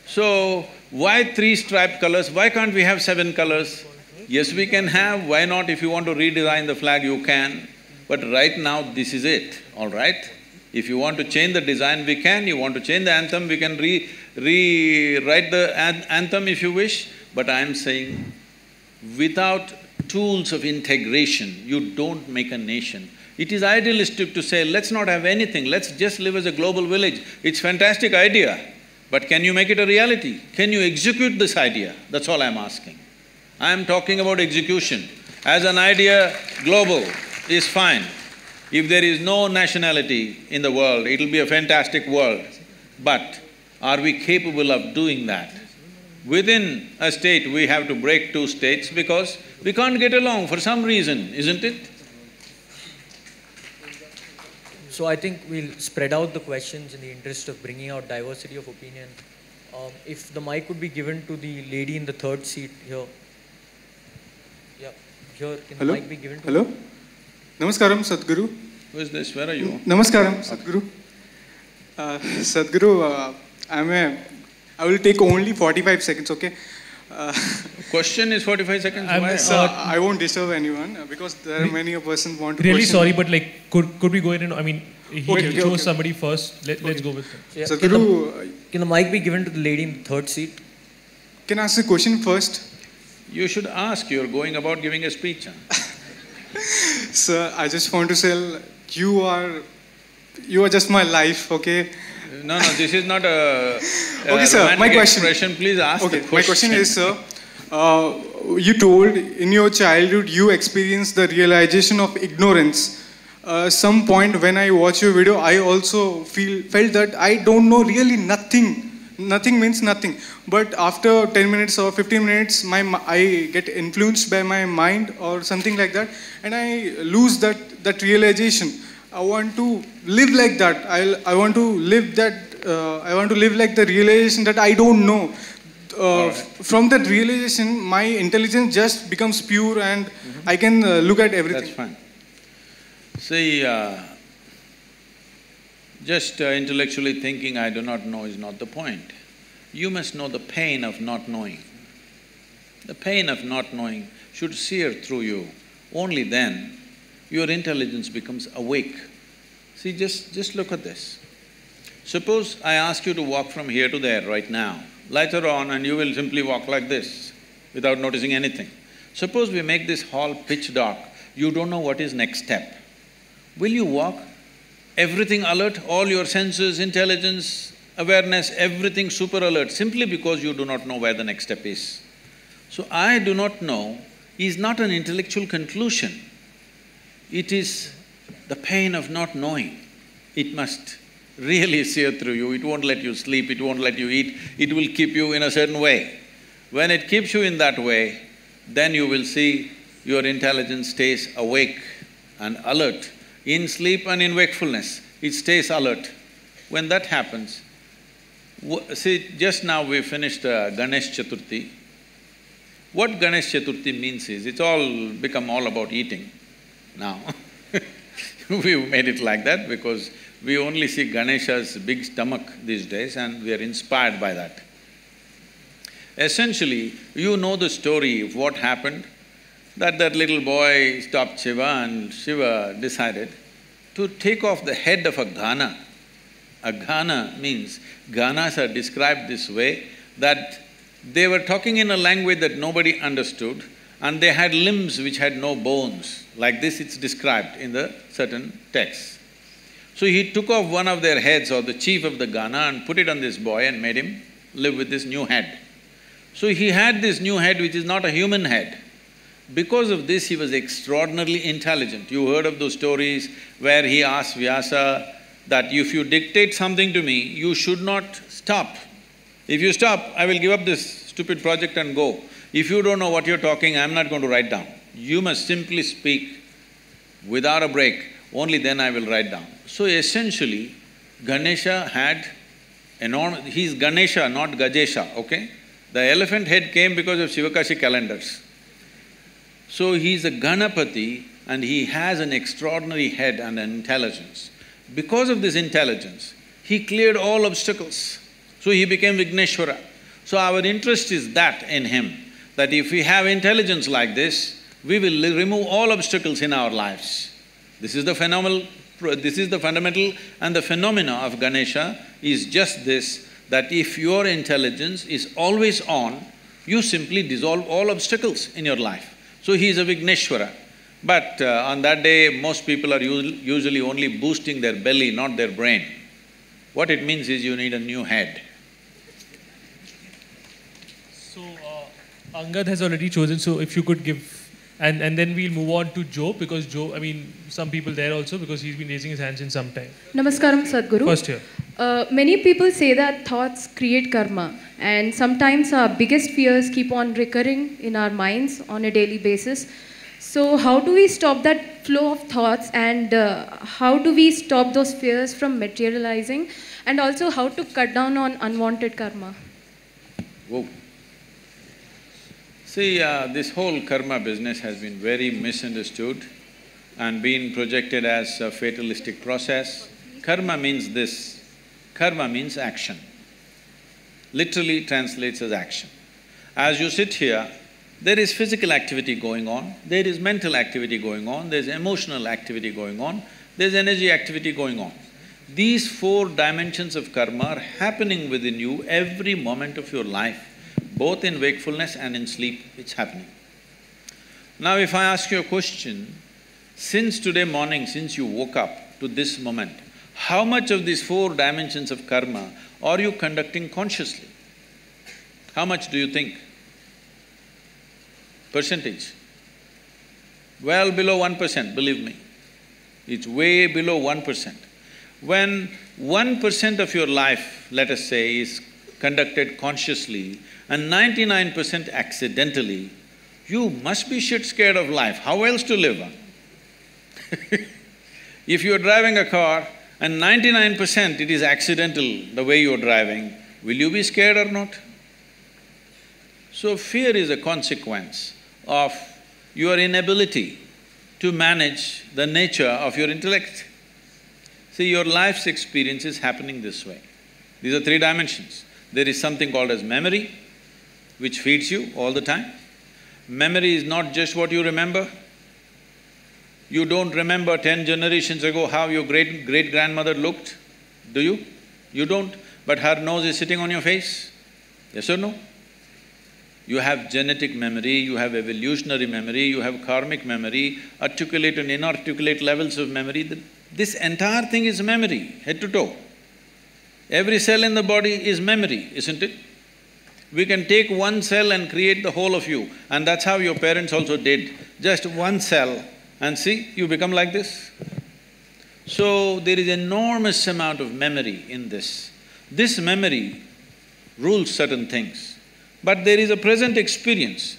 Speaker 1: So, why 3 striped colors? Why can't we have 7 colors? Yes, we can have, why not? If you want to redesign the flag, you can. But right now, this is it, all right? If you want to change the design, we can. You want to change the anthem, we can rewrite the anthem if you wish. But I am saying, without tools of integration, you don't make a nation. It is idealistic to say, let's not have anything, let's just live as a global village. It's a fantastic idea, but can you make it a reality? Can you execute this idea? That's all I'm asking. I'm talking about execution. As an idea, global is fine. If there is no nationality in the world, it'll be a fantastic world. But are we capable of doing that? Within a state, we have to break 2 states because we can't get along for some reason, isn't it?
Speaker 3: So I think we'll spread out the questions in the interest of bringing out diversity of opinion. If the mic would be given to the lady in the 3rd seat here. Yeah, here, can the mic be given to
Speaker 8: Hello? Namaskaram, Sadhguru.
Speaker 1: Who is this? Where are you?
Speaker 8: Namaskaram, Sadhguru. Sadhguru, I will take only 45 seconds, okay?
Speaker 1: Question is 45 seconds?
Speaker 8: I won't disturb anyone because there are many a person want to
Speaker 2: really
Speaker 8: question.
Speaker 2: Sorry, but could we go ahead and, I mean, he chose somebody first, let's go with him.
Speaker 3: Yeah. Sadhguru, can the mic be given to the lady in the 3rd seat?
Speaker 8: Can I ask a question first?
Speaker 1: You should ask, you're going about giving a speech.
Speaker 8: Sir, I just want to say, you are just my life, okay?
Speaker 1: No, this is not a
Speaker 8: okay, sir, my question.
Speaker 1: Expression. Please ask the question.
Speaker 8: My question is, sir, you told in your childhood you experienced the realization of ignorance. Some point when I watch your video, I also felt that I don't know really nothing nothing means nothing. But after 10 minutes or 15 minutes, I get influenced by my mind or something like that, and I lose that realization. I want to live like that. I want to live that. I want to live like the realization that I don't know. From that realization, my intelligence just becomes pure, and I can look at everything.
Speaker 1: That's fine. See, just intellectually thinking I do not know is not the point. You must know the pain of not knowing. The pain of not knowing should sear through you. Only then your intelligence becomes awake. See, just look at this. Suppose I ask you to walk from here to there right now. Lights are on and you will simply walk like this without noticing anything. Suppose we make this hall pitch dark, you don't know what is next step. Will you walk? Everything alert, all your senses, intelligence, awareness, everything super alert, simply because you do not know where the next step is. So, I do not know is not an intellectual conclusion. It is the pain of not knowing. It must really sear through you, it won't let you sleep, it won't let you eat, it will keep you in a certain way. When it keeps you in that way, then you will see your intelligence stays awake and alert. In sleep and in wakefulness, it stays alert. When that happens, see, just now we finished Ganesh Chaturthi. What Ganesh Chaturthi means is, it's all become all about eating now. We've made it like that because we only see Ganesha's big stomach these days and we are inspired by that. Essentially, you know the story of what happened, that little boy stopped Shiva and Shiva decided to take off the head of a Gana. A Gana means, Ganas are described this way, that they were talking in a language that nobody understood and they had limbs which had no bones. Like this it's described in the certain texts. So he took off one of their heads or the chief of the Gana and put it on this boy and made him live with this new head. So he had this new head which is not a human head. Because of this, he was extraordinarily intelligent. You heard of those stories where he asked Vyasa that if you dictate something to me, you should not stop. If you stop, I will give up this stupid project and go. If you don't know what you're talking, I'm not going to write down. You must simply speak without a break, only then I will write down. So essentially, Ganesha had enormous… he's Ganesha, not Gajesha, okay? The elephant head came because of Shivakashi calendars. So he's a Ganapati and he has an extraordinary head and an intelligence. Because of this intelligence, he cleared all obstacles. So he became Vigneshwara. So our interest is that in him, that if we have intelligence like this, we will remove all obstacles in our lives. This is the fundamental and the phenomena of Ganesha is just this, that if your intelligence is always on, you simply dissolve all obstacles in your life. So he is a Vigneshwara. But on that day, most people are usually only boosting their belly, not their brain. What it means is you need a new head.
Speaker 2: So, Angad has already chosen, so if you could give… and then we'll move on to Joe, because Joe, I mean, some people there also, because he's been raising his hands in some time.
Speaker 9: Namaskaram, Sadhguru.
Speaker 2: First here.
Speaker 9: Many people say that thoughts create karma, and sometimes our biggest fears keep on recurring in our minds on a daily basis. So how do we stop that flow of thoughts, and how do we stop those fears from materializing, and also how to cut down on unwanted karma?
Speaker 1: Whoa. See, this whole karma business has been very misunderstood and been projected as a fatalistic process. Karma means this, karma means action. Literally translates as action. As you sit here, there is physical activity going on, there is mental activity going on, there's emotional activity going on, there's energy activity going on. These four dimensions of karma are happening within you every moment of your life. Both in wakefulness and in sleep, it's happening. Now if I ask you a question, since today morning, since you woke up to this moment, how much of these four dimensions of karma are you conducting consciously? How much do you think? Percentage? Well below 1%, believe me. It's way below 1%. When 1% of your life, let us say, is conducted consciously and 99% accidentally, you must be shit scared of life. How else to live? If you're driving a car and 99% it is accidental the way you're driving, will you be scared or not? So fear is a consequence of your inability to manage the nature of your intellect. See, your life's experience is happening this way. These are three dimensions. There is something called as memory, which feeds you all the time. Memory is not just what you remember. You don't remember 10 generations ago how your great-grandmother looked, do you? You don't, but her nose is sitting on your face, yes or no? You have genetic memory, you have evolutionary memory, you have karmic memory, articulate and inarticulate levels of memory. This entire thing is memory, head to toe. Every cell in the body is memory, isn't it? We can take one cell and create the whole of you, and that's how your parents also did. Just one cell, and see, you become like this. So, there is enormous amount of memory in this. This memory rules certain things. But there is a present experience.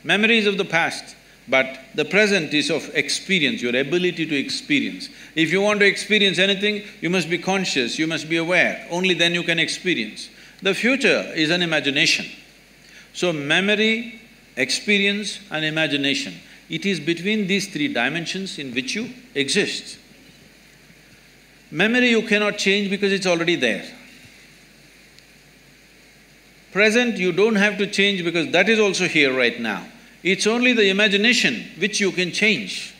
Speaker 1: Memory is of the past, but the present is of experience, your ability to experience. If you want to experience anything, you must be conscious, you must be aware, only then you can experience. The future is an imagination. So memory, experience and imagination, it is between these three dimensions in which you exist. Memory you cannot change because it's already there. Present you don't have to change because that is also here right now. It's only the imagination which you can change.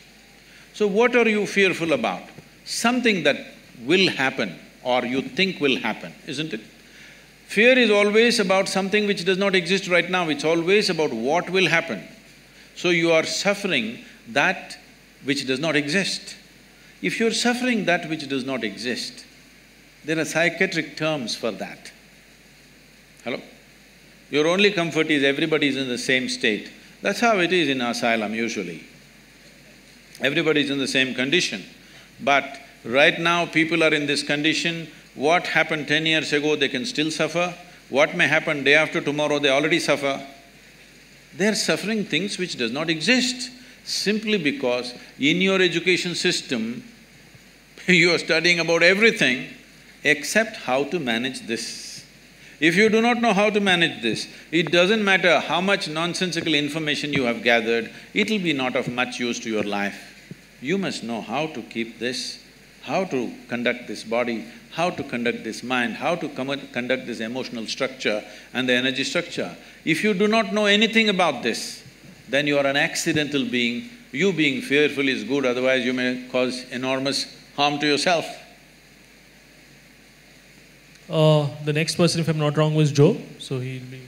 Speaker 1: So what are you fearful about? Something that will happen or you think will happen, isn't it? Fear is always about something which does not exist right now, it's always about what will happen. So you are suffering that which does not exist. If you're suffering that which does not exist, there are psychiatric terms for that. Hello? Your only comfort is everybody is in the same state. That's how it is in asylum usually. Everybody is in the same condition. But right now people are in this condition, what happened 10 years ago they can still suffer, what may happen day after tomorrow they already suffer. They're suffering things which does not exist, simply because in your education system you are studying about everything except how to manage this. If you do not know how to manage this, it doesn't matter how much nonsensical information you have gathered, it'll be not of much use to your life. You must know how to keep this, how to conduct this body, how to conduct this mind, how to conduct this emotional structure and the energy structure. If you do not know anything about this, then you are an accidental being. You being fearful is good, otherwise you may cause enormous harm to yourself.
Speaker 2: The next person, if I'm not wrong, was Joe, so he'll be…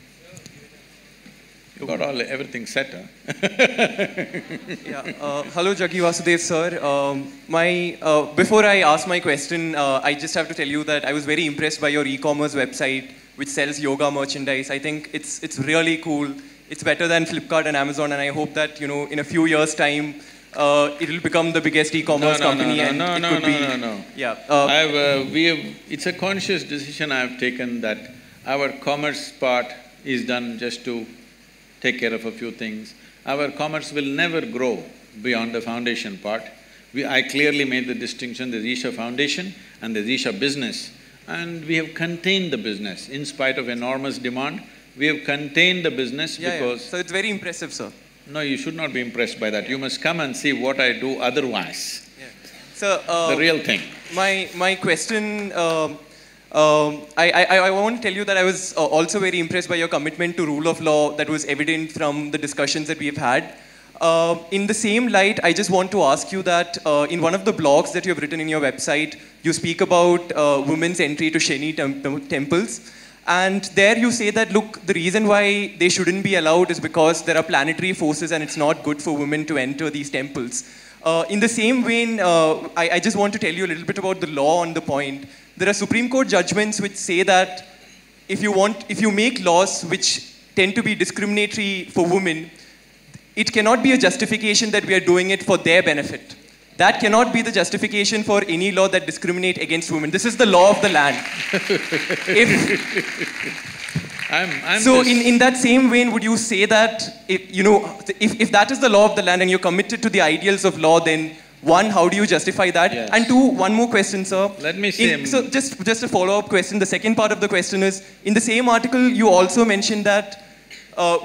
Speaker 1: You got everything set, huh?
Speaker 10: Hello, Jaggi Vasudev sir. Before I ask my question, I just have to tell you that I was very impressed by your e-commerce website, which sells yoga merchandise. I think it's really cool. It's better than Flipkart and Amazon, and I hope that, in a few years' time, it'll become the biggest e-commerce company.
Speaker 1: It's a conscious decision I have taken that our commerce part is done just to take care of a few things. Our commerce will never grow beyond the foundation part. I clearly made the distinction, there's Isha Foundation and there's Isha Business, and we have contained the business. In spite of enormous demand, we have contained the business because…
Speaker 10: So it's very impressive, sir.
Speaker 1: No, you should not be impressed by that. You must come and see what I do otherwise.
Speaker 10: So,
Speaker 1: the real thing.
Speaker 10: My question… I want to tell you that I was also very impressed by your commitment to rule of law that was evident from the discussions that we've had. In the same light, I just want to ask you that in one of the blogs that you have written in your website, you speak about women's entry to Shani temples. And there you say that, look, the reason why they shouldn't be allowed is because there are planetary forces and it's not good for women to enter these temples. In the same vein, I just want to tell you a little bit about the law on the point. There are Supreme Court judgments which say that if you make laws which tend to be discriminatory for women, it cannot be a justification that we are doing it for their benefit. that cannot be the justification for any law that discriminate against women. This is the law of the land. In that same vein, would you say that, if that is the law of the land and you're committed to the ideals of law, then one, how do you justify that?
Speaker 1: Yes.
Speaker 10: And two, one more question, sir.
Speaker 1: Let me say.
Speaker 10: So just a follow-up question. The second part of the question is, in the same article, you also mentioned that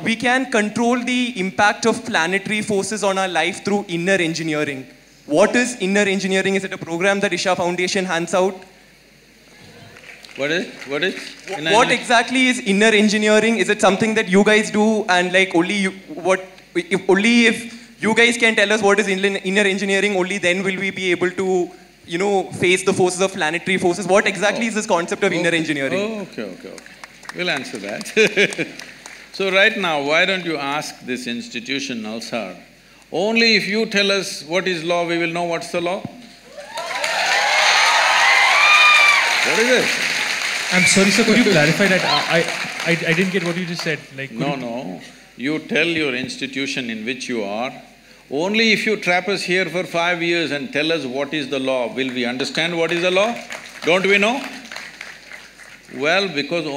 Speaker 10: we can control the impact of planetary forces on our life through inner engineering. What is inner engineering? Is it a program that Isha Foundation hands out?
Speaker 1: What is?
Speaker 10: What exactly is inner engineering? Is it something that you guys do, and like only if you guys can tell us what is inner engineering, only then will we be able to, face the forces of planetary forces? What exactly is this concept of inner engineering?
Speaker 1: Okay. We'll answer that. So right now, why don't you ask this institution, Nalsar? Only if you tell us what is law, we will know what's the law. What is it?
Speaker 2: I'm sorry, sir, could you clarify that? I didn't get what you just said.
Speaker 1: No. You tell your institution in which you are, only if you trap us here for 5 years and tell us what is the law, will we understand what is the law? Don't we know? Well,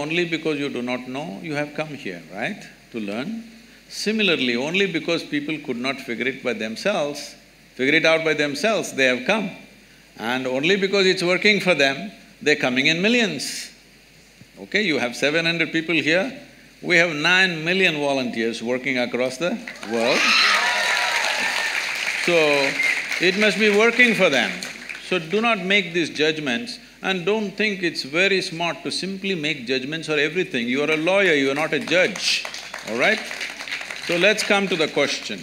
Speaker 1: only because you do not know, you have come here, right, to learn. Similarly, only because people could not figure it out by themselves, they have come. And only because it's working for them, they're coming in millions. Okay, you have 700 people here, we have 9 million volunteers working across the world. So, it must be working for them. So do not make these judgments, and don't think it's very smart to simply make judgments for everything. You are a lawyer, you are not a judge, all right? So let's come to the question.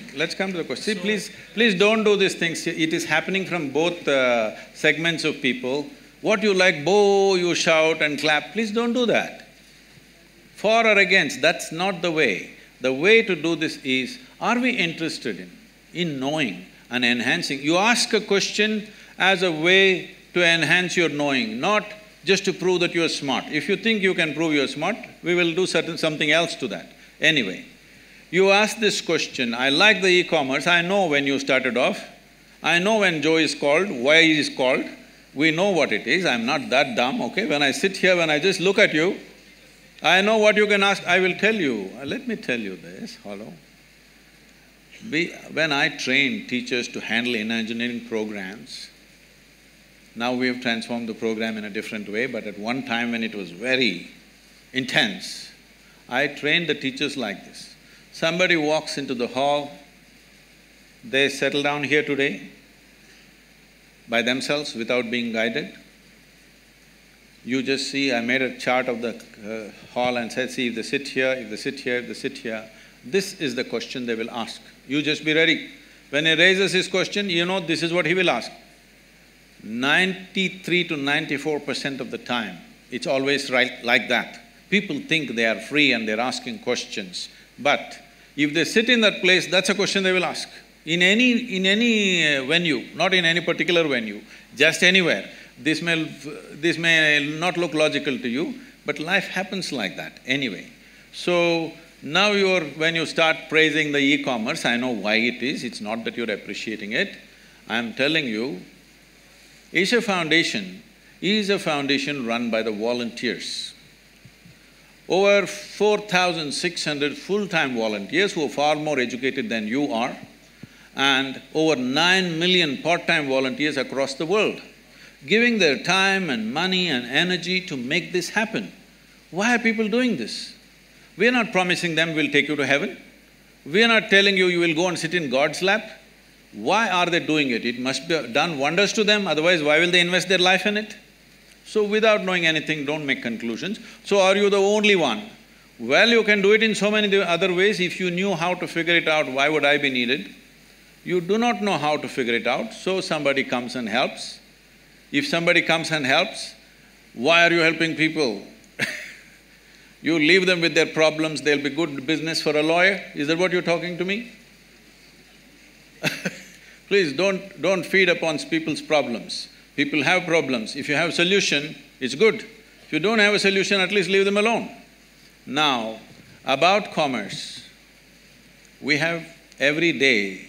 Speaker 1: See, please don't do these things. It is happening from both segments of people. What you like, boo, you shout and clap, please don't do that. For or against, that's not the way. The way to do this is, are we interested in knowing and enhancing? You ask a question as a way to enhance your knowing, not just to prove that you are smart. If you think you can prove you are smart, we will do something else to that. Anyway, you ask this question, I like the e-commerce, I know when you started off, I know when Joe is called, why he is called, we know what it is, I'm not that dumb, okay? When I sit here, when I just look at you, I know what you can ask, I will tell you. Let me tell you this, hello. When I train teachers to handle inner engineering programs, now we have transformed the program in a different way, but at one time when it was very intense, I trained the teachers like this. Somebody walks into the hall, they settle down here today by themselves without being guided. You just see, I made a chart of the hall and said, see, if they sit here, if they sit here, if they sit here, this is the question they will ask. You just be ready. When he raises his question, you know this is what he will ask. 93 to 94% of the time, it's always right like that. People think they are free and they're asking questions. But if they sit in that place, that's a question they will ask. In any venue, not in any particular venue, just anywhere. This may not look logical to you, but life happens like that anyway. So, now when you start praising the e-commerce, I know why it is, it's not that you're appreciating it. I'm telling you, Isha Foundation is a foundation run by the volunteers. Over 4,600 full-time volunteers who are far more educated than you are, and over 9 million part-time volunteers across the world, giving their time and money and energy to make this happen. Why are people doing this? We are not promising them we'll take you to heaven. We are not telling you will go and sit in God's lap. Why are they doing it? It must be done wonders to them, otherwise why will they invest their life in it? So without knowing anything, don't make conclusions. So are you the only one? Well, you can do it in so many other ways. If you knew how to figure it out, why would I be needed? You do not know how to figure it out, so somebody comes and helps. If somebody comes and helps, why are you helping people? You leave them with their problems, they'll be good business for a lawyer. Is that what you're talking to me? Please don't feed upon people's problems. People have problems. If you have a solution, it's good. If you don't have a solution, at least leave them alone. Now, about commerce, we have every day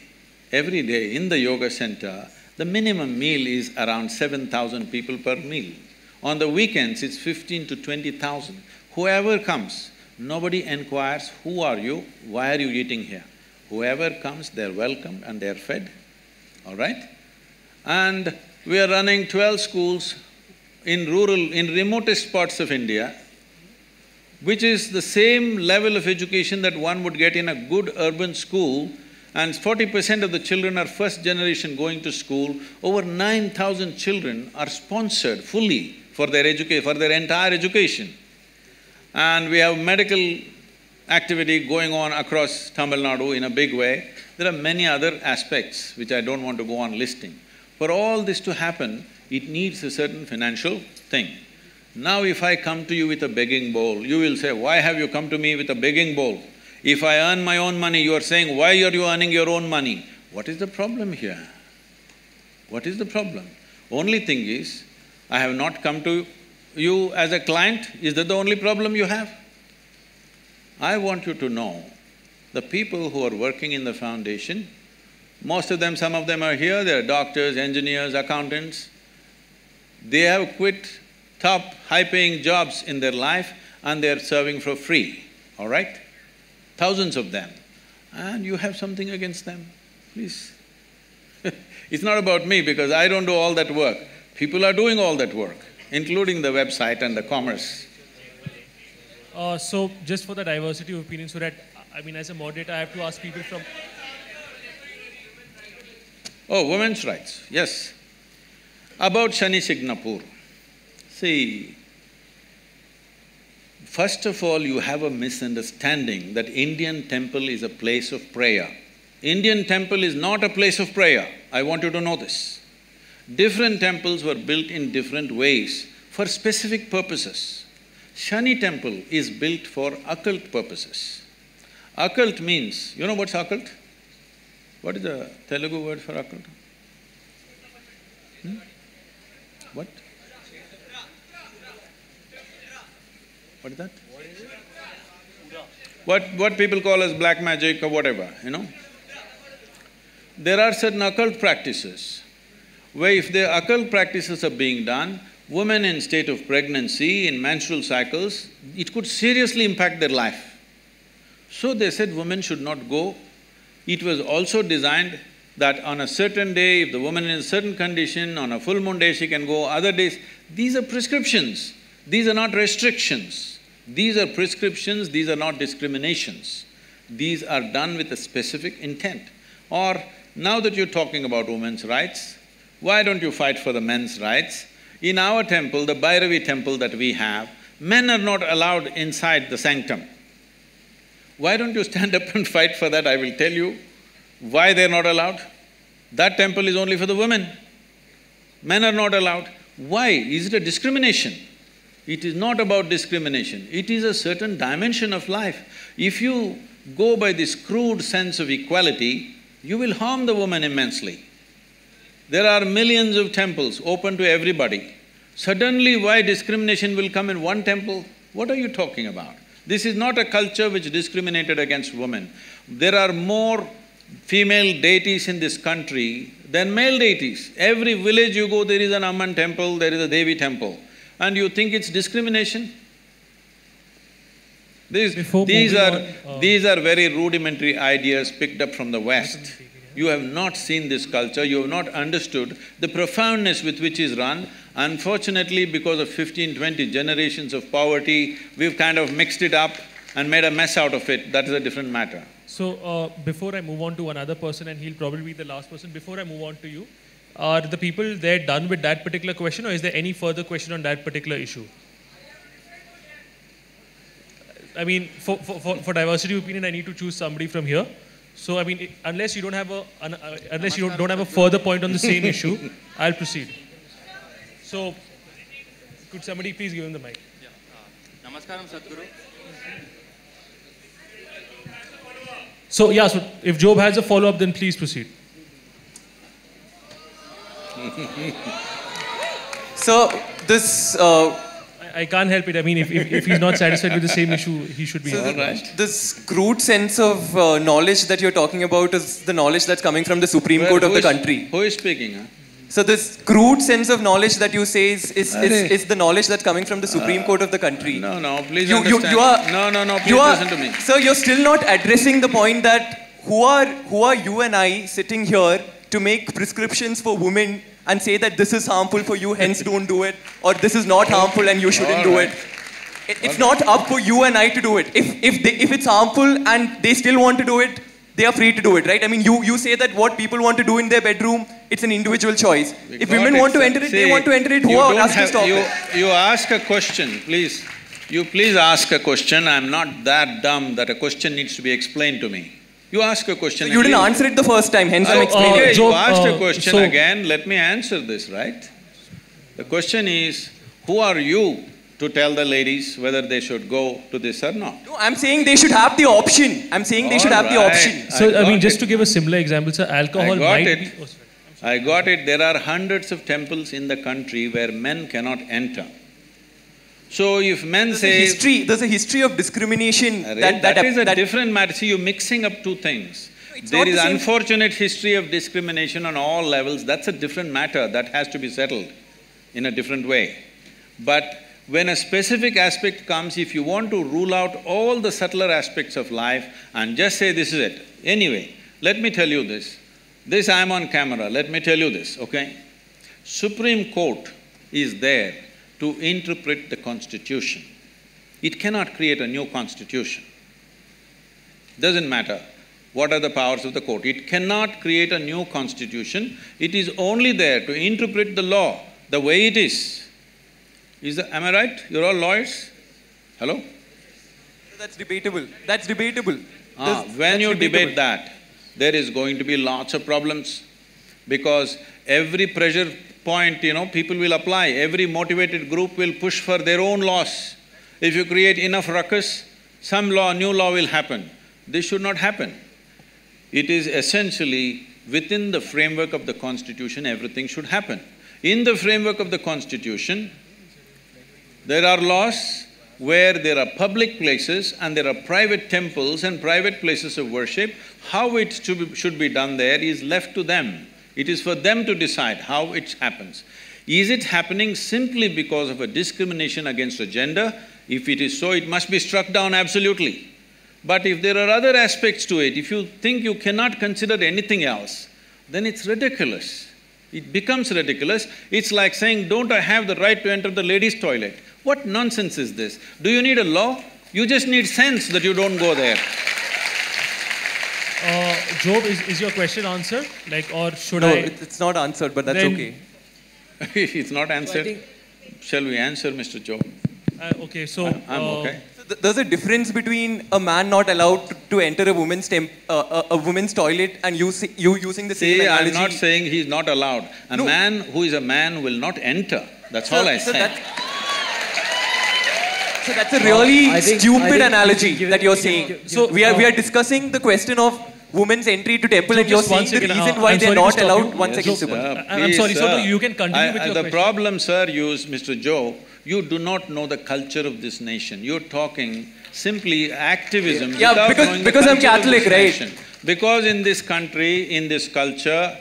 Speaker 1: in the yoga center, The minimum meal is around 7,000 people per meal. On the weekends, it's 15 to 20,000. Whoever comes, nobody inquires, who are you, why are you eating here? Whoever comes, they're welcomed and they're fed, all right? And we are running 12 schools in remotest parts of India, which is the same level of education that one would get in a good urban school, and 40% of the children are first generation going to school. Over 9,000 children are sponsored fully for their entire education. And we have medical activity going on across Tamil Nadu in a big way. There are many other aspects which I don't want to go on listing. For all this to happen, it needs a certain financial thing. Now if I come to you with a begging bowl, you will say, why have you come to me with a begging bowl? If I earn my own money, you are saying, why are you earning your own money? What is the problem here? What is the problem? Only thing is, I have not come to you as a client. Is that the only problem you have? I want you to know, the people who are working in the foundation, most of them, some of them are here, they are doctors, engineers, accountants. They have quit top high-paying jobs in their life and they are serving for free, all right? Thousands of them. And you have something against them, please. It's not about me because I don't do all that work. People are doing all that work, including the website and the commerce.
Speaker 2: So just for the diversity of opinions, so that, I mean, as a moderator, I have to ask people from…
Speaker 1: Oh, women's rights, yes. About Shani Signapur. See, first of all, you have a misunderstanding that Indian temple is a place of prayer. Indian temple is not a place of prayer. I want you to know this. Different temples were built in different ways for specific purposes. Shani temple is built for occult purposes. Occult means, you know what's occult? What is the Telugu word for occult? What? What is that? What people call as black magic or whatever, you know? There are certain occult practices where if the occult practices are being done, women in state of pregnancy, in menstrual cycles, it could seriously impact their life. So they said women should not go. It was also designed that on a certain day, if the woman is in a certain condition, on a full moon day she can go, other days… These are prescriptions, these are not restrictions. These are prescriptions, these are not discriminations. These are done with a specific intent. Or, now that you're talking about women's rights, why don't you fight for the men's rights? In our temple, the Bhairavi temple that we have, men are not allowed inside the sanctum. Why don't you stand up and fight for that? I will tell you why they're not allowed. That temple is only for the women. Men are not allowed. Why? Is it a discrimination? It is not about discrimination, it is a certain dimension of life. If you go by this crude sense of equality, you will harm the woman immensely. There are millions of temples open to everybody. Suddenly, why discrimination will come in one temple? What are you talking about? This is not a culture which discriminated against women. There are more female deities in this country than male deities. Every village you go, there is an Amman temple, there is a Devi temple. And you think it's discrimination? These are very rudimentary ideas picked up from the West. You have not seen this culture, you have not understood the profoundness with which is run. Unfortunately, because of 15-20 generations of poverty, we've kind of mixed it up and made a mess out of it. That is a different matter.
Speaker 2: So, before I move on to another person, and he'll probably be the last person, before I move on to you, are the people there done with that particular question, or is there any further question on that particular issue? I mean, for diversity of opinion, I need to choose somebody from here. So, I mean, unless you don't have a further point on the same issue, I'll proceed. So, could somebody please give him the mic?
Speaker 11: Yeah. Namaskaram, Sadhguru.
Speaker 2: So, yeah, so if Job has a follow-up, then please proceed.
Speaker 10: So, this…
Speaker 2: I can't help it. I mean, if he's not satisfied with the same issue, he should be…
Speaker 10: So this crude sense of knowledge that you're talking about is the knowledge that's coming from the Supreme Court of the country.
Speaker 1: Who is speaking?
Speaker 10: So this crude sense of knowledge that you say is the knowledge that's coming from the Supreme Court of the country.
Speaker 1: No, please understand. No, please listen to me.
Speaker 10: Sir, you're still not addressing the point that who are you and I sitting here to make prescriptions for women and say that this is harmful for you, hence don't do it, or this is not harmful and you shouldn't do it. It's not up for you and I to do it. If it's harmful and they still want to do it, they are free to do it, right? I mean, you say that what people want to do in their bedroom, it's an individual choice. If women want to enter it, they want to enter it. Who are us to stop it?
Speaker 1: You ask a question, please. You please ask a question. I'm not that dumb that a question needs to be explained to me. You ask a question.
Speaker 10: So you didn't answer it the first time, hence I'm explaining it.
Speaker 1: You asked a question again. Let me answer this, right? The question is, who are you to tell the ladies whether they should go to this or not?
Speaker 10: No, I'm saying they should have the option. I'm saying they should have the option.
Speaker 2: So, I mean, just to give a similar example, sir, alcohol might be...
Speaker 1: I got it. There are hundreds of temples in the country where men cannot enter. So if men say...
Speaker 10: There's a history of discrimination.
Speaker 1: That is a different matter. See, you're mixing up two things. There is unfortunate history of discrimination on all levels. That's a different matter. That has to be settled in a different way. But when a specific aspect comes, if you want to rule out all the subtler aspects of life and just say this is it. Anyway, let me tell you this. This I'm on camera, let me tell you this, okay? Supreme Court is there to interpret the constitution. It cannot create a new constitution. Doesn't matter what are the powers of the court. It cannot create a new constitution. It is only there to interpret the law the way it is. Am I right? You're all lawyers? Hello?
Speaker 10: That's debatable. That's debatable.
Speaker 1: When you debate that, there is going to be lots of problems because every pressure point, people will apply. Every motivated group will push for their own laws. If you create enough ruckus, some new law will happen. This should not happen. It is essentially within the framework of the constitution, everything should happen. In the framework of the constitution, there are laws where there are public places and there are private temples and private places of worship. How it should be done there is left to them. It is for them to decide how it happens. Is it happening simply because of a discrimination against a gender? If it is so, it must be struck down absolutely. But if there are other aspects to it, if you think you cannot consider anything else, then it's ridiculous. It becomes ridiculous. It's like saying, don't I have the right to enter the ladies' toilet? What nonsense is this? Do you need a law? You just need sense that you don't go there.
Speaker 2: Job, is your question answered? Or should
Speaker 10: No, it's not answered, but that's okay.
Speaker 1: It's not answered? Shall we answer, Mr. Job?
Speaker 2: Okay, so…
Speaker 1: I'm okay.
Speaker 10: So there's a difference between a man not allowed to enter a woman's toilet and you using the same analogy.
Speaker 1: I'm not saying he's not allowed. A man who is a man will not enter. That's all I said.
Speaker 10: So that's a really stupid analogy that you're saying. So we are discussing the question of women's entry to temple and you're saying the reason why they're not allowed. 1 second, Subal.
Speaker 2: I'm sorry, so you can continue with your question.
Speaker 1: The problem, sir, Mr. Joe, you do not know the culture of this nation. You're talking simply activism without knowing the
Speaker 10: because I'm
Speaker 1: culture of
Speaker 10: Catholic,
Speaker 1: this
Speaker 10: right?
Speaker 1: nation. Because in this country, in this culture,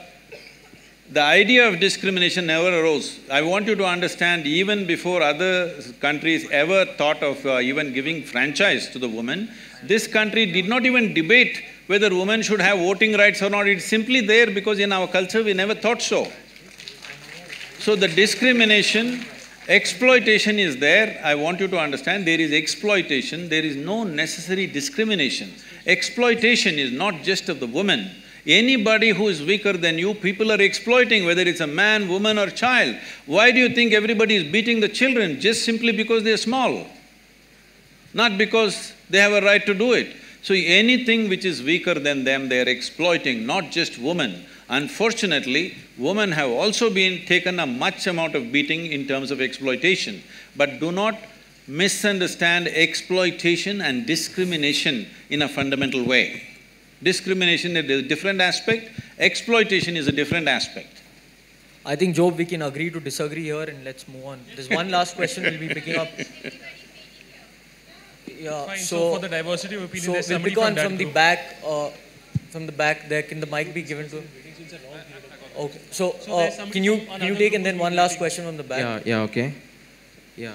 Speaker 1: the idea of discrimination never arose. I want you to understand, even before other countries ever thought of even giving franchise to the woman, this country did not even debate whether women should have voting rights or not. It's simply there because in our culture we never thought so. So the discrimination, exploitation is there. I want you to understand, there is exploitation, there is no necessary discrimination. Exploitation is not just of the woman. Anybody who is weaker than you, people are exploiting, whether it's a man, woman or child. Why do you think everybody is beating the children? Just simply because they're small, not because they have a right to do it. So anything which is weaker than them, they are exploiting, not just women. Unfortunately, women have also been taken a much amount of beating in terms of exploitation. But do not misunderstand exploitation and discrimination in a fundamental way. Discrimination is a different aspect, exploitation is a different aspect.
Speaker 3: I think, Job, we can agree to disagree here and let's move on. There's one last question we'll be picking up. Yeah,
Speaker 2: Fine, so for the diversity of opinion, there's
Speaker 3: we'll
Speaker 2: somebody
Speaker 3: pick on
Speaker 2: from
Speaker 3: from the back there. Can the mic be given to him? Okay. So, can you take and then one last question on the back?
Speaker 12: Yeah, okay. Yeah.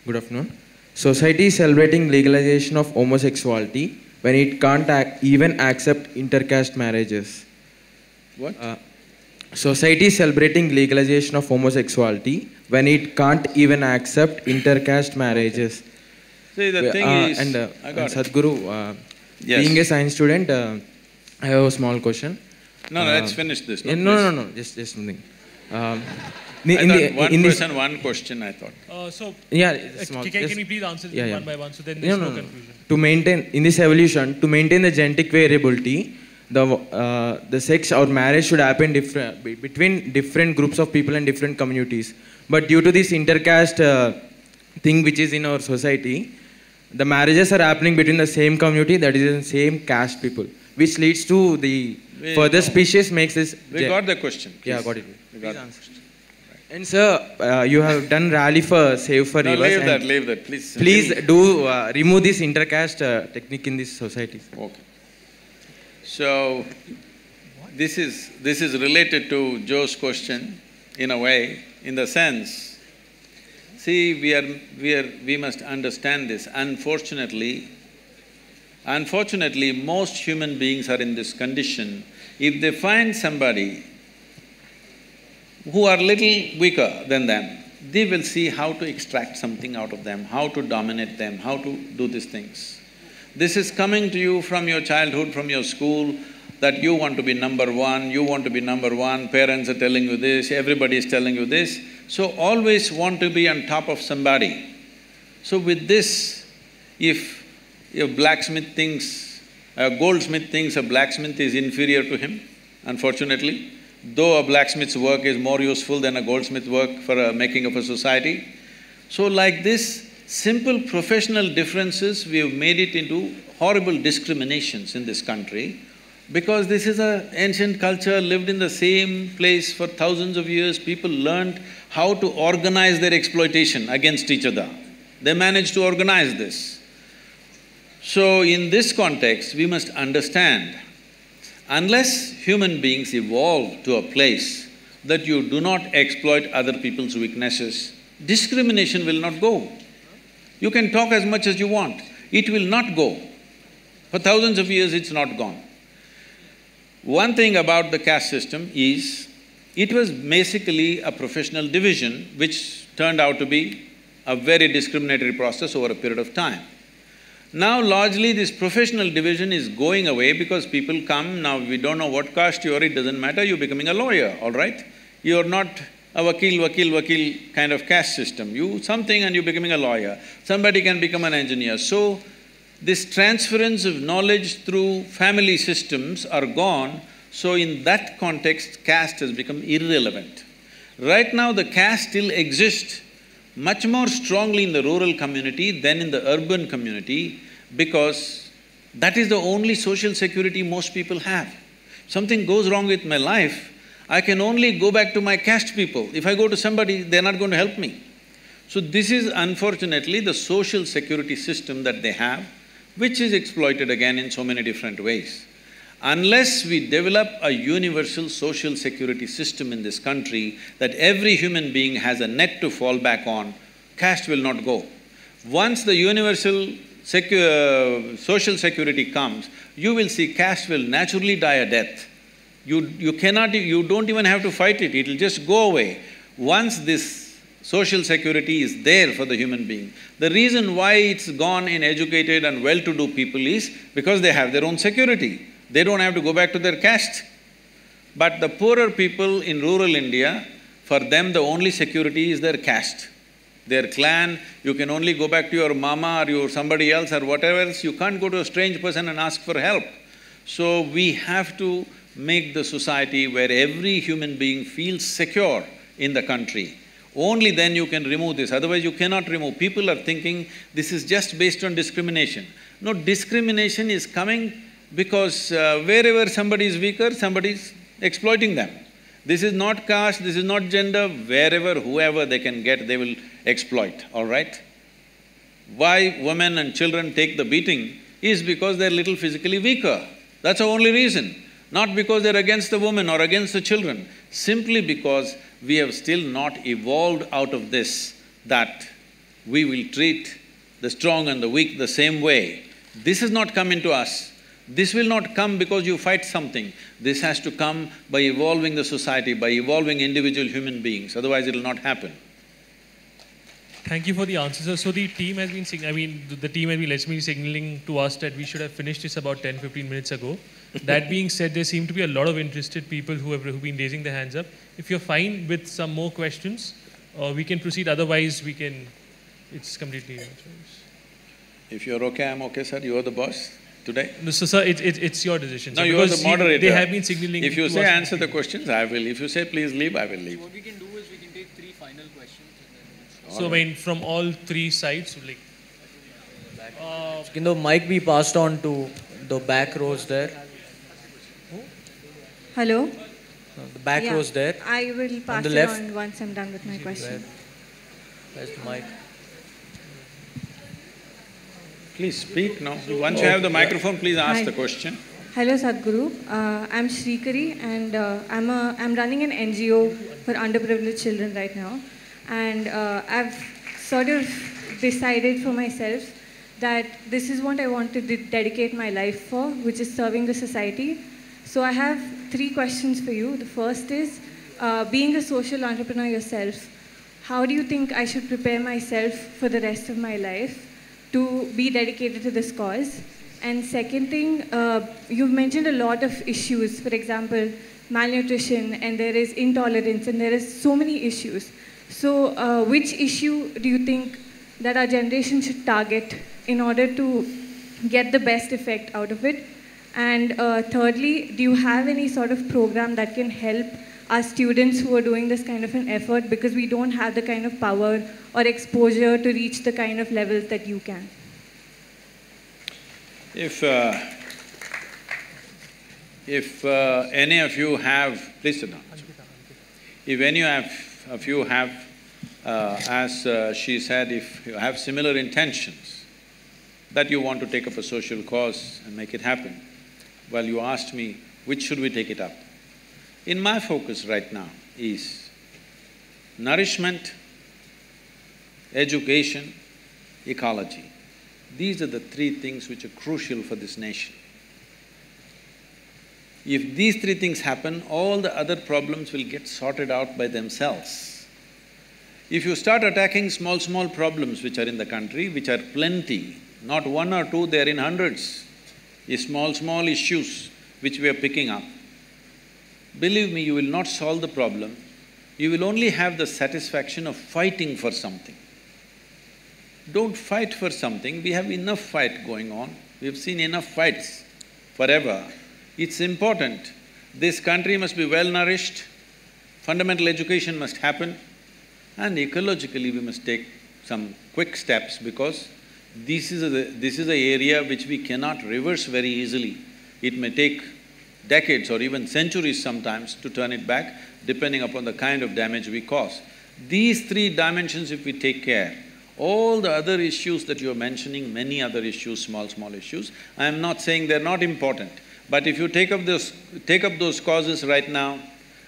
Speaker 12: Good afternoon. Society is celebrating legalization of homosexuality when it can't even accept intercaste marriages.
Speaker 1: What?
Speaker 12: Society is celebrating legalization of homosexuality when it can't even accept intercaste marriages.
Speaker 1: See, the thing is,
Speaker 12: and Sadhguru,
Speaker 1: yes.
Speaker 12: Being a science student, I have a small question.
Speaker 1: No, let's finish this.
Speaker 12: No, just something.
Speaker 1: One question, I thought.
Speaker 2: Can we please answer this one by one, so then there's no confusion.
Speaker 12: To maintain, in this evolution, to maintain the genetic variability, the sex or marriage should happen between different groups of people and different communities. But due to this intercaste thing which is in our society, the marriages are happening between the same community, that is in same caste people, which leads to the further species makes this...
Speaker 1: We got the question. Please.
Speaker 12: Yeah, got it. Please answer. And sir, you have done rally for Save for Rivers.
Speaker 1: Leave that, please.
Speaker 12: Please do remove this intercaste technique in this society.
Speaker 1: Okay. So, this is related to Joe's question in a way, in the sense, see, we must understand this. Unfortunately, most human beings are in this condition. If they find somebody who are little weaker than them, they will see how to extract something out of them, how to dominate them, how to do these things. This is coming to you from your childhood, from your school, that you want to be number one, parents are telling you this, everybody is telling you this. So always want to be on top of somebody. So with this, if a goldsmith thinks a blacksmith is inferior to him, unfortunately, though a blacksmith's work is more useful than a goldsmith's work for making of a society. So like this, simple professional differences, we have made it into horrible discriminations in this country, because this is an ancient culture, lived in the same place for thousands of years. People learned how to organize their exploitation against each other. They managed to organize this. So in this context, we must understand, unless human beings evolve to a place that you do not exploit other people's weaknesses, discrimination will not go. You can talk as much as you want, it will not go. For thousands of years, it's not gone. One thing about the caste system is, it was basically a professional division which turned out to be a very discriminatory process over a period of time. Now largely this professional division is going away because people come, now we don't know what caste you are, it doesn't matter, you're becoming a lawyer, all right? You're not a wakil kind of caste system. You something and you're becoming a lawyer. Somebody can become an engineer. So, this transference of knowledge through family systems are gone, so in that context, caste has become irrelevant. Right now, the caste still exists much more strongly in the rural community than in the urban community, because that is the only social security most people have. Something goes wrong with my life, I can only go back to my caste people. If I go to somebody, they're not going to help me. So this is unfortunately the social security system that they have, which is exploited again in so many different ways. Unless we develop a universal social security system in this country, that every human being has a net to fall back on, caste will not go. Once the universal social security comes, you will see caste will naturally die a death. You don't even have to fight it, it'll just go away. Once this social security is there for the human being. The reason why it's gone in educated and well-to-do people is because they have their own security. They don't have to go back to their caste. But the poorer people in rural India, for them the only security is their caste, their clan. You can only go back to your mama or your somebody else or whatever else. You can't go to a strange person and ask for help. So we have to make the society where every human being feels secure in the country. Only then you can remove this, otherwise you cannot remove. People are thinking this is just based on discrimination. No, discrimination is coming because wherever somebody is weaker, somebody is exploiting them. This is not caste, this is not gender, wherever, whoever they can get, they will exploit, all right? Why women and children take the beating is because they're little physically weaker. That's the only reason. Not because they're against the women or against the children, simply because we have still not evolved out of this, that we will treat the strong and the weak the same way. This has not come into us. This will not come because you fight something. This has to come by evolving the society, by evolving individual human beings, otherwise it'll not happen.
Speaker 2: Thank you for the answer, sir. So the team has been the team has been literally signaling to us that we should have finished this about 10-15 minutes ago. That being said, there seem to be a lot of interested people who've been raising their hands up. If you're fine with some more questions, we can proceed. Otherwise, we can… It's completely your choice.
Speaker 1: If you're okay, I'm okay, sir. You're the boss today.
Speaker 2: No, so sir, it's your decision.
Speaker 1: No, you're the moderator.
Speaker 2: They have been signaling.
Speaker 1: If you say answer the questions, I will. If you say please leave, I will leave.
Speaker 5: What we can do is we can take 3 final questions and then…
Speaker 2: So, I mean, from all 3 sides, like…
Speaker 3: Can the mic be passed on to the back rows there?
Speaker 13: Hello?
Speaker 3: The back rows there.
Speaker 13: I will pass
Speaker 3: the
Speaker 13: it
Speaker 3: left.
Speaker 13: on once I'm done with my question.
Speaker 3: Where's the mic?
Speaker 1: Please speak now. Once you have the microphone, please ask the question.
Speaker 13: Hello, Sadhguru. I'm Shrikari, and I'm running an NGO for underprivileged children right now. And I've sort of decided for myself that this is what I want to dedicate my life for, which is serving the society. So I have 3 questions for you. The first is, being a social entrepreneur yourself, how do you think I should prepare myself for the rest of my life to be dedicated to this cause? And second thing, you've mentioned a lot of issues, for example, malnutrition, and there is intolerance, and there is so many issues. So which issue do you think that our generation should target in order to get the best effect out of it? And thirdly, do you have any sort of program that can help our students who are doing this kind of an effort, because we don't have the kind of power or exposure to reach the kind of levels that you can?
Speaker 1: If any of you have… Please sit down. If any of you have, as she said, if you have similar intentions that you want to take up a social cause and make it happen, well, you asked me, which should we take it up? In my focus right now is nourishment, education, ecology. These are the 3 things which are crucial for this nation. If these 3 things happen, all the other problems will get sorted out by themselves. If you start attacking small problems which are in the country, which are plenty, not 1 or 2, they are in hundreds, small issues which we are picking up, believe me, you will not solve the problem. You will only have the satisfaction of fighting for something. Don't fight for something, we have enough fight going on. We've seen enough fights forever. It's important. This country must be well-nourished, fundamental education must happen, and ecologically we must take some quick steps, because this is an area which we cannot reverse very easily. It may take decades or even centuries sometimes to turn it back, depending upon the kind of damage we cause. These 3 dimensions if we take care, all the other issues that you're mentioning, many other issues, small issues, I am not saying they're not important, but if you take up those causes right now,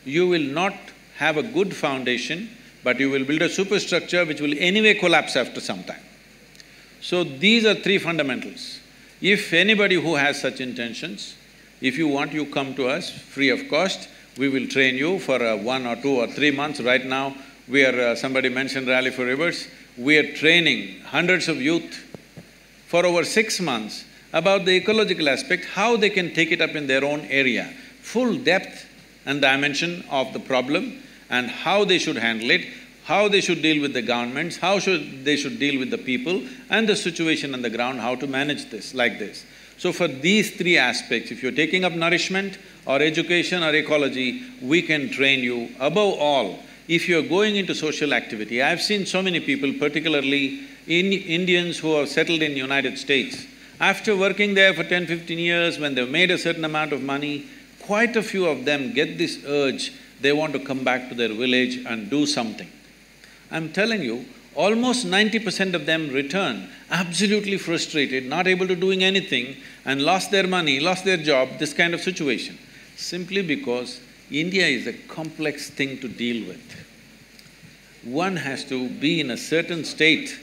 Speaker 1: you will not have a good foundation, but you will build a superstructure which will anyway collapse after some time. So these are 3 fundamentals. If anybody who has such intentions, if you want, you come to us free of cost. We will train you for 1 or 2 or 3 months. Right now, we are… somebody mentioned Rally for Rivers. We are training hundreds of youth for over 6 months about the ecological aspect, how they can take it up in their own area, full depth and dimension of the problem, and how they should handle it, how they should deal with the governments, how they should deal with the people and the situation on the ground, how to manage this like this. So for these 3 aspects, if you're taking up nourishment or education or ecology, we can train you. Above all, if you're going into social activity, I've seen so many people, particularly Indians who are settled in United States, after working there for 10-15 years, when they've made a certain amount of money, quite a few of them get this urge, they want to come back to their village and do something. I'm telling you, almost 90% of them return absolutely frustrated, not able to doing anything, and lost their money, lost their job, this kind of situation. simply because India is a complex thing to deal with. One has to be in a certain state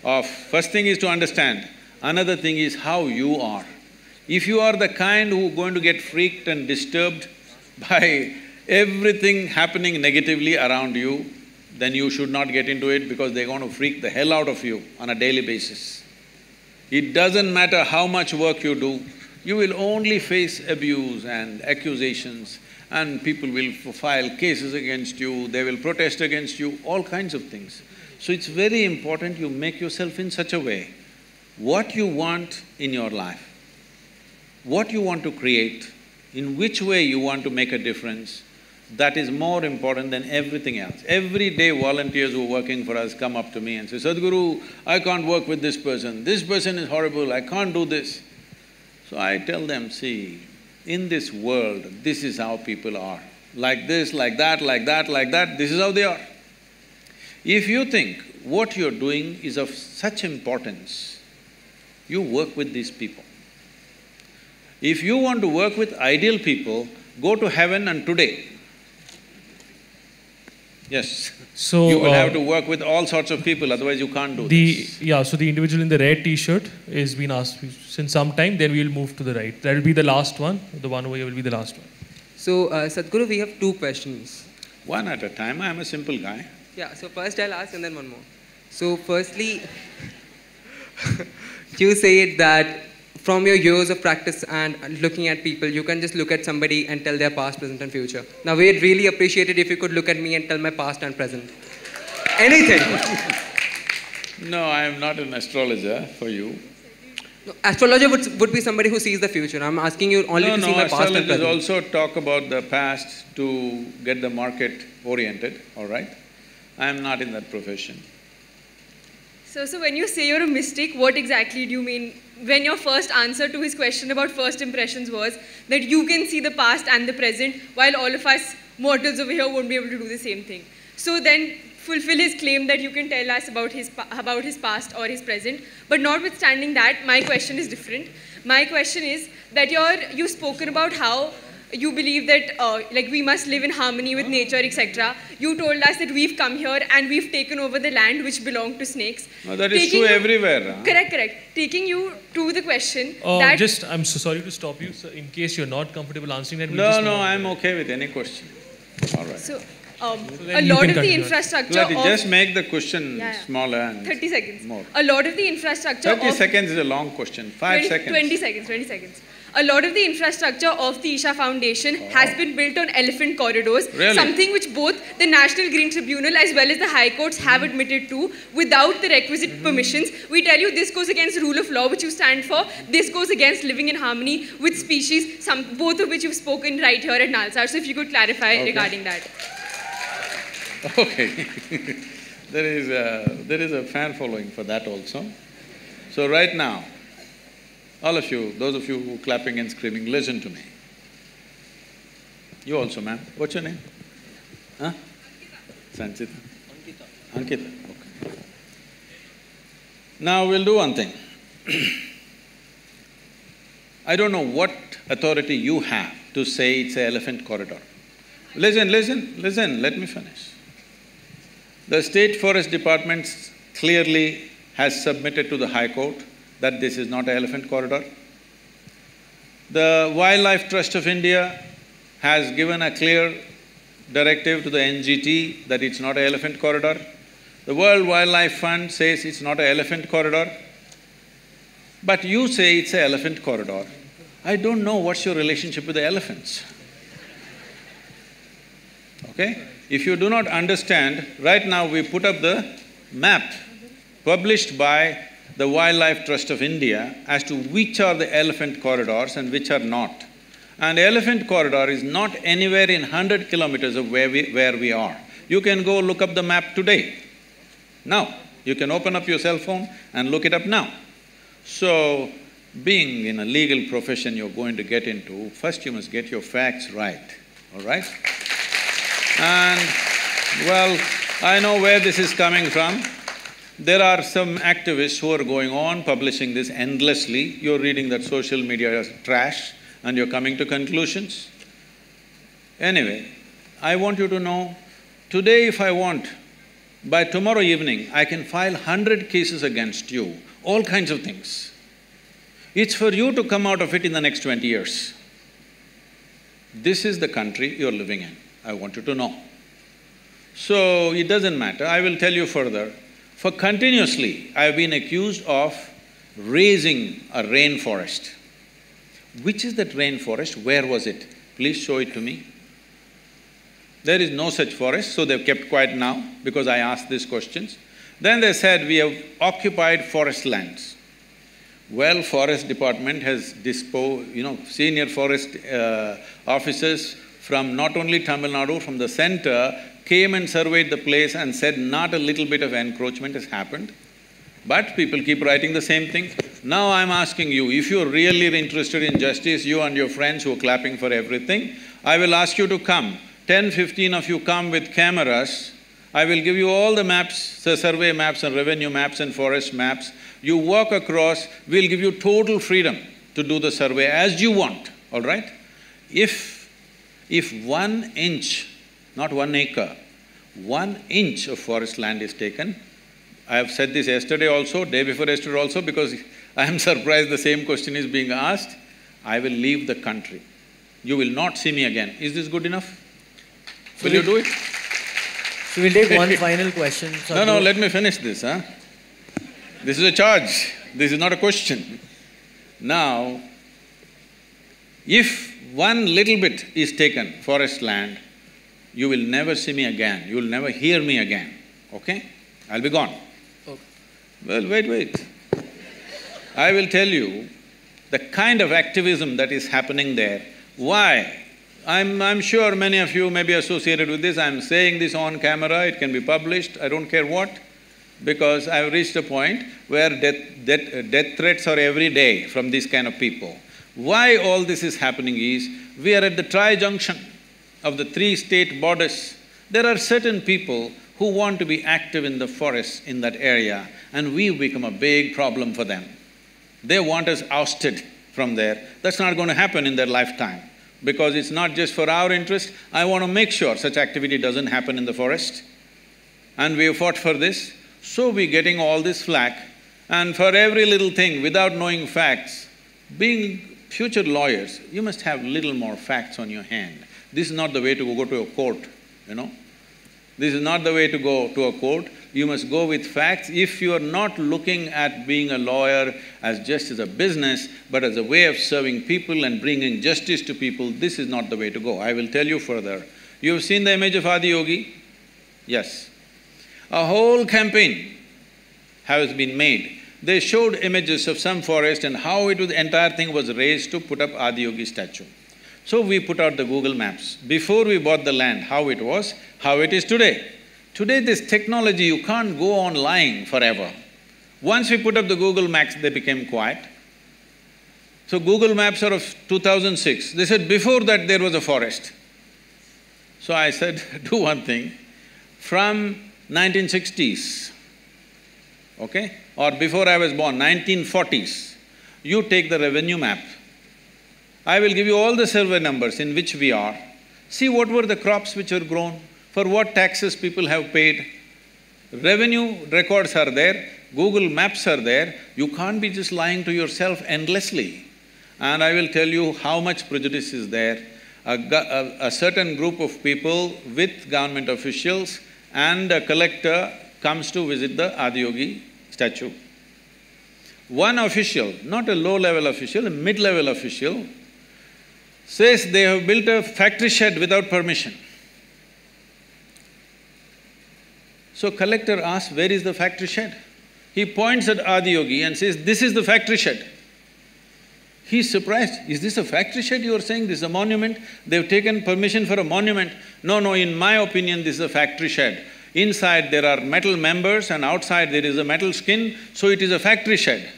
Speaker 1: of… First thing is to understand, another thing is how you are. If you are the kind who are going to get freaked and disturbed by everything happening negatively around you, then you should not get into it because they're going to freak the hell out of you on a daily basis. It doesn't matter how much work you do, you will only face abuse and accusations, and people will file cases against you, they will protest against you, all kinds of things. So it's very important you make yourself in such a way, what you want in your life, what you want to create, in which way you want to make a difference, that is more important than everything else. Every day volunteers who are working for us come up to me and say, Sadhguru, I can't work with this person is horrible, I can't do this. So I tell them, see, in this world, this is how people are. Like this, like that, like that, like that, this is how they are. If you think what you're doing is of such importance, you work with these people. If you want to work with ideal people, go to heaven and today. Yes.
Speaker 2: So
Speaker 1: you will have to work with all sorts of people, otherwise you can't do this.
Speaker 2: Yeah, so the individual in the red t-shirt is being asked since some time, then we will move to the right. That will be the last one, the one over here will be the last one.
Speaker 14: So, Sadhguru, we have two questions.
Speaker 1: One at a time, I am a simple guy.
Speaker 14: Yeah, so first I'll ask and then one more. So firstly, you said that from your years of practice and looking at people, you can just look at somebody and tell their past, present and future. Now we'd really appreciate it if you could look at me and tell my past and present. Anything.
Speaker 1: No, I am not an astrologer for you.
Speaker 14: No, astrologer would be somebody who sees the future. I'm asking you only to see my past and present.
Speaker 1: No, astrologers also talk about the past to get the market oriented, all right? I am not in that profession.
Speaker 15: So when you say you're a mystic, what exactly do you mean? When your first answer to his question about first impressions was that you can see the past and the present, while all of us mortals over here won't be able to do the same thing. So then fulfill his claim that you can tell us about his past or his present. But notwithstanding that, my question is different. My question is that you've spoken about how you believe that like we must live in harmony with nature, etc. You told us that we've come here and we've taken over the land which belonged to snakes.
Speaker 1: No, that is true everywhere. Huh?
Speaker 15: Correct. Taking you to the question
Speaker 2: I'm so sorry to stop you, so in case you're not comfortable answering that.
Speaker 1: No, I'm okay with any question. All right.
Speaker 15: So, a lot of the infrastructure
Speaker 1: just make the question smaller and
Speaker 15: 30 seconds.
Speaker 1: More.
Speaker 15: A lot of the infrastructure
Speaker 1: 30 seconds is a long question. 5 seconds.
Speaker 15: 20 seconds. A lot of the infrastructure of the Isha Foundation has been built on elephant corridors, something which both the National Green Tribunal as well as the High Courts have admitted to without the requisite permissions. We tell you this goes against rule of law, which you stand for. This goes against living in harmony with species, both of which you've spoken right here at Nalsar. So if you could clarify regarding that.
Speaker 1: Okay. There is a fan following for that also. So right now, all of you, those of you who are clapping and screaming, listen to me. You also, ma'am. What's your name? Huh? Sanchita? Ankita. Okay. Now we'll do one thing. I don't know what authority you have to say it's an elephant corridor. Listen, let me finish. The State Forest Department clearly has submitted to the High Court that this is not an elephant corridor. The Wildlife Trust of India has given a clear directive to the NGT that it's not an elephant corridor. The World Wildlife Fund says it's not an elephant corridor. But you say it's an elephant corridor. I don't know what's your relationship with the elephants. Okay? If you do not understand, right now we put up the map published by the Wildlife Trust of India as to which are the elephant corridors and which are not. And elephant corridor is not anywhere in 100 kilometers of where we are. You can go look up the map today. Now, you can open up your cell phone and look it up now. So, being in a legal profession you're going to get into, first you must get your facts right, all right? And, well, I know where this is coming from. There are some activists who are going on publishing this endlessly. You're reading that social media is trash and you're coming to conclusions. Anyway, I want you to know, today if I want, by tomorrow evening, I can file 100 cases against you, all kinds of things. It's for you to come out of it in the next 20 years. This is the country you're living in, I want you to know. So, it doesn't matter, I will tell you further. For continuously, I've been accused of raising a rainforest. Which is that rainforest? Where was it? Please show it to me. There is no such forest, so they've kept quiet now because I asked these questions. Then they said, we have occupied forest lands. Well, forest department has senior forest officers from not only Tamil Nadu, from the center, came and surveyed the place and said not a little bit of encroachment has happened. But people keep writing the same thing. Now I'm asking you, if you're really interested in justice, you and your friends who are clapping for everything, I will ask you to come. 10, 15 of you come with cameras. I will give you all the maps, the survey maps and revenue maps and forest maps. You walk across, we'll give you total freedom to do the survey as you want, all right? If 1 inch, not 1 acre, 1 inch of forest land is taken, I have said this yesterday also, day before yesterday also, because I am surprised the same question is being asked, I will leave the country. You will not see me again. Is this good enough? Will you do it?
Speaker 3: So we'll take one final question.
Speaker 1: No, let me finish this, huh? This is a charge, this is not a question. Now, if 1 little bit is taken, forest land, you will never see me again, you will never hear me again, okay? I'll be gone.
Speaker 3: Okay.
Speaker 1: Well, wait. I will tell you the kind of activism that is happening there. Why? I'm sure many of you may be associated with this, I'm saying this on camera, it can be published, I don't care what, because I've reached a point where death threats are every day from these kind of people. Why all this is happening is, we are at the tri-junction of the 3 state borders. There are certain people who want to be active in the forests in that area, and we've become a big problem for them. They want us ousted from there. That's not going to happen in their lifetime, because it's not just for our interest. I want to make sure such activity doesn't happen in the forest. And we have fought for this, so we're getting all this flack. And for every little thing, without knowing facts, being future lawyers, you must have little more facts on your hand. This is not the way to go to a court, you know. This is not the way to go to a court. You must go with facts. If you are not looking at being a lawyer as just as a business, but as a way of serving people and bringing justice to people, this is not the way to go. I will tell you further. You've seen the image of Adiyogi? Yes. A whole campaign has been made. They showed images of some forest and how the entire thing was raised to put up Adiyogi statue. So we put out the Google Maps. Before we bought the land, how it was, how it is today. Today this technology, you can't go on lying forever. Once we put up the Google Maps, they became quiet. So Google Maps are of 2006. They said before that there was a forest. So I said, do one thing, from 1960s, okay, or before I was born, 1940s, you take the revenue map. I will give you all the survey numbers in which we are. See what were the crops which were grown, for what taxes people have paid. Revenue records are there, Google Maps are there, you can't be just lying to yourself endlessly. And I will tell you how much prejudice is there. A certain group of people with government officials and a collector comes to visit the Adiyogi statue. One official, not a low-level official, a mid-level official, says they have built a factory shed without permission. So collector asks, where is the factory shed? He points at Adiyogi and says, this is the factory shed. He's surprised, is this a factory shed you are saying? This is a monument? They've taken permission for a monument. No, in my opinion, this is a factory shed. Inside there are metal members and outside there is a metal skin, so it is a factory shed.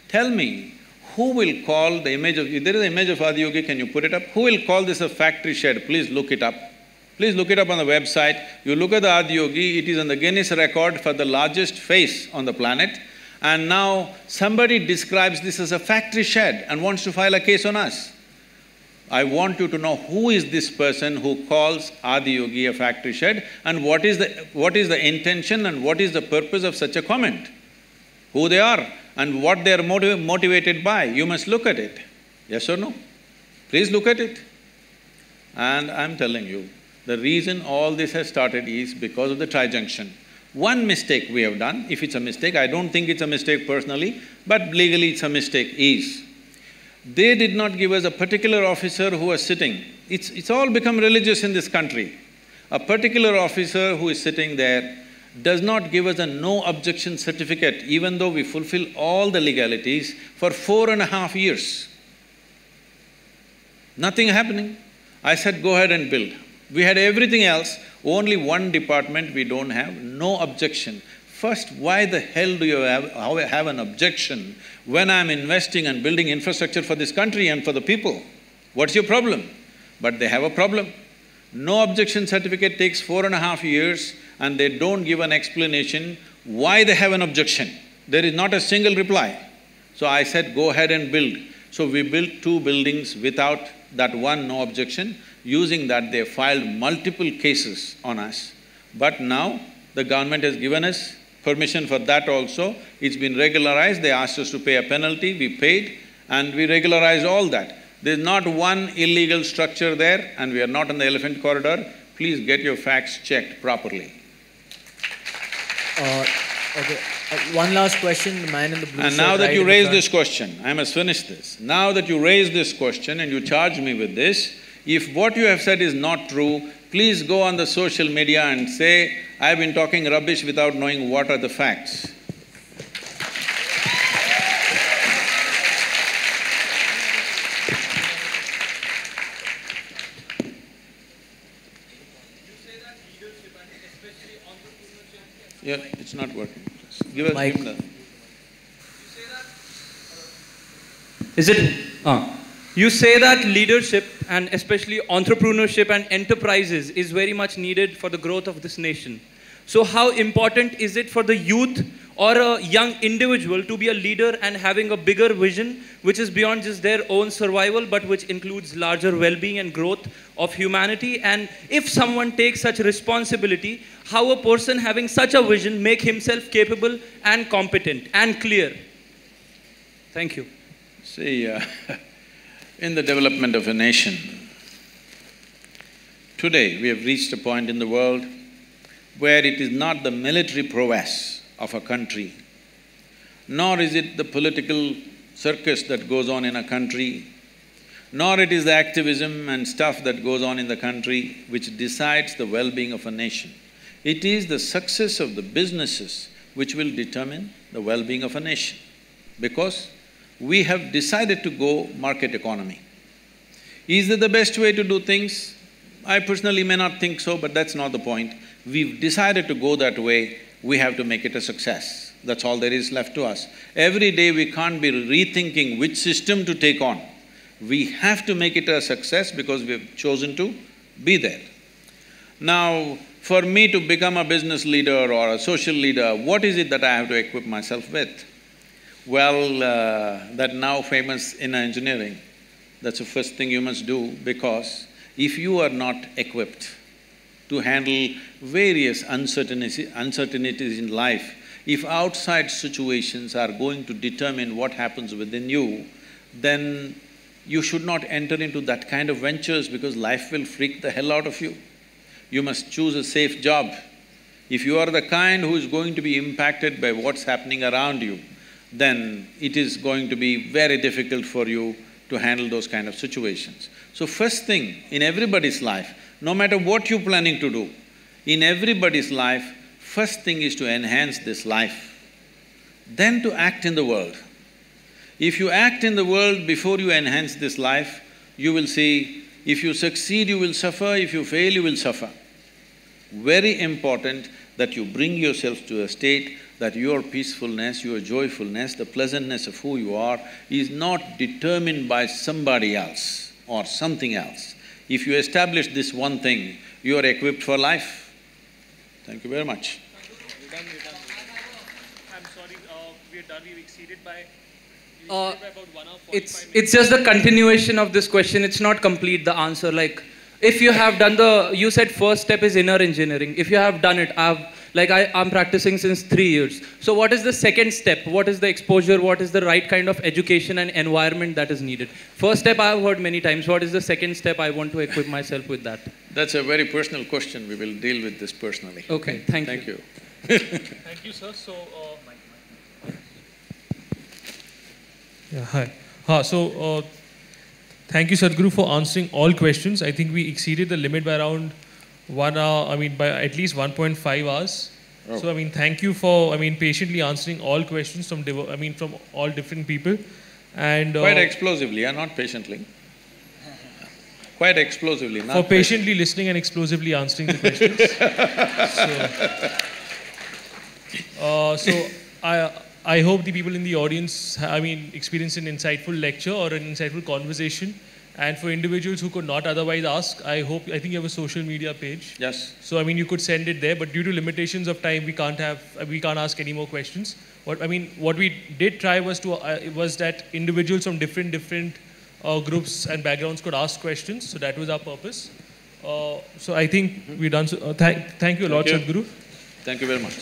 Speaker 1: Tell me, who will call the image of… There is an image of Adiyogi, can you put it up? Who will call this a factory shed? Please look it up. Please look it up on the website. You look at the Adiyogi, it is on the Guinness record for the largest face on the planet. And now somebody describes this as a factory shed and wants to file a case on us. I want you to know who is this person who calls Adiyogi a factory shed and what is the intention and what is the purpose of such a comment. Who they are and what they are motivated by. You must look at it. Yes or no? Please look at it. And I'm telling you, the reason all this has started is because of the tri-junction. One mistake we have done, if it's a mistake, I don't think it's a mistake personally, but legally it's a mistake, is they did not give us a particular officer who was sitting. It's all become religious in this country. A particular officer who is sitting there does not give us a no objection certificate, even though we fulfill all the legalities for 4.5 years. Nothing happening. I said, go ahead and build. We had everything else, only one department we don't have, no objection. First, why the hell do you have an objection when I'm investing and building infrastructure for this country and for the people? What's your problem? But they have a problem. No objection certificate takes 4.5 years and they don't give an explanation why they have an objection. There is not a single reply. So I said, go ahead and build. So we built 2 buildings without that one no objection. Using that, they filed multiple cases on us. But now, the government has given us permission for that also. It's been regularized, they asked us to pay a penalty, we paid and we regularized all that. There's not one illegal structure there and we are not in the elephant corridor. Please get your facts checked properly.
Speaker 3: Okay. One last question, the man in the blue shirt.
Speaker 1: And now that you raise this question, I must finish this. Now that you raise this question and you charge me with this, if what you have said is not true, please go on the social media and say, I've been talking rubbish without knowing what are the facts. Yeah, it's not working. Give us the…
Speaker 16: Is it… You say that leadership and especially entrepreneurship and enterprises is very much needed for the growth of this nation. So how important is it for the youth or a young individual to be a leader and having a bigger vision which is beyond just their own survival but which includes larger well-being and growth of humanity? And if someone takes such responsibility, how a person having such a vision make himself capable and competent and clear? Thank you.
Speaker 1: See, in the development of a nation, today we have reached a point in the world where it is not the military prowess of a country, nor is it the political circus that goes on in a country, nor it is the activism and stuff that goes on in the country which decides the well-being of a nation. It is the success of the businesses which will determine the well-being of a nation, because we have decided to go market economy. Is that the best way to do things? I personally may not think so, but that's not the point. We've decided to go that way, we have to make it a success. That's all there is left to us. Every day we can't be rethinking which system to take on. We have to make it a success because we've chosen to be there. Now, for me to become a business leader or a social leader, what is it that I have to equip myself with? Well, that now famous inner engineering, that's the first thing you must do, because if you are not equipped to handle various uncertainties in life, if outside situations are going to determine what happens within you, then you should not enter into that kind of ventures because life will freak the hell out of you. You must choose a safe job. If you are the kind who is going to be impacted by what's happening around you, then it is going to be very difficult for you to handle those kind of situations. So first thing in everybody's life, no matter what you're planning to do, in everybody's life, first thing is to enhance this life, then to act in the world. If you act in the world before you enhance this life, you will see, if you succeed, you will suffer, if you fail, you will suffer. Very important that you bring yourself to a state that your peacefulness, your joyfulness, the pleasantness of who you are is not determined by somebody else or something else. If you establish this one thing, you are equipped for life. Thank you very much.
Speaker 16: We're done. I'm sorry, we're done, we've exceeded by… It's just the continuation of this question. It's not complete, the answer. Like, if you have done you said first step is inner engineering. If you have done it, I'm practicing since 3 years. So what is the second step? What is the exposure? What is the right kind of education and environment that is needed? First step I have heard many times. What is the second step? I want to equip myself with that.
Speaker 1: That's a very personal question. We will deal with this personally.
Speaker 16: Okay, thank you.
Speaker 2: Thank you, sir. So, hi. Thank you, Sadhguru, for answering all questions. I think we exceeded the limit by around 1 hour, by at least 1.5 hours.
Speaker 1: Oh.
Speaker 2: So, thank you for, patiently answering all questions from all different people. And
Speaker 1: quite explosively, not patiently. Quite explosively.
Speaker 2: For patiently listening and explosively answering the questions. I hope the people in the audience, experience an insightful lecture or an insightful conversation. And for individuals who could not otherwise ask, I think you have a social media page.
Speaker 1: Yes.
Speaker 2: So you could send it there, but due to limitations of time, we can't ask any more questions. What we did try was that individuals from different groups and backgrounds could ask questions. So that was our purpose. So I think we're done. So, thank you a lot, Sadhguru.
Speaker 1: Thank you very much.